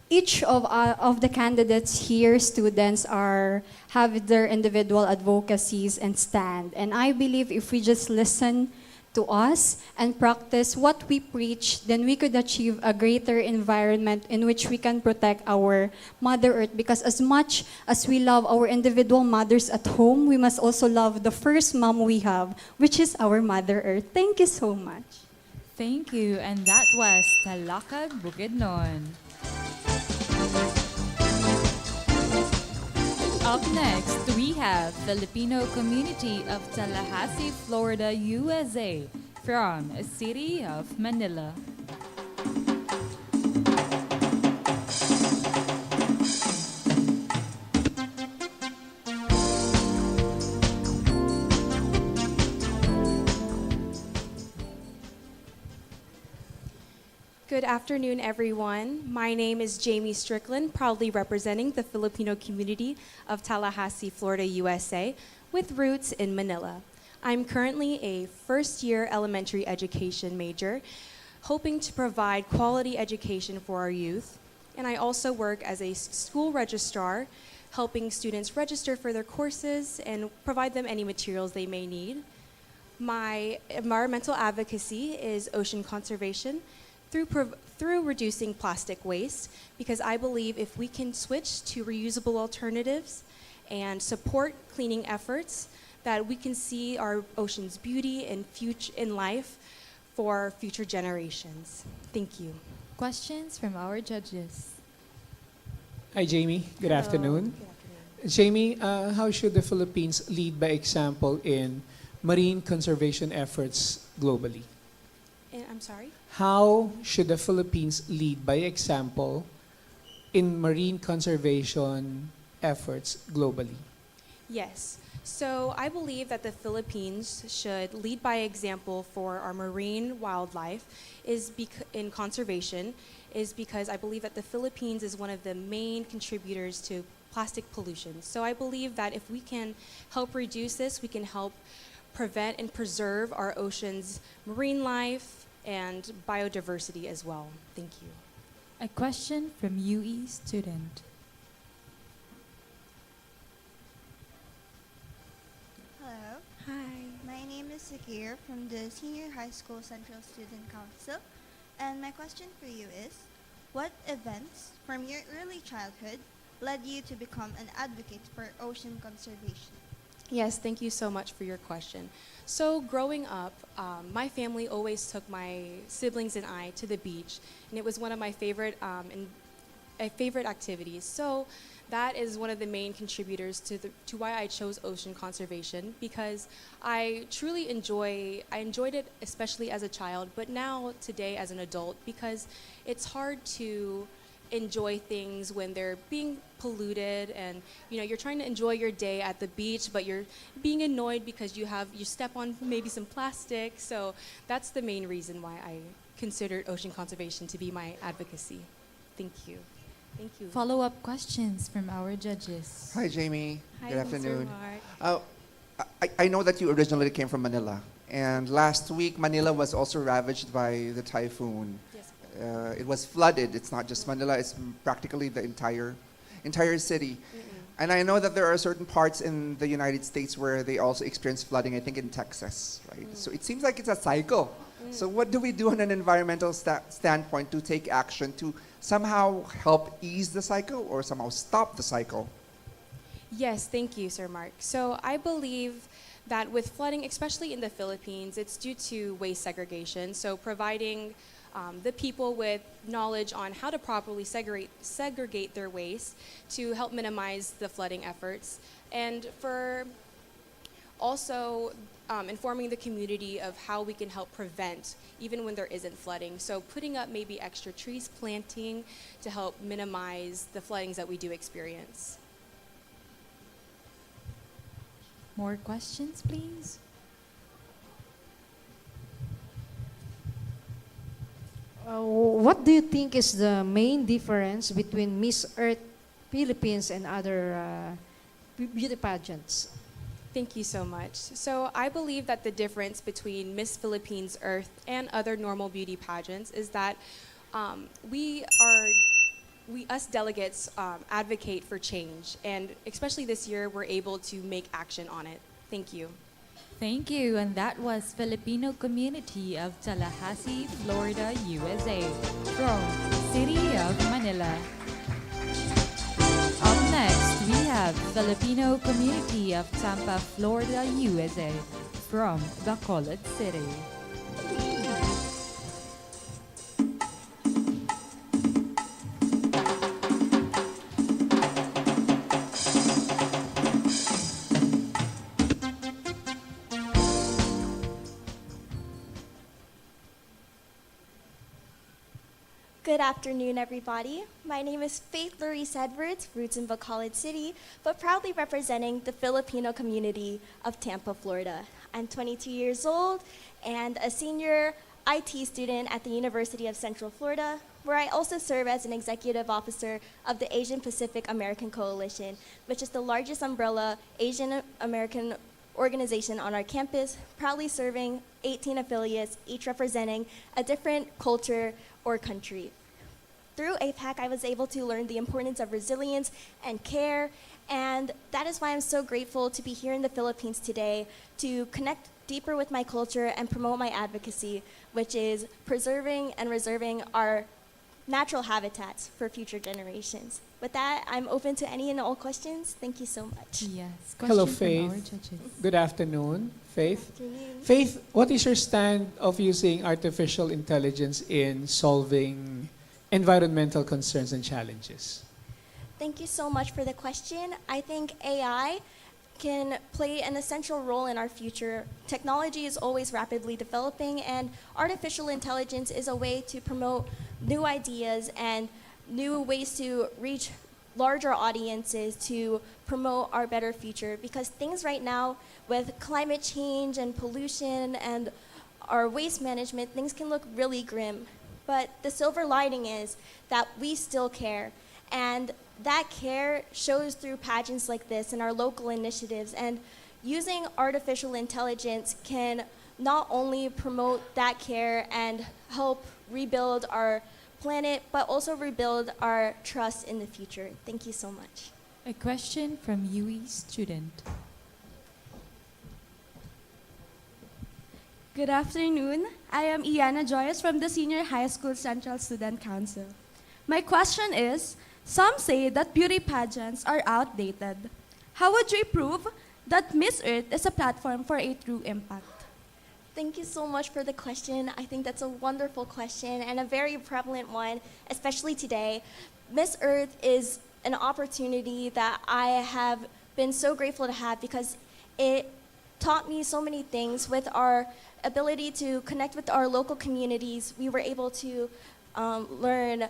Each of the candidates here, students, have their individual advocacies and stand. And I believe if we just listen to us and practice what we preach, then we could achieve a greater environment in which we can protect our Mother Earth. Because as much as we love our individual mothers at home, we must also love the first mom we have, which is our Mother Earth. Thank you so much. Thank you. And that was Talakad Bukidnon. Up next, we have Filipino community of Tallahassee, Florida, USA, from a city of Manila. Good afternoon, everyone. My name is Jamie Strickland, proudly representing the Filipino community of Tallahassee, Florida, USA, with roots in Manila. I'm currently a first-year elementary education major, hoping to provide quality education for our youth. And I also work as a school registrar, helping students register for their courses and provide them any materials they may need. My environmental advocacy is ocean conservation, through reducing plastic waste, because I believe if we can switch to reusable alternatives and support cleaning efforts, that we can see our ocean's beauty and future in life for future generations. Thank you. Questions from our judges. Hi, Jamie. Good afternoon. Jamie, how should the Philippines lead by example in marine conservation efforts globally? I'm sorry? How should the Philippines lead by example in marine conservation efforts globally? Yes. So I believe that the Philippines should lead by example for our marine wildlife in conservation is because I believe that the Philippines is one of the main contributors to plastic pollution. So I believe that if we can help reduce this, we can help prevent and preserve our ocean's marine life and biodiversity as well. Thank you. A question from UE student. Hello. Hi. My name is Sakir from the Senior High School Central Student Council, and my question for you is, what events from your early childhood led you to become an advocate for ocean conservation? Yes, thank you so much for your question. So growing up, my family always took my siblings and I to the beach, and it was one of my favorite activities. So that is one of the main contributors to why I chose ocean conservation, because I truly enjoyed it, especially as a child, but now today as an adult, because it's hard to enjoy things when they're being polluted, and you're trying to enjoy your day at the beach, but you're being annoyed because you step on maybe some plastic. So that's the main reason why I considered ocean conservation to be my advocacy. Thank you. Thank you. Follow-up questions from our judges. Hi, Jamie. Hi, Good Mr. afternoon. Mark. I know that you originally came from Manila, and last week Manila was also ravaged by the typhoon. Yes. It was flooded. It's not just Manila, it's practically the entire city. And I know that there are certain parts in the United States where they also experience flooding, I think in Texas, right? So it seems like it's a cycle. So what do we do on an environmental standpoint to take action to somehow help ease the cycle or somehow stop the cycle? Yes, thank you, Sir Mark. So I believe that with flooding, especially in the Philippines, it's due to waste segregation. So providing the people with knowledge on how to properly segregate their waste to help minimize the flooding efforts. And for Also, informing the community of how we can help prevent even when there isn't flooding. So putting up maybe extra trees, planting to help minimize the floodings that we do experience. More questions, please? What do you think is the main difference between Miss Earth Philippines and other beauty pageants? Thank you so much. So I believe that the difference between Miss Philippines Earth and other normal beauty pageants is that us delegates advocate for change, and especially this year, we're able to make action on it. Thank you. Thank you, and that was Filipino community of Tallahassee, Florida, USA, from City of Manila. Up next, we have Filipino community of Tampa, Florida, USA, from Bacolod City. Good afternoon, everybody. My name is Faith Louise Edwards, roots in Bacolod City, but proudly representing the Filipino community of Tampa, Florida. I'm 22 years old and a senior IT student at the University of Central Florida, where I also serve as an executive officer of the Asian Pacific American Coalition, which is the largest umbrella Asian American organization on our campus, proudly serving 18 affiliates, each representing a different culture or country. Through APAC, I was able to learn the importance of resilience and care, and that is why I'm so grateful to be here in the Philippines today to connect deeper with my culture and promote my advocacy, which is preserving and reserving our natural habitats for future generations. With that, I'm open to any and all questions. Thank you so much. Yes. Hello, Faith. Good afternoon, Faith. Afternoon. Faith, what is your stand of using artificial intelligence in solving environmental concerns and challenges? Thank you so much for the question. I think AI can play an essential role in our future. Technology is always rapidly developing, and artificial intelligence is a way to promote new ideas and new ways to reach larger audiences to promote our better future. Because things right now with climate change and pollution and our waste management, things can look really grim. But the silver lining is that we still care. And that care shows through pageants like this and our local initiatives. And using artificial intelligence can not only promote that care and help rebuild our planet, but also rebuild our trust in the future. Thank you so much. A question from UE student. Good afternoon. I am Iana Joyce from the Senior High School Central Student Council. My question is, some say that beauty pageants are outdated. How would you prove that Miss Earth is a platform for a true impact? Thank you so much for the question. I think that's a wonderful question and a very prevalent one, especially today. Miss Earth is an opportunity that I have been so grateful to have because it taught me so many things. With our ability to connect with our local communities, we were able to learn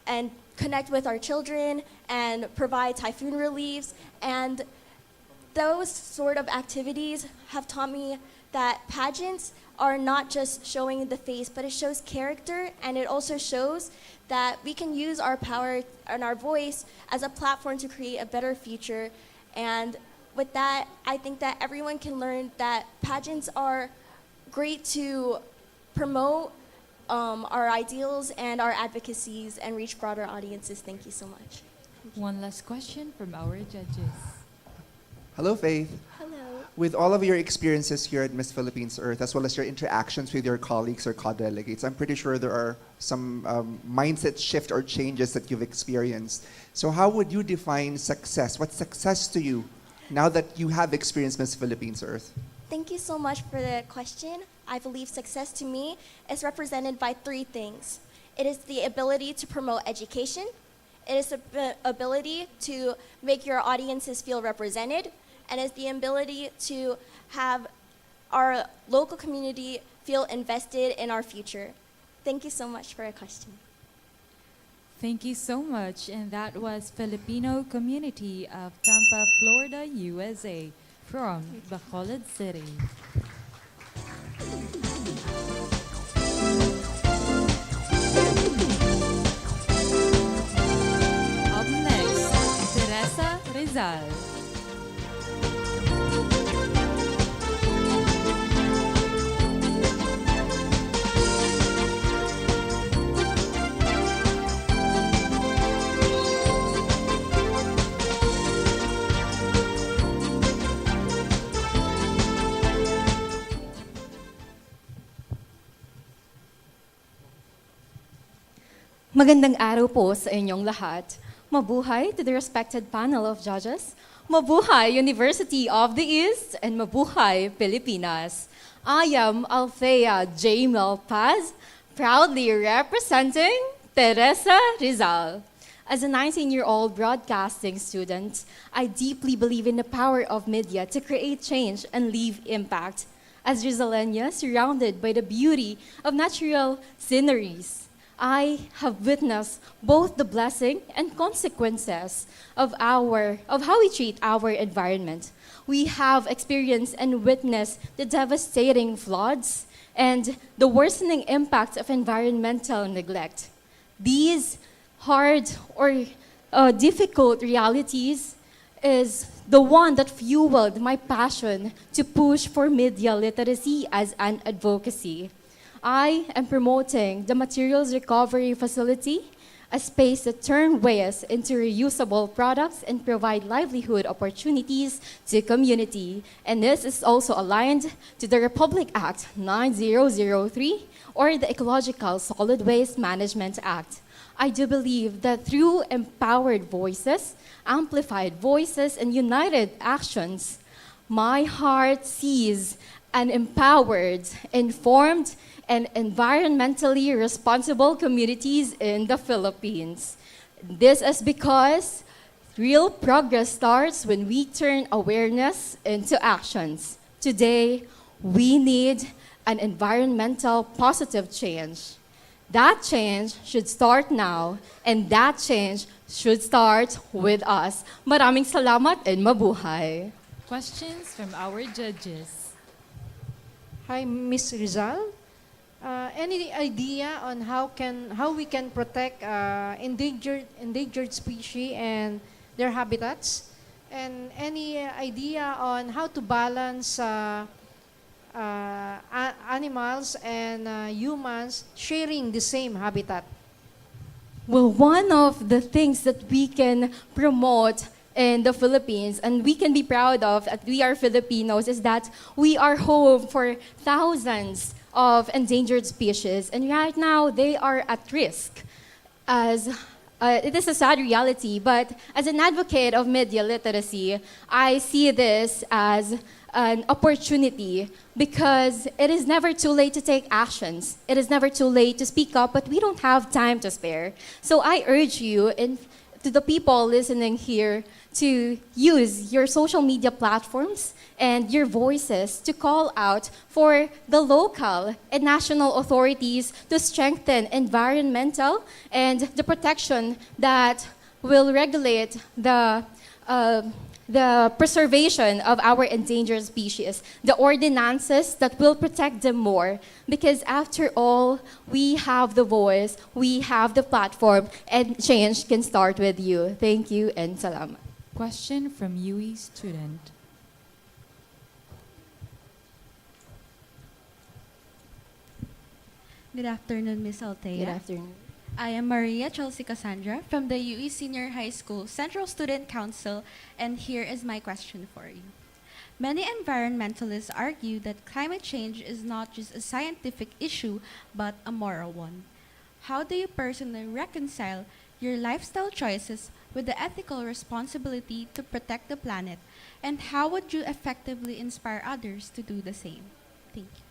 and connect with our children and provide typhoon reliefs. And those sort of activities have taught me that pageants are not just showing the face, but it shows character, and it also shows that we can use our power and our voice as a platform to create a better future. And with that, I think that everyone can learn that pageants are great to promote our ideals and our advocacies and reach broader audiences. Thank you so much. One last question from our judges. Hello, Faith. Hello. With all of your experiences here at Miss Philippines Earth, as well as your interactions with your colleagues or co-delegates, I'm pretty sure there are some mindset shift or changes that you've experienced. So how would you define success? What's success to you now that you have experienced Miss Philippines Earth? Thank you so much for the question. I believe success to me is represented by three things. It is the ability to promote education. It is the ability to make your audiences feel represented. and is the ability to have our local community feel invested in our future. Thank you so much for your question. Thank you so much. And that was Filipino community of Tampa, Florida, USA, from Bacolod City. Up next, Teresa Rizal. Magandang araw po sa inyong lahat. Mabuhay to the respected panel of judges. Mabuhay University of the East and mabuhay Pilipinas. I am Althea J. Paz, proudly representing Teresa Rizal. As a 19-year-old broadcasting student, I deeply believe in the power of media to create change and leave impact. As Rizalena, surrounded by the beauty of natural sceneries, I have witnessed both the blessing and consequences of how we treat our environment. We have experienced and witnessed the devastating floods and the worsening impact of environmental neglect. These hard or difficult realities is the one that fueled my passion to push for media literacy as an advocacy. I am promoting the Materials Recovery Facility, a space that turns waste into reusable products and provide livelihood opportunities to community. And this is also aligned to the Republic Act 9003 or the Ecological Solid Waste Management Act. I do believe that through empowered voices, amplified voices, and united actions, my heart sees an empowered, informed, and environmentally responsible communities in the Philippines. This is because real progress starts when we turn awareness into actions. Today, we need an environmental positive change. That change should start now, and that change should start with us. Maraming salamat and mabuhay. Questions from our judges. Hi, Ms. Rizal. Any idea on how we can protect endangered species and their habitats? And any idea on how to balance animals and humans sharing the same habitat? Well, one of the things that we can promote in the Philippines and we can be proud of that we are Filipinos is that we are home for thousands of endangered species, and right now they are at risk. As it is a sad reality, but as an advocate of media literacy, I see this as an opportunity because it is never too late to take actions. It is never too late to speak up, but we don't have time to spare. So I urge you to the people listening here to use your social media platforms and your voices to call out for the local and national authorities to strengthen environmental and the protection that will regulate the preservation of our endangered species, the ordinances that will protect them more. Because after all, we have the voice, we have the platform, and change can start with you. Thank you and salamat. Question from UE student. Good afternoon, Ms. Althea. Good afternoon. I am Maria Chelsea Cassandra from the UE Senior High School Central Student Council, and here is my question for you. Many environmentalists argue that climate change is not just a scientific issue, but a moral one. How do you personally reconcile your lifestyle choices with the ethical responsibility to protect the planet, and how would you effectively inspire others to do the same? Thank you.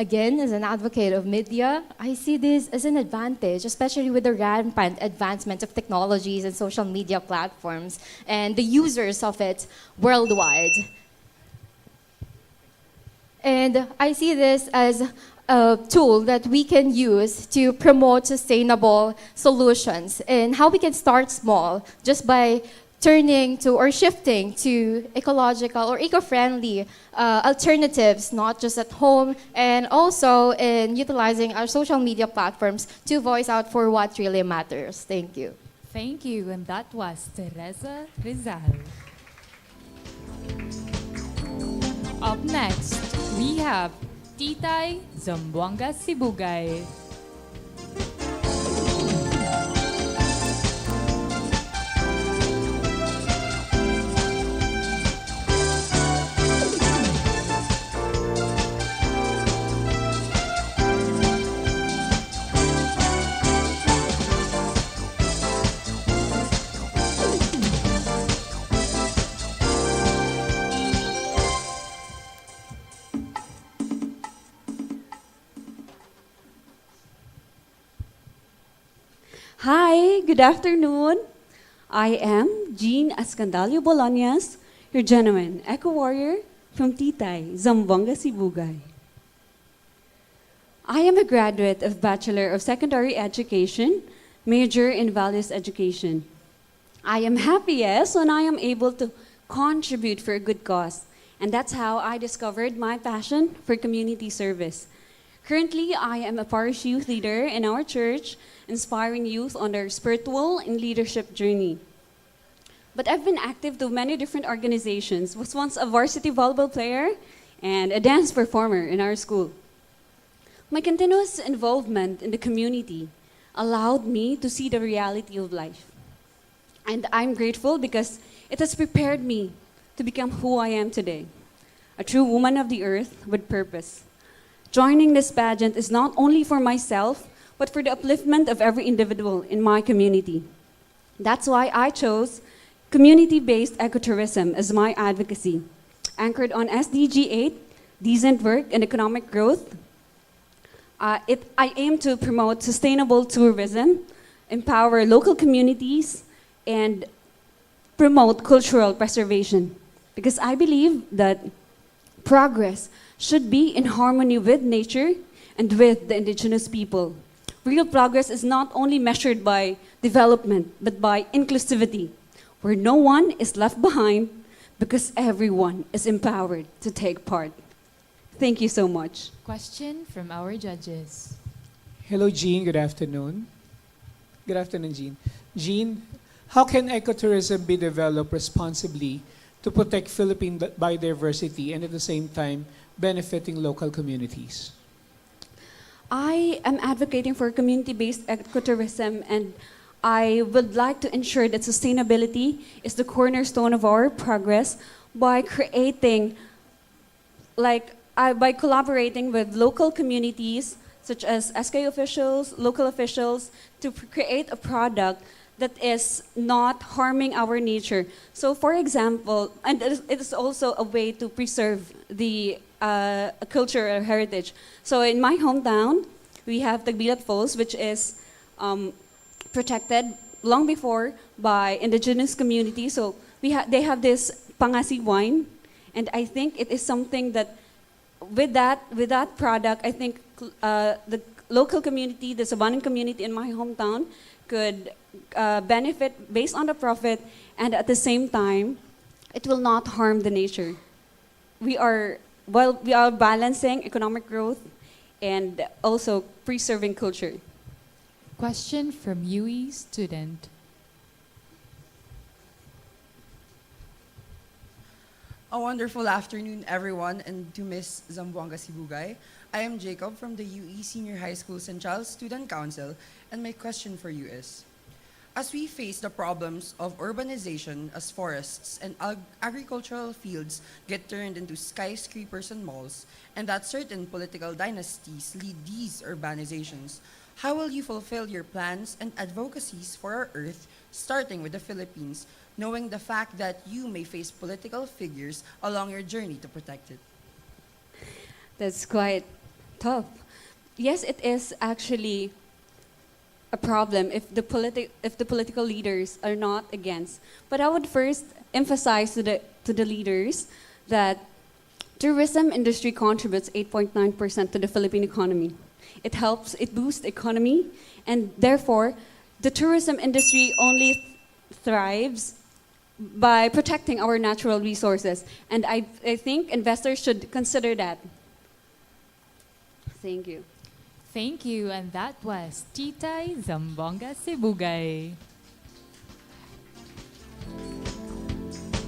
Again, as an advocate of media, I see this as an advantage, especially with the rampant advancement of technologies and social media platforms and the users of it worldwide. And I see this as a tool that we can use to promote sustainable solutions and how we can start small just by turning to or shifting to ecological or eco-friendly alternatives, not just at home, and also in utilizing our social media platforms to voice out for what really matters. Thank you. Thank you, and that was Teresa Rizal. Up next, we have Titay Zamboanga Sibugay. Hi, good afternoon. I am Jean Ascandalio Bolaños, your genuine eco-warrior from Titay, Zamboanga, Sibugay. I am a graduate of Bachelor of Secondary Education, major in Values Education. I am happiest when I am able to contribute for a good cause, and that's how I discovered my passion for community service. Currently, I am a parish youth leader in our church, inspiring youth on their spiritual and leadership journey. But I've been active to many different organizations, was once a varsity volleyball player and a dance performer in our school. My continuous involvement in the community allowed me to see the reality of life. And I'm grateful because it has prepared me to become who I am today, a true woman of the earth with purpose. Joining this pageant is not only for myself, but for the upliftment of every individual in my community. That's why I chose community-based ecotourism as my advocacy, anchored on SDG 8, decent work and economic growth. I aim to promote sustainable tourism, empower local communities, and promote cultural preservation. Because I believe that progress should be in harmony with nature and with the indigenous people. Real progress is not only measured by development, but by inclusivity, where no one is left behind because everyone is empowered to take part. Thank you so much. Question from our judges. Hello, Jean. Good afternoon. Good afternoon, Jean. Jean, how can ecotourism be developed responsibly to protect Philippine biodiversity and at the same time benefiting local communities? I am advocating for community-based ecotourism, and I would like to ensure that sustainability is the cornerstone of our progress by creating, by collaborating with local communities, such as SK officials, local officials, to create a product that is not harming our nature. So for example, and it is also a way to preserve the cultural heritage. So in my hometown, we have Tagbilat Falls, which is protected long before by indigenous community. So they have this Pangasi wine, and I think it is something that with that product, I think the local community, the Sabanan community in my hometown, could benefit based on the profit, and at the same time, it will not harm the nature. We are balancing economic growth and also preserving culture. Question from UE student. A wonderful afternoon, everyone, and to Miss Zamboanga Sibugay. I am Jacob from the UE Senior High School Central Student Council, and my question for you is, as we face the problems of urbanization as forests and agricultural fields get turned into skyscrapers and malls, and that certain political dynasties lead these urbanizations, how will you fulfill your plans and advocacies for our earth, starting with the Philippines, knowing the fact that you may face political figures along your journey to protect it? That's quite tough. Yes, it is actually a problem if the political leaders are not against. But I would first emphasize to the leaders that tourism industry contributes 8.9% to the Philippine economy. It boosts the economy, and therefore, the tourism industry only thrives by protecting our natural resources. And I think investors should consider that. Thank you. Thank you, and that was Titay Zambonga Sibugay.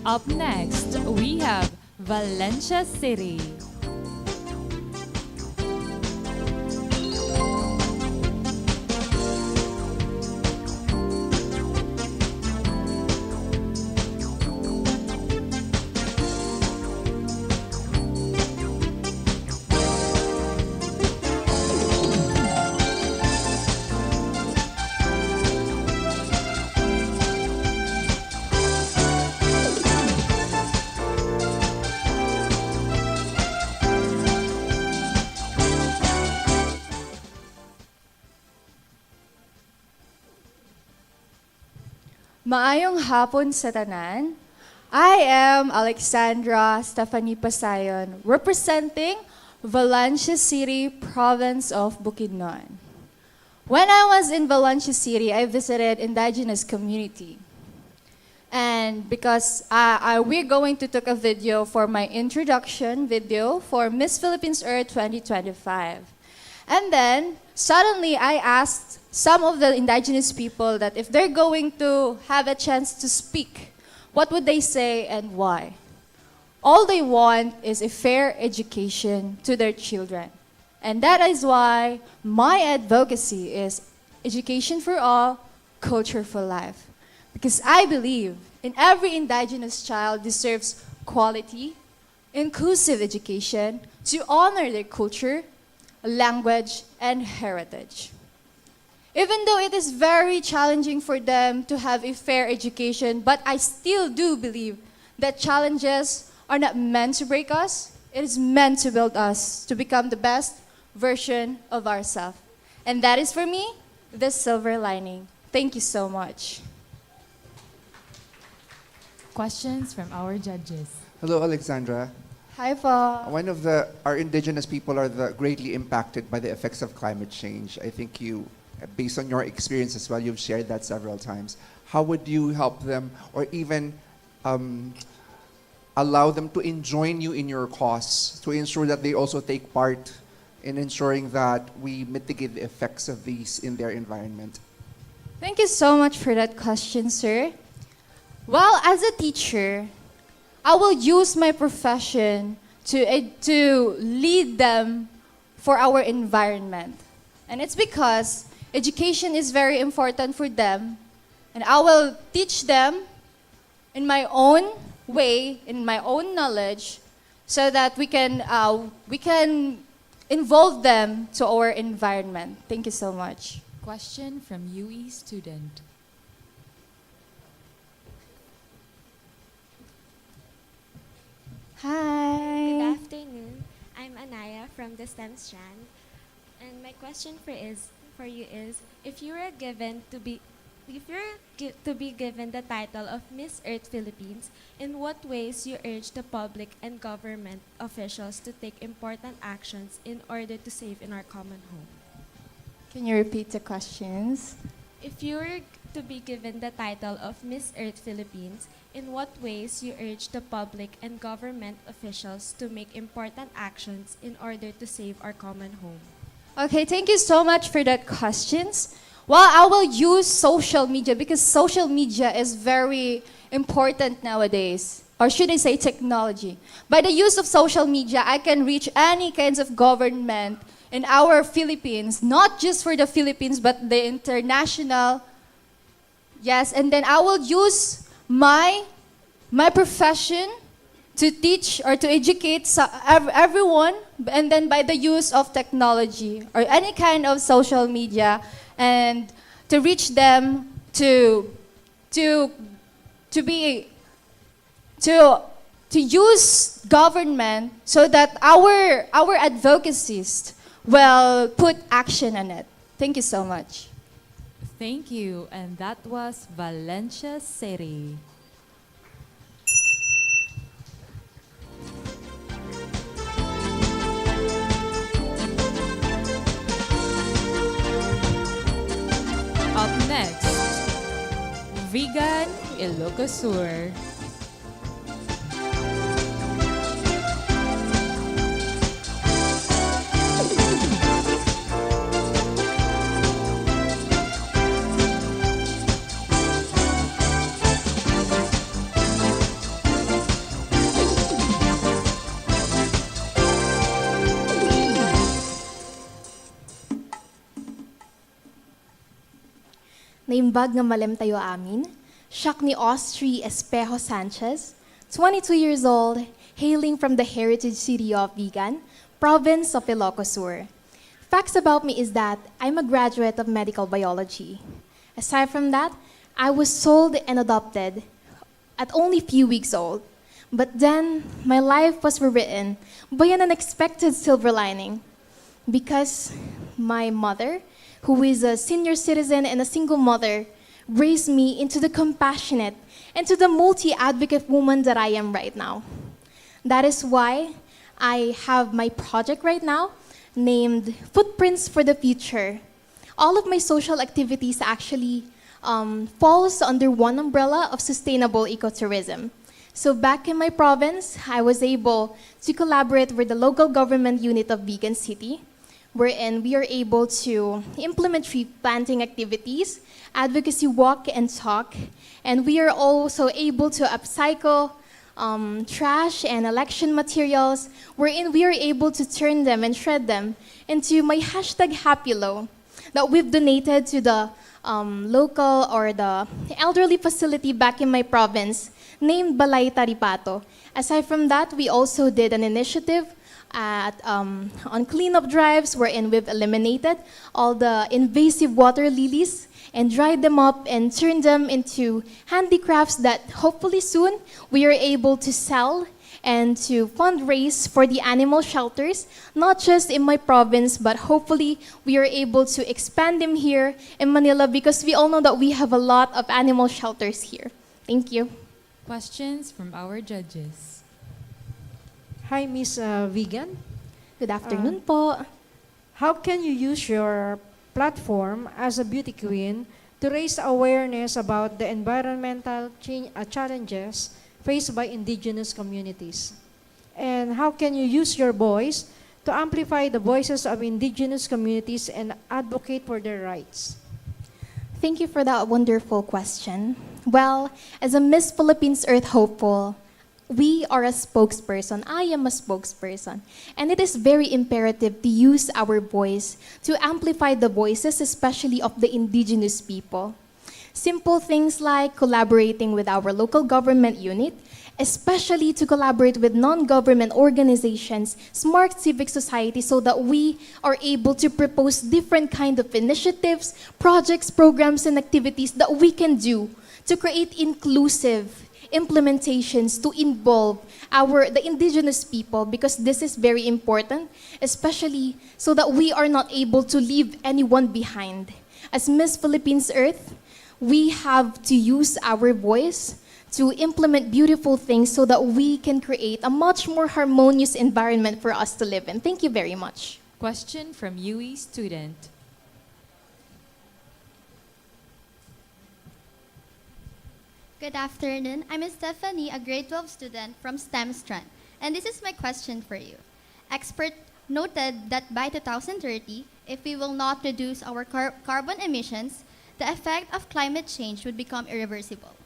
Up next, we have Valencia City. Maayong hapon sa tanan. I am Alexandra Stephanie Pasayon, representing Valencia City, province of Bukidnon. When I was in Valencia City, I visited indigenous community. And because we're going to take a video for my introduction video for Miss Philippines Earth 2025. And then, suddenly I asked some of the indigenous people that if they're going to have a chance to speak, what would they say and why? All they want is a fair education to their children. And that is why my advocacy is education for all, culture for life. Because I believe in every indigenous child deserves quality, inclusive education to honor their culture, language, and heritage. Even though it is very challenging for them to have a fair education, but I still do believe that challenges are not meant to break us. It is meant to build us to become the best version of ourselves. And that is for me, the silver lining. Thank you so much. Questions from our judges. Hello, Alexandra. Hi po. Our indigenous people are greatly impacted by the effects of climate change. I think based on your experience as well, you've shared that several times. How would you help them or even allow them to join you in your cause to ensure that they also take part in ensuring that we mitigate the effects of these in their environment? Thank you so much for that question, sir. Well, as a teacher, I will use my profession to lead them for our environment. And it's because education is very important for them, and I will teach them in my own way, in my own knowledge, so that we can involve them to our environment. Thank you so much. Question from UE student. Hi. Good afternoon. I'm Anaya from the STEM strand, and my question for you is, if you were to be given the title of Miss Earth Philippines, in what ways you urge the public and government officials to take important actions in order to save in our common home? Can you repeat the questions? If you were to be given the title of Miss Earth Philippines, in what ways you urge the public and government officials to make important actions in order to save our common home? Okay, thank you so much for that questions. Well, I will use social media because social media is very important nowadays. Or should I say technology? By the use of social media, I can reach any kinds of government in our Philippines, not just for the Philippines, but the international. Yes, and then I will use my profession to teach or to educate everyone, and then by the use of technology or any kind of social media, and to reach them to use government so that our advocacies well, put action on it. Thank you so much. Thank you. And that was Valencia City. Up next, Vegan Ilocos Sur. Naimbag nga malem tayo amin, siyak ni Austri Espejo Sanchez, 22 years old, hailing from the heritage city of Vigan, province of Ilocos Sur. Facts about me is that I'm a graduate of medical biology. Aside from that, I was sold and adopted at only few weeks old. But then, my life was rewritten by an unexpected silver lining. Because my mother, who is a senior citizen and a single mother, raised me into the compassionate and to the multi-advocate woman that I am right now. That is why I have my project right now named Footprints for the Future. All of my social activities actually falls under one umbrella of sustainable ecotourism. So back in my province, I was able to collaborate with the local government unit of Vigan City, wherein we are able to implement tree planting activities, advocacy walk and talk, and we are also able to upcycle trash and election materials, wherein we are able to turn them and shred them into my hashtag HappyLow that we've donated to the local or the elderly facility back in my province named Balay Taripato. Aside from that, we also did an initiative on cleanup drives wherein we've eliminated all the invasive water lilies and dried them up and turned them into handicrafts that hopefully soon we are able to sell and to fundraise for the animal shelters, not just in my province, but hopefully we are able to expand them here in Manila because we all know that we have a lot of animal shelters here. Thank you. Questions from our judges. Hi, Miss Vegan. Good afternoon po. How can you use your platform as a beauty queen to raise awareness about the environmental challenges faced by indigenous communities? And how can you use your voice to amplify the voices of indigenous communities and advocate for their rights? Thank you for that wonderful question. Well, as a Miss Philippines Earth hopeful, we are a spokesperson. I am a spokesperson. And it is very imperative to use our voice to amplify the voices, especially of the indigenous people. Simple things like collaborating with our local government unit, especially to collaborate with non-government organizations, smart civic society, so that we are able to propose different kind of initiatives, projects, programs, and activities that we can do to create inclusive implementations to involve the indigenous people, because this is very important, especially so that we are not able to leave anyone behind. As Miss Philippines Earth, we have to use our voice to implement beautiful things so that we can create a much more harmonious environment for us to live in. Thank you very much. Question from UE student. Good afternoon. I'm Stephanie, a grade 12 student from STEM Strand, and this is my question for you. Expert noted that by 2030, if we will not reduce our carbon emissions, the effect of climate change would become irreversible.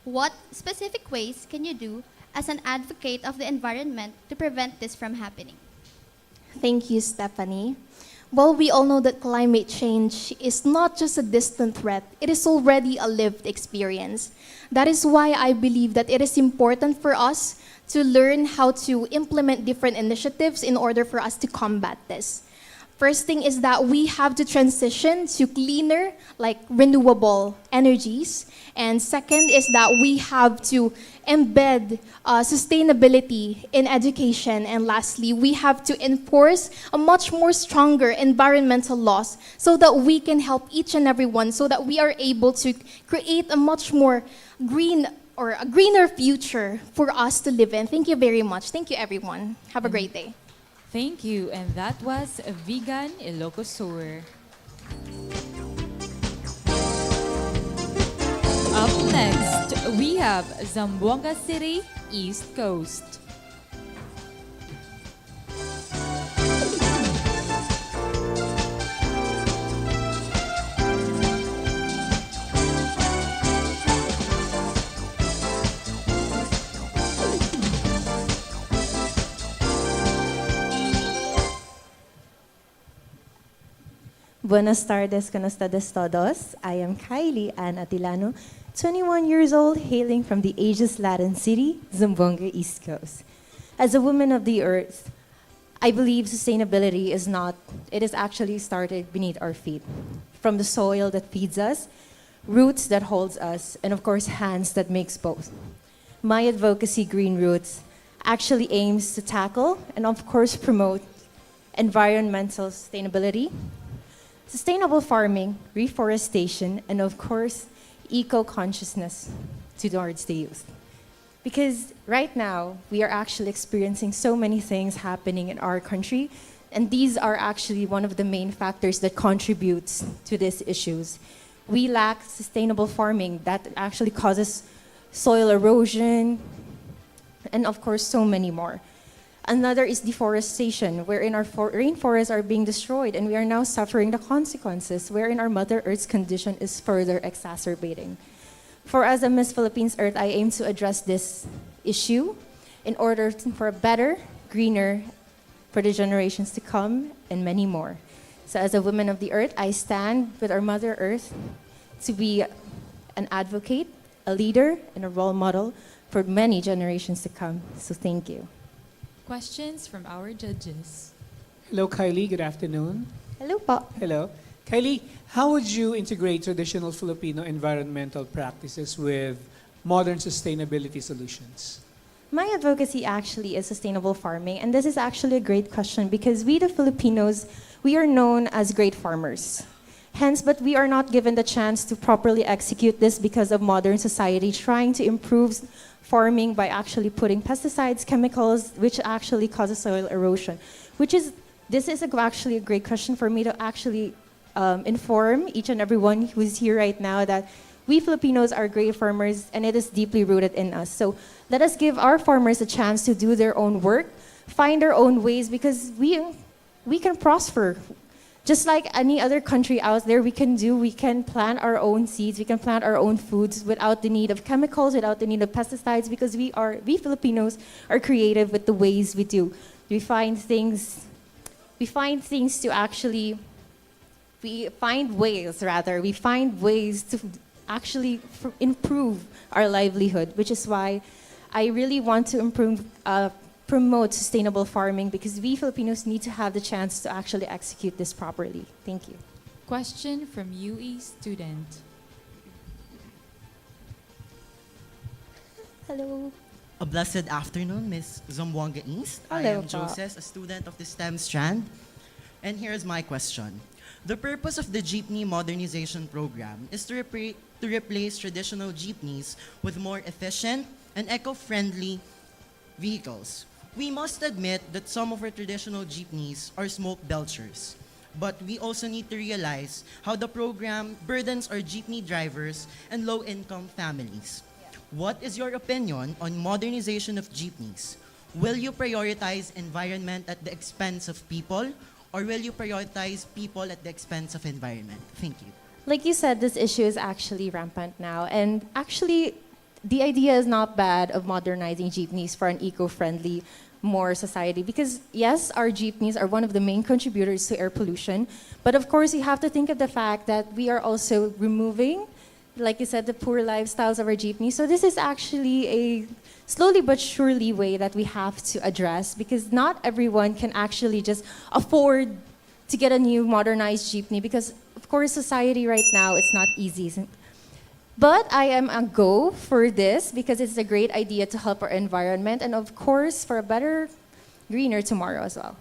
What specific ways can you do as an advocate of the environment to prevent this from happening? Thank you, Stephanie. Well, we all know that climate change is not just a distant threat, it is already a lived experience. That is why I believe that it is important for us to learn how to implement different initiatives in order for us to combat this. First thing is that we have to transition to cleaner, like renewable energies. And second is that we have to embed sustainability in education. And lastly, we have to enforce a much more stronger environmental laws so that we can help each and everyone, so that we are able to create a much more green or a greener future for us to live in. Thank you very much. Thank you, everyone. Have a great day. Thank you, and that was Vegan Ilocosur. Up next, we have Zamboanga City, East Coast. Buenas tardes, con ustedes todos. I am Kylie Ann Atilano, 21 years old, hailing from the Asia's Latin city, Zamboanga, East Coast. As a woman of the earth, I believe sustainability it is actually started beneath our feet. From the soil that feeds us, roots that holds us, and of course, hands that makes both. My advocacy, Green Roots, actually aims to tackle and of course promote environmental sustainability, sustainable farming, reforestation, and of course, eco-consciousness towards the youth. Because right now, we are actually experiencing so many things happening in our country, and these are actually one of the main factors that contributes to these issues. We lack sustainable farming that actually causes soil erosion, and of course, so many more. Another is deforestation, wherein our rainforests are being destroyed and we are now suffering the consequences, wherein our Mother Earth's condition is further exacerbating. For as a Miss Philippines Earth, I aim to address this issue in order for a better, greener, for the generations to come and many more. So as a woman of the earth, I stand with our Mother Earth to be an advocate, a leader, and a role model for many generations to come. So thank you. Questions from our judges. Hello, Kylie. Good afternoon. Hello po. Hello. Kylie, how would you integrate traditional Filipino environmental practices with modern sustainability solutions? My advocacy actually is sustainable farming, and this is actually a great question because we, the Filipinos, we are known as great farmers. Hence, but we are not given the chance to properly execute this because of modern society trying to improve farming by actually putting pesticides, chemicals, which actually causes soil erosion. This is actually a great question for me to actually inform each and everyone who is here right now that we Filipinos are great farmers and it is deeply rooted in us. So let us give our farmers a chance to do their own work, find their own ways because we can prosper. Just like any other country out there, we can plant our own seeds, we can plant our own foods without the need of chemicals, without the need of pesticides, because we Filipinos are creative with the ways we do. We find ways to actually improve our livelihood, which is why I really want to promote sustainable farming because we Filipinos need to have the chance to actually execute this properly. Thank you. Question from UE student. Hello. A blessed afternoon, Miss Zamboanga East. I Hello, am po. Joseph, a student of the STEM strand. And here is my question. The purpose of the jeepney modernization program is to replace traditional jeepneys with more efficient and eco-friendly vehicles. We must admit that some of our traditional jeepneys are smoke belchers, but we also need to realize how the program burdens our jeepney drivers and low-income families. What is your opinion on modernization of jeepneys? Will you prioritize environment at the expense of people, or will you prioritize people at the expense of environment? Thank you. Like you said, this issue is actually rampant now, and actually, the idea is not bad of modernizing jeepneys for an eco-friendly, more society because yes, our jeepneys are one of the main contributors to air pollution, but of course you have to think of the fact that we are also removing, like you said, the poor lifestyles of our jeepneys. So this is actually a slowly but surely way that we have to address because not everyone can actually just afford to get a new modernized jeepney because, of course, society right now it's not easy. But I am a go for this because it's a great idea to help our environment and, of course, for a better, greener tomorrow as well.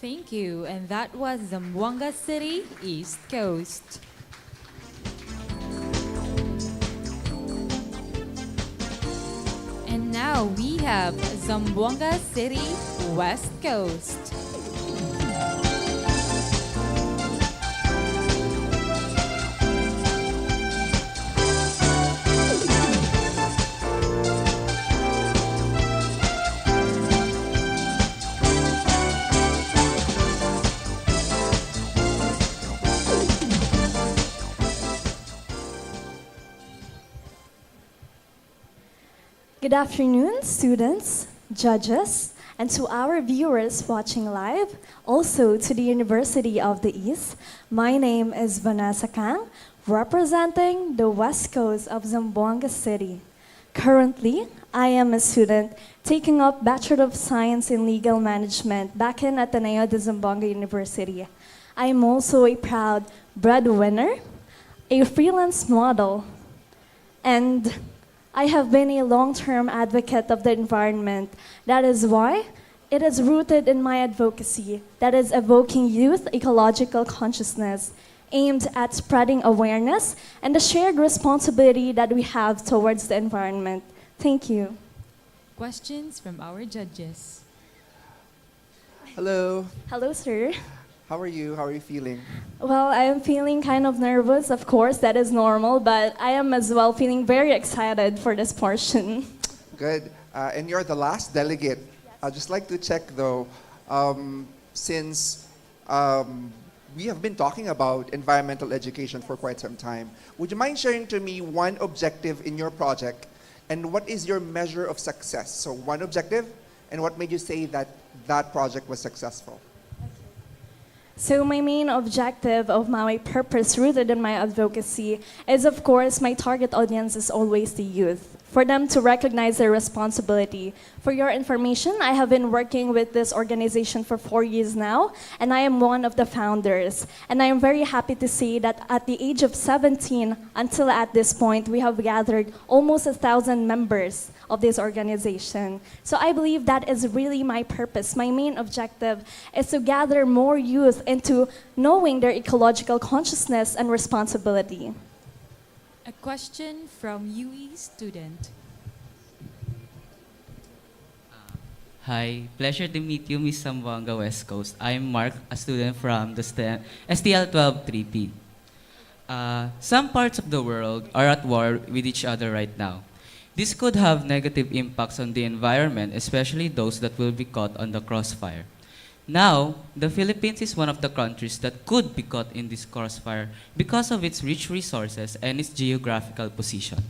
Thank you. And that was Zamboanga City, East Coast. And now we have Zamboanga City, West Coast. Good afternoon, students, judges, and to our viewers watching live, also to the University of the East. My name is Vanessa Kang, representing the West Coast of Zamboanga City. Currently, I am a student taking up Bachelor of Science in Legal Management back in Ateneo de Zamboanga University. I am also a proud breadwinner, a freelance model, and I have been a long-term advocate of the environment. That is why it is rooted in my advocacy that is evoking youth ecological consciousness aimed at spreading awareness and the shared responsibility that we have towards the environment. Thank you. Questions from our judges. Hello. Hello, sir. How are you? How are you feeling? Well, I am feeling kind of nervous, of course, that is normal, but I am as well feeling very excited for this portion. Good. And you're the last delegate. I'd just like to check though, since we have been talking about environmental education for quite some time, would you mind sharing to me one objective in your project and what is your measure of success? So one objective and what made you say that that project was successful? So my main objective of my purpose rooted in my advocacy is, of course, my target audience is always the youth, for them to recognize their responsibility. For your information, I have been working with this organization for 4 years now, and I am one of the founders. And I am very happy to say that at the age of 17, until at this point, we have gathered almost 1,000 members of this organization. So I believe that is really my purpose. My main objective is to gather more youth into knowing their ecological consciousness and responsibility. A question from UE student. Hi, pleasure to meet you, Miss Zamboanga West Coast. I'm Mark, a student from the STL 123P. Some parts of the world are at war with each other right now. This could have negative impacts on the environment, especially those that will be caught on the crossfire. Now, the Philippines is one of the countries that could be caught in this crossfire because of its rich resources and its geographical position.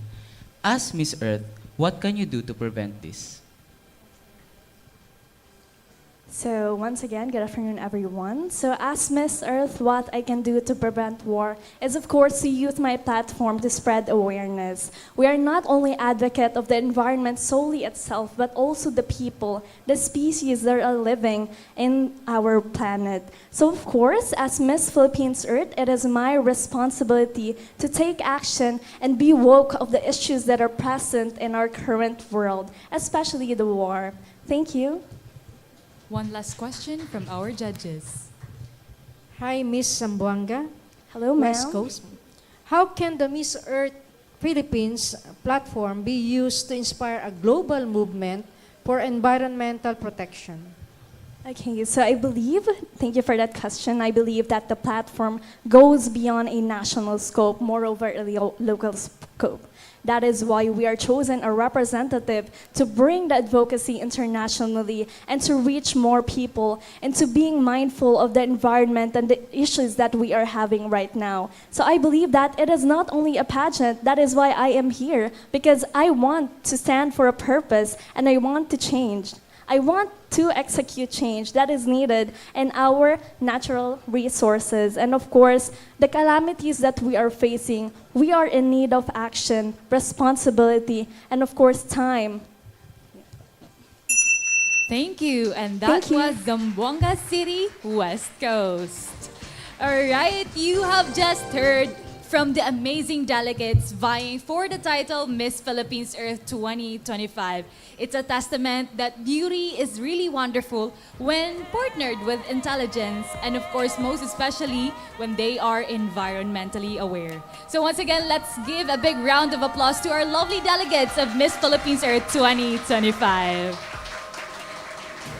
As Miss Earth, what can you do to prevent this? So once again, good afternoon, everyone. So as Miss Earth, what I can do to prevent war is, of course, to use my platform to spread awareness. We are not only advocate of the environment solely itself, but also the people, the species that are living in our planet. So of course, as Miss Philippines Earth, it is my responsibility to take action and be woke of the issues that are present in our current world, especially the war. Thank you. One last question from our judges. Hi, Miss Zamboanga. Hello, West ma'am. Coast. How can the Miss Earth Philippines platform be used to inspire a global movement for environmental protection? Okay, so I believe, thank you for that question. I believe that the platform goes beyond a national scope, moreover a local scope. That is why we are chosen a representative to bring the advocacy internationally and to reach more people and to being mindful of the environment and the issues that we are having right now. So I believe that it is not only a pageant, that is why I am here, because I want to stand for a purpose and I want to change. I want to execute change that is needed in our natural resources. And of course, the calamities that we are facing, we are in need of action, responsibility, and of course, time. Thank you. And that was Zamboanga City, West Coast. All right, you have just heard from the amazing delegates vying for the title Miss Philippines Earth 2025. It's a testament that beauty is really wonderful when partnered with intelligence, and of course, most especially when they are environmentally aware. So once again, let's give a big round of applause to our lovely delegates of Miss Philippines Earth 2025.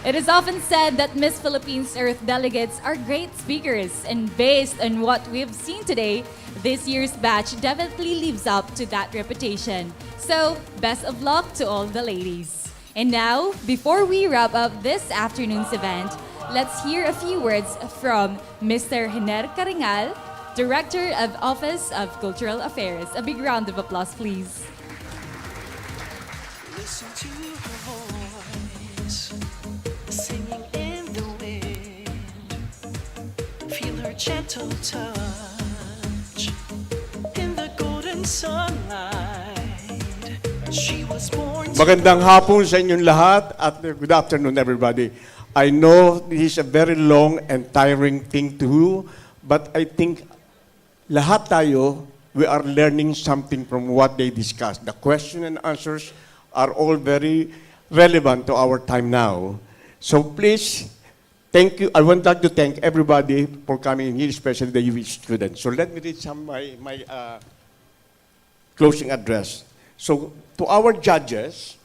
It is often said that Miss Philippines Earth delegates are great speakers, and based on what we've seen today, this year's batch definitely lives up to that reputation. So, best of luck to all the ladies. And now, before we wrap up this afternoon's event, let's hear a few words from Mr. Hiner Caringal, Director of Office of Cultural Affairs. A big round of applause, please. Listen to her voice, singing in the wind. Feel her gentle touch in the golden sunlight. She was born to Magandang hapon sa inyong lahat at good afternoon everybody. I know this is a very long and tiring thing to do, but I think lahat tayo, we are learning something from what they discussed. The question and answers are all very relevant to our time now. So please, thank you. I would like to thank everybody for coming here, especially the UV students. So let me read some my closing address. So to our judges,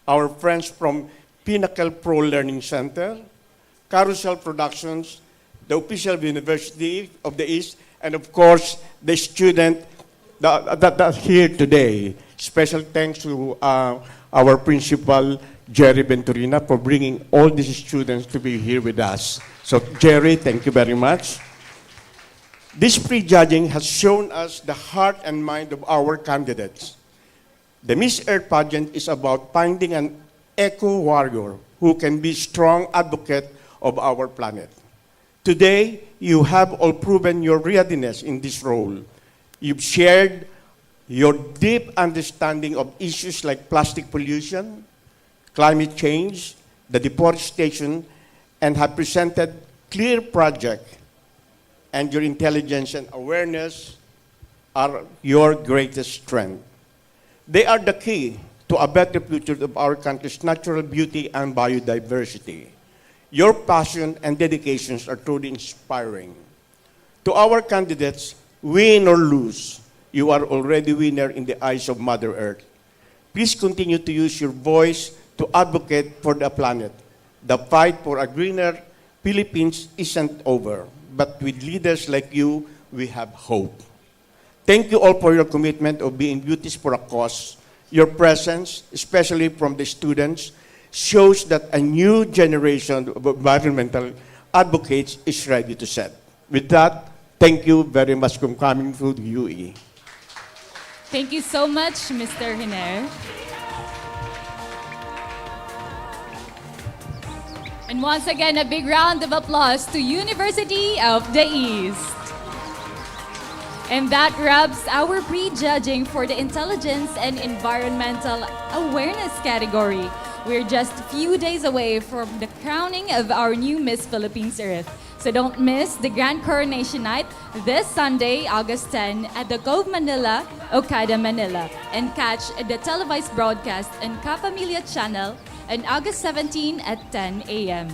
our friends from Pinnacle Pro Learning Center, Carousel Productions, the official University of the East, and of course, the student that here today. Special thanks to our principal, Jerry Venturina, for bringing all these students to be here with us. So, Jerry, thank you very much. This prejudging has shown us the heart and mind of our candidates. The Miss Earth pageant is about finding an eco-warrior who can be strong advocate of our planet. Today, you have all proven your readiness in this role. You've shared your deep understanding of issues like plastic pollution, climate change, the deforestation, and have presented clear projects, and your intelligence and awareness are your greatest strength. They are the key to a better future of our country's natural beauty and biodiversity. Your passion and dedications are truly inspiring. To our candidates, win or lose, you are already winner in the eyes of Mother Earth. Please continue to use your voice to advocate for the planet. The fight for a greener Philippines isn't over, but with leaders like you, we have hope. Thank you all for your commitment of being beauties for a cause. Your presence, especially from the students, shows that a new generation of environmental advocates is ready to set. With that, thank you very much for coming to the UE. Thank you so much, Mr. Hiner. And once again, a big round of applause to University of the East. And that wraps our prejudging for the Intelligence and Environmental Awareness category. We're just a few days away from the crowning of our new Miss Philippines Earth. So don't miss the Grand Coronation Night this Sunday, August 10 at the Cove Manila, Okada, Manila. And catch the televised broadcast on Kapamilya Channel on August 17 at 10 a.m.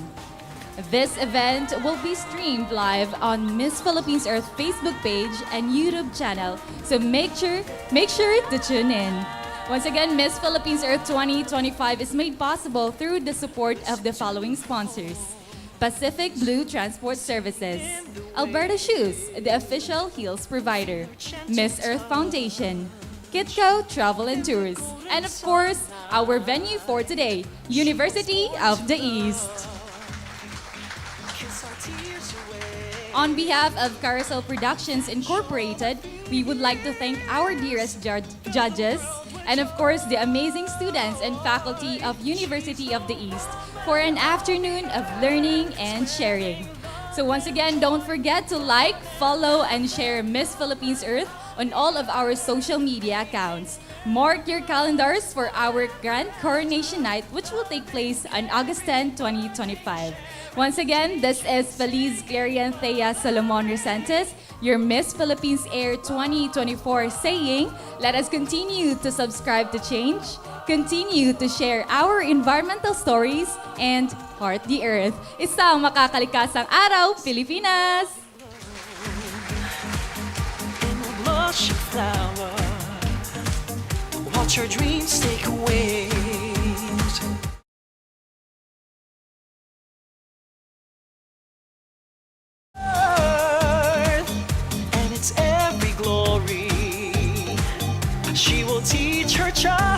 This event will be streamed live on Miss Philippines Earth Facebook page and YouTube channel, so make sure to tune in. Once again, Miss Philippines Earth 2025 is made possible through the support of the following sponsors: Pacific Blue Transport Services, Alberta Shoes, the official heels provider, Miss Earth Foundation, Kitco Travel and Tours, and of course, our venue for today, University of the East. On behalf of Carousel Productions Incorporated, we would like to thank our dearest judges and of course the amazing students and faculty of University of the East for an afternoon of learning and sharing. So once again, don't forget to like, follow, and share Miss Philippines Earth on all of our social media accounts. Mark your calendars for our Grand Coronation Night, which will take place on August 10, 2025. Once again, this is Feliz Clarion Thea Solomon Resentis, your Miss Philippines Air 2024, saying, let us continue to subscribe to change, continue to share our environmental stories, and heart the earth. Isang makakalikasang araw, Pilipinas! Blush a flower, watch your dreams take wings. Earth and its every glory, she will teach her child.